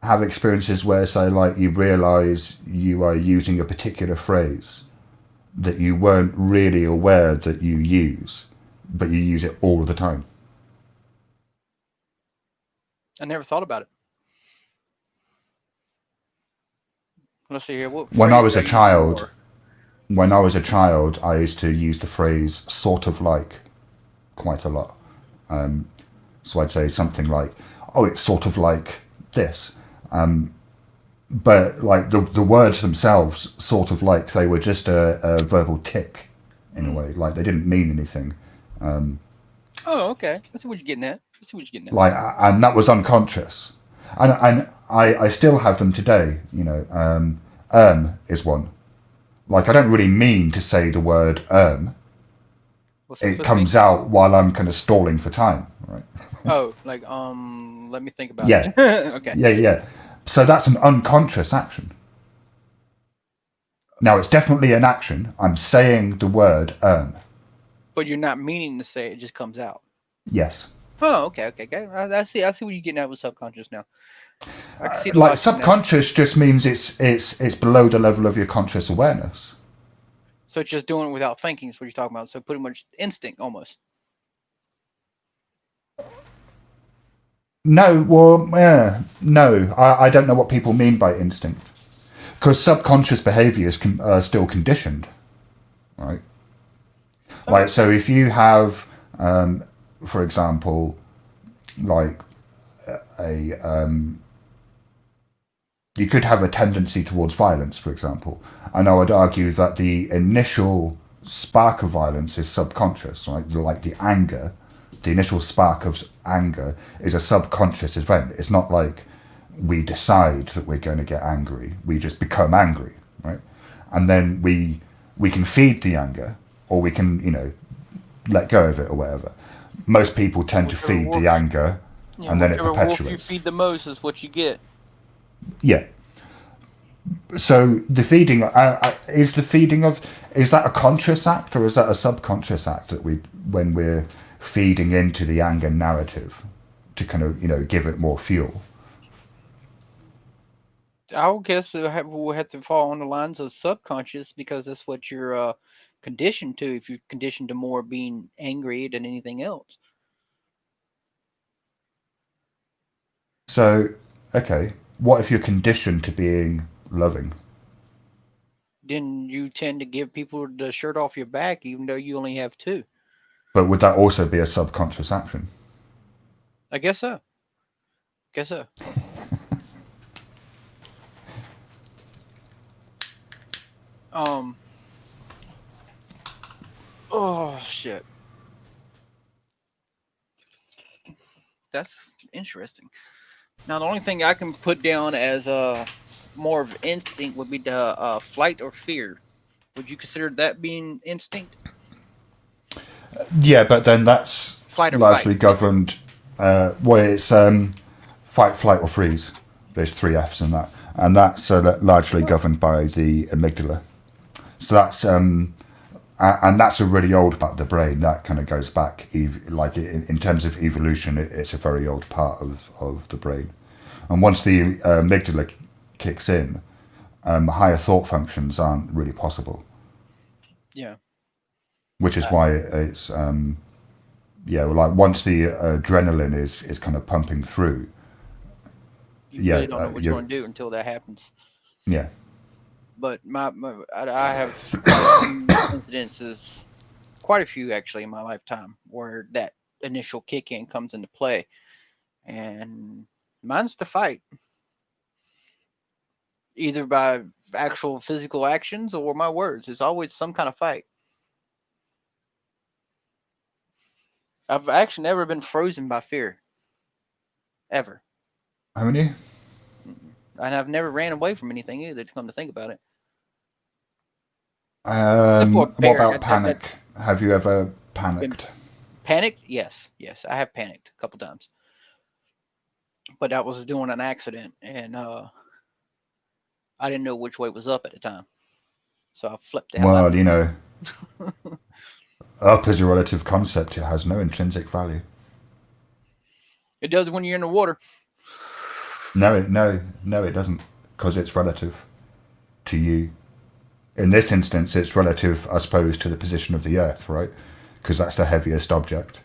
have experiences where, say, like, you realize you are using a particular phrase that you weren't really aware that you use, but you use it all the time? I never thought about it. Let's see here. When I was a child, I used to use the phrase "sort of like" quite a lot. So I'd say something like, "Oh, it's sort of like this," but like the words themselves, sort of like, they were just a verbal tick in a way. Like, they didn't mean anything. Oh, okay. That's what you're getting at. Like, and that was unconscious, and I still have them today. Is one. Like, I don't really mean to say the word it comes out while I'm kind of stalling for time, right? Oh, like, let me think about it. Okay. Yeah. So that's an unconscious action. Now, it's definitely an action. I'm saying the word But you're not meaning to say it, just comes out. Yes. Oh, okay. I see what you're getting at with subconscious now. I can see the Like logic in that. subconscious just means it's below the level of your conscious awareness. So it's just doing it without thinking is what you're talking about. So pretty much instinct almost. No, well, yeah, no, I don't know what people mean by instinct, because subconscious behaviors are still conditioned, right? Like, so if you have, for example, like you could have a tendency towards violence, for example, and I would argue that the initial spark of violence is subconscious, right? Like the initial spark of anger is a subconscious event. It's not like we decide that we're going to get angry. We just become angry, right? And then we can feed the anger, or we can, let go of it or whatever. Most people tend to feed the anger, and then it whichever wolf you perpetuates. feed the most is what you get. Yeah. So the feeding is that a conscious act, or is that a subconscious act that when we're feeding into the anger narrative to kind of give it more fuel? I would guess it will have to fall on the lines of subconscious because that's what you're conditioned to. If you're conditioned to more being angry than anything else, So, okay, what if you're conditioned to being loving? then you tend to give people the shirt off your back, even though you only have two. But would that also be a subconscious action? I guess so. Guess so. Um. Oh shit. That's interesting. Now the only thing I can put down as more of instinct would be the flight or fear. Would you consider that being instinct? Yeah, but then that's Flight or fight? largely governed. Well, it's fight, flight, or freeze. There's 3 Fs in that, and that's largely governed by the amygdala. So that's and that's a really old part of the brain. That kind of goes back, like in terms of evolution, it's a very old part of the brain. And once the amygdala kicks in, higher thought functions aren't really possible. Yeah. Which is why it's like once the adrenaline is kind of pumping through, You really don't know what you're going to do until that happens. Yeah. But I have quite a few incidences, quite a few actually in my lifetime, where that initial kick in comes into play, and mine's the fight, either by actual physical actions or my words. It's always some kind of fight. I've actually never been frozen by fear, ever. Haven't you? And I've never ran away from anything either. To come to think about it. What about panic? Have you ever panicked? Panicked? Yes, I have panicked a couple times, but that was doing an accident, and I didn't know which way was up at the time, so I flipped the hell out. Well, up is a relative concept. It has no intrinsic value. It does when you're in the water. No, it doesn't, because it's relative to you. In this instance, it's relative, I suppose, to the position of the Earth, right? Because that's the heaviest object.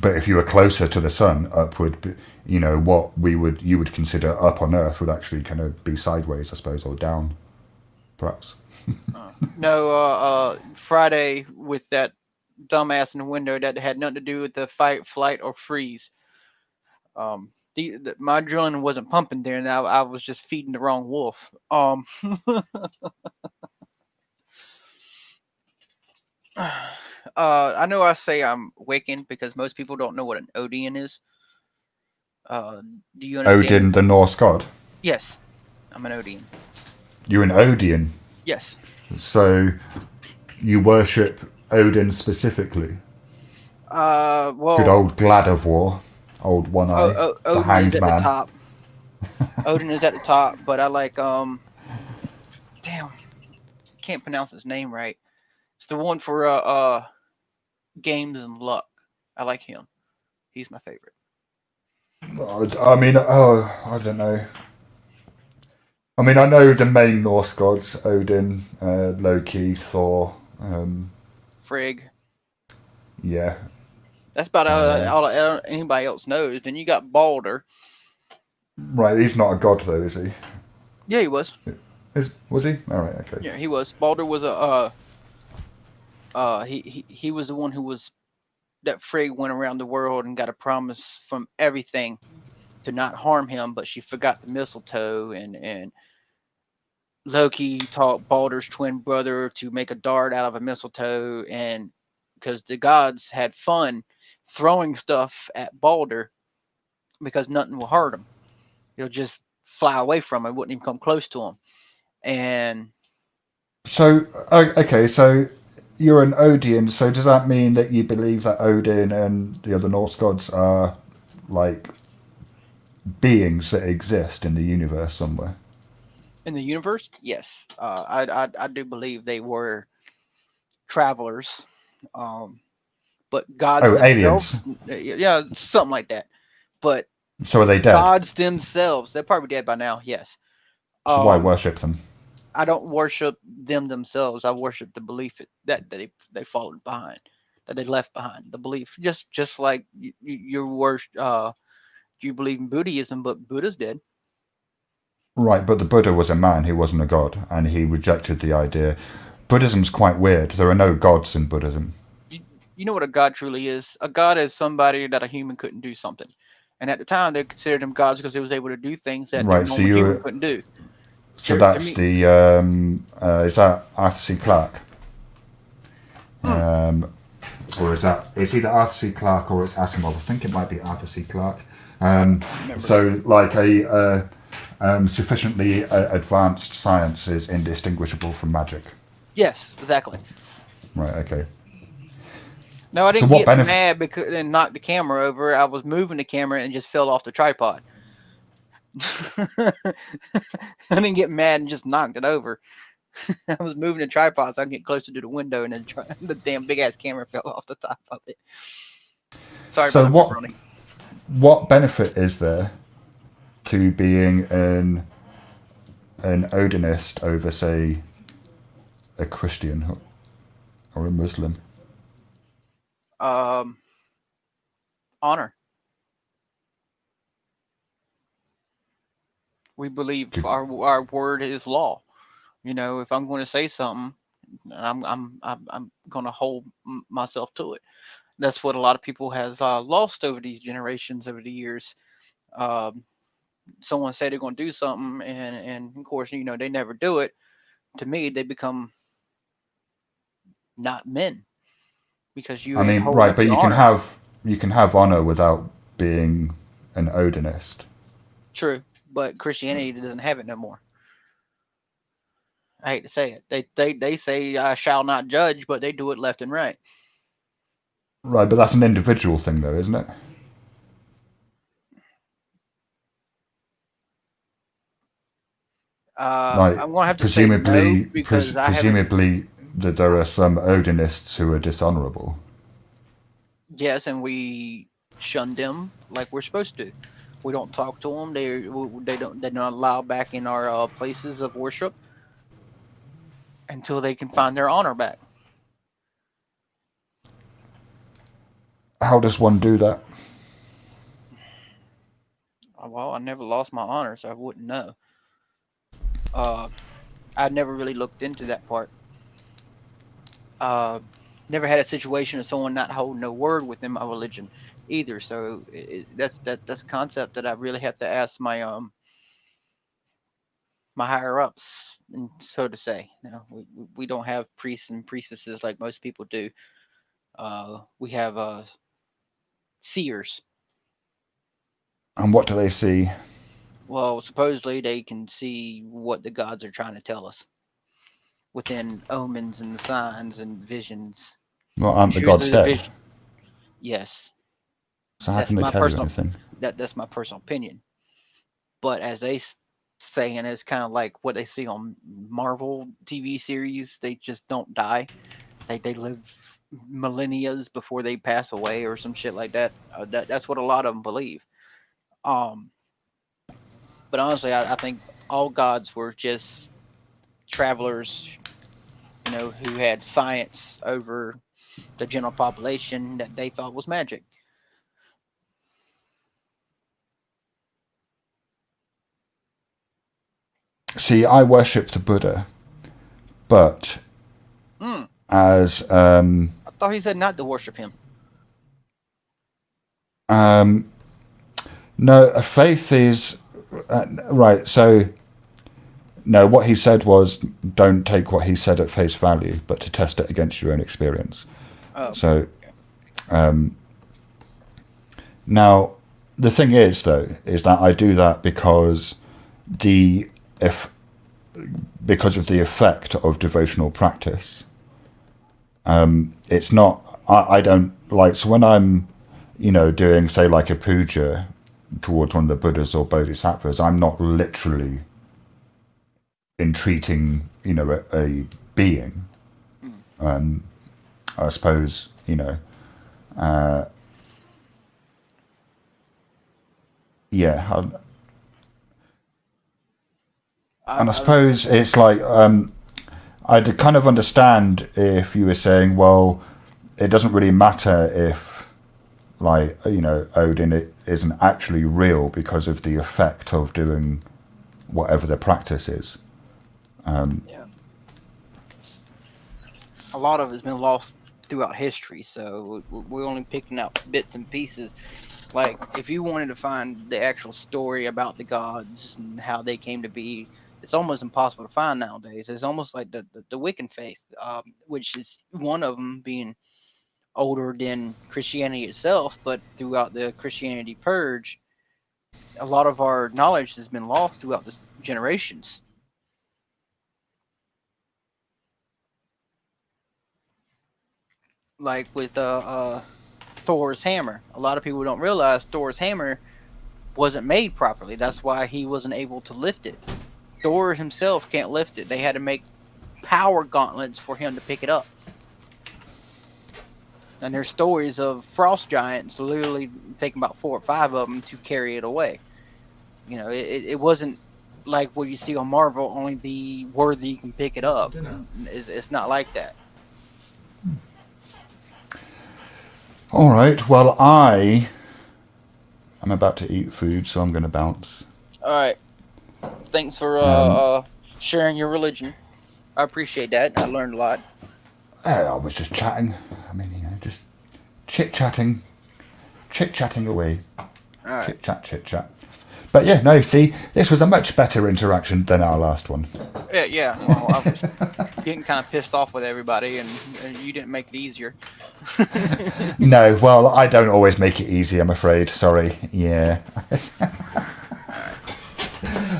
But if you were closer to the sun, upward, what you would consider up on Earth would actually kind of be sideways, I suppose, or down, perhaps. No, Friday with that dumbass in the window that had nothing to do with the fight, flight, or freeze. My adrenaline wasn't pumping there, and I was just feeding the wrong wolf. I know I say I'm Wiccan because most people don't know what an Odian is. Do you understand? Odin, the Norse god? Yes, I'm an Odian. You're an Odian? Yes. So you worship Odin specifically? Well... Good old Glad of War. Old One Eye. The Hanged Man. Odin is at the top. Odin is at the top, but I like, damn. Can't pronounce his name right. It's the one for, games and luck. I like him. He's my favorite. I mean, I don't know. I mean, I know the main Norse gods: Odin, Loki, Thor. Frigg. Yeah. That's about all anybody else knows. Then you got Balder. Right. He's not a god, though, is he? Yeah, he was. Was he? All right. Okay. Yeah, he was. Balder was he was the one who was that Frigg went around the world and got a promise from everything to not harm him, but she forgot the mistletoe, and Loki taught Balder's twin brother to make a dart out of a mistletoe, and because the gods had fun throwing stuff at Balder because nothing will hurt him. It'll just fly away from him. It wouldn't even come close to him. And So, okay, so you're an Odian. So does that mean that you believe that Odin and the other Norse gods are like beings that exist in the universe somewhere? in the universe, yes, I do believe they were travelers, but gods Oh, aliens. themselves, yeah, something like that. But So are they dead? gods themselves, they're probably dead by now. Yes. So why Um, worship them? I don't worship them themselves. I worship the belief that they followed behind, that they left behind. The belief, just like you worship. You believe in Buddhism, but Buddha's dead. Right, but the Buddha was a man, he wasn't a god, and he rejected the idea. Buddhism's quite weird. There are no gods in Buddhism. You, you know what a god truly is? A god is somebody that a human couldn't do something. And at the time, they considered them gods because they was able to do things that the Right, so normal human you, couldn't do. so To that's me, the is that Arthur C. Clarke? hmm, Or is either Arthur C. Clarke or it's Asimov? I think it might be Arthur C. Clarke. I don't remember. So like a sufficiently advanced science is indistinguishable from magic. Yes, exactly. Right. Okay. No, I So didn't what get benefit? mad because and knock the camera over. I was moving the camera and just fell off the tripod. I didn't get mad and just knocked it over. I was moving the tripod so I can get closer to the window, and then the damn big ass camera fell off the top of it. Sorry about So the pepperoni. what benefit is there to being an Odinist over, say, a Christian or a Muslim? Um, honor. We believe our word is law. You know, if I'm going to say something, I'm going to hold myself to it. That's what a lot of people has lost over these generations, over the years. Um, Someone say they're going to do something, and of course, you know, they never do it. To me, they become not men because you I ain't mean, holding right, up but your honor. you can have honor without being an Odinist. True, but Christianity doesn't have it no more. I hate to say it. They say I shall not judge, but they do it left and right. Right, but that's an individual thing, though, isn't it? Like, I'm gonna have to say no because I haven't. presumably that there are some Odinists who are dishonorable. Yes, and we shun them like we're supposed to. We don't talk to them. They're not allowed back in our places of worship until they can find their honor back. How does one do that? Well, I never lost my honor, so I wouldn't know. Uh, I never really looked into that part. Uh, Never had a situation of someone not holding no word within my religion either. So that's a concept that I really have to ask my higher ups, and so to say. You know, we don't have priests and priestesses like most people do. We have seers. And what do they see? Well, supposedly they can see what the gods are trying to tell us within omens and signs and visions. Well, aren't the gods Usually the dead? vision. Yes, So how that's can they my tell you personal anything? that's my personal opinion. But as they say, and it's kind of like what they see on Marvel TV series, they just don't die. They live millennia before they pass away or some shit like that. That's what a lot of them believe. Um, but honestly, I think all gods were just travelers, who had science over the general population that they thought was magic. See, I worship the Buddha, but as I thought he said not to worship him. No, a faith is right. So no, what he said was don't take what he said at face value, but to test it against your own experience. Oh, so now the thing is, though, is that I do that because because of the effect of devotional practice. It's not. I don't like. So when I'm, doing say like a puja towards one of the Buddhas or Bodhisattvas, I'm not literally entreating, a being. I suppose, yeah. And I suppose it's like I'd kind of understand if you were saying, well, it doesn't really matter if, like, Odin isn't actually real because of the effect of doing whatever the practice is. yeah. A lot of it's been lost throughout history, so we're only picking out bits and pieces. Like, if you wanted to find the actual story about the gods and how they came to be, it's almost impossible to find nowadays. It's almost like the Wiccan faith, which is one of them being older than Christianity itself, but throughout the Christianity purge, a lot of our knowledge has been lost throughout the generations. Like with Thor's hammer, a lot of people don't realize Thor's hammer wasn't made properly. That's why he wasn't able to lift it. Thor himself can't lift it. They had to make power gauntlets for him to pick it up. And there's stories of frost giants literally taking about 4 or 5 of them to carry it away. It wasn't like what you see on Marvel, only the worthy can pick it up. It's not like that. All right. Well, I'm about to eat food, so I'm going to bounce. All right. Thanks for sharing your religion. I appreciate that. I learned a lot. I was just chatting. I mean, just chit-chatting away. All right. Chit chat. But yeah, no, see, this was a much better interaction than our last one. Yeah. Well, I was getting kind of pissed off with everybody, and you didn't make it easier. No, well, I don't always make it easy, I'm afraid. Sorry. Yeah.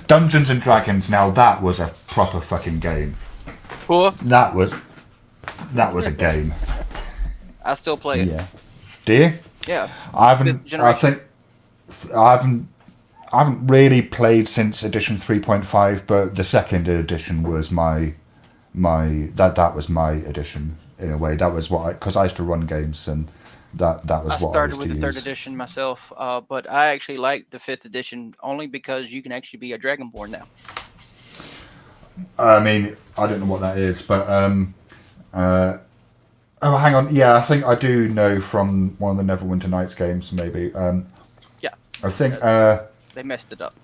Dungeons and Dragons, now that was a proper fucking game. Cool. That was a game. I still play it. Yeah. Do you? Yeah. I haven't really played since edition 3.5, but the second edition was my that was my edition in a way. That was what because I used to run games, and that was what I started with the use. 3rd edition myself, but I actually like the 5th edition only because you can actually be a Dragonborn now. I mean, I don't know what that is, but oh, hang on. Yeah, I think I do know from one of the Neverwinter Nights games, maybe. Yeah. I think they messed it up.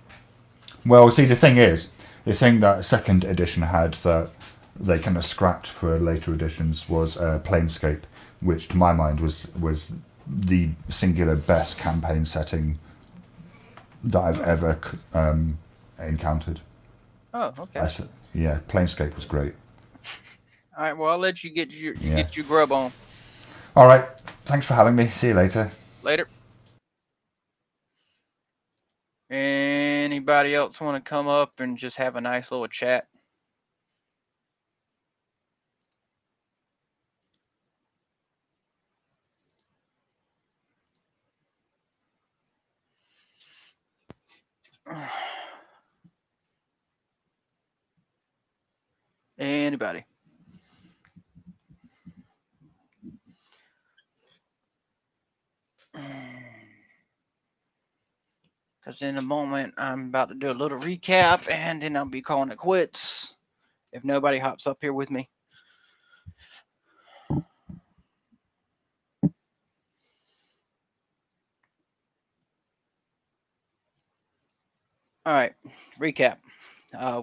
Well, see, the thing that second edition had that they kind of scrapped for later editions was Planescape, which to my mind was the singular best campaign setting that I've ever encountered. Oh, okay. Yeah, Planescape was great. All right, well, I'll let you get your grub on. All right, thanks for having me. See you later. Later. Anybody else want to come up and just have a nice little chat? Anybody? Because in a moment, I'm about to do a little recap, and then I'll be calling it quits if nobody hops up here with me. All right, recap.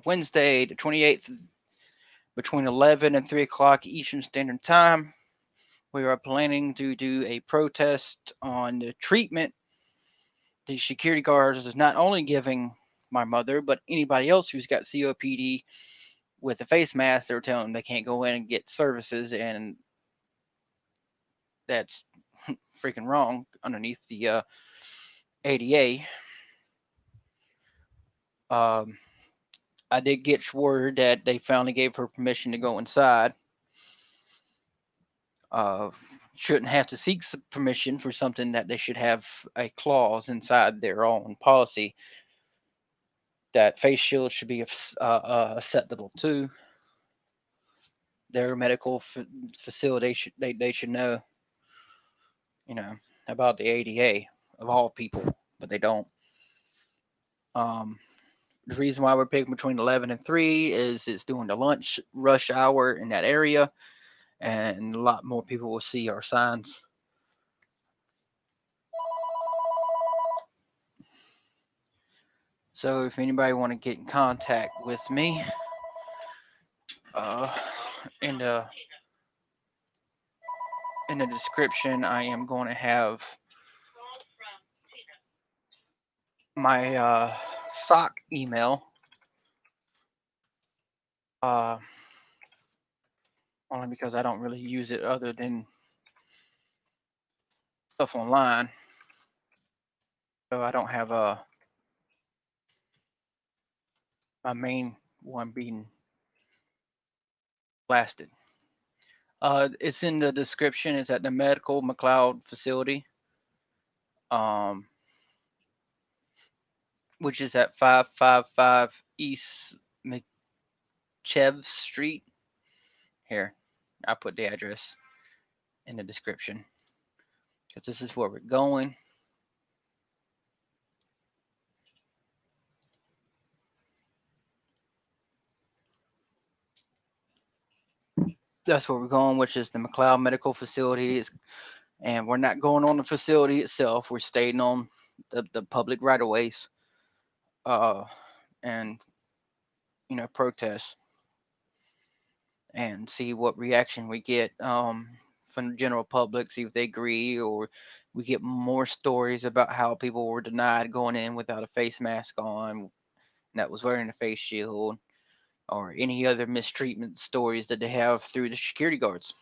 Wednesday, the 28th, between 11 and 3 o'clock Eastern Standard Time, we are planning to do a protest on the treatment the security guards is not only giving my mother, but anybody else who's got COPD with a face mask. They're telling them they can't go in and get services, and that's freaking wrong underneath the ADA. I did get word that they finally gave her permission to go inside. Shouldn't have to seek permission for something that they should have a clause inside their own policy that face shields should be acceptable to their medical facility. They should know, about the ADA of all people, but they don't. The reason why we're picking between 11 and 3 is it's during the lunch rush hour in that area, and a lot more people will see our signs. So if anybody want to get in contact with me, in the description, I am going to have my SOC email. Only because I don't really use it other than stuff online. So I don't have my main one being blasted. It's in the description. It's at the medical Mcleod facility, which is at 555 East Cheves St. Here, I put the address in the description because this is where we're going. That's where we're going, which is the Mcleod Medical Facility. And we're not going on the facility itself. We're staying on the public right-of-ways, and protest and see what reaction we get from the general public. See if they agree, or we get more stories about how people were denied going in without a face mask on, that was wearing a face shield, or any other mistreatment stories that they have through the security guards.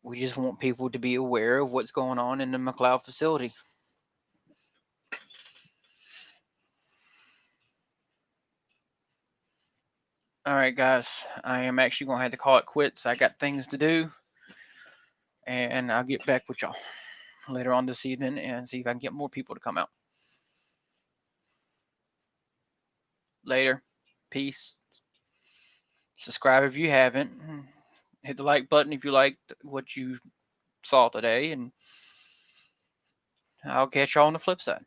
We just want people to be aware of what's going on in the Mcleod facility. All right, guys, I am actually going to have to call it quits. I got things to do, and I'll get back with y'all later on this evening and see if I can get more people to come out. Later. Peace. Subscribe if you haven't. Hit the like button if you liked what you saw today, and I'll catch y'all on the flip side.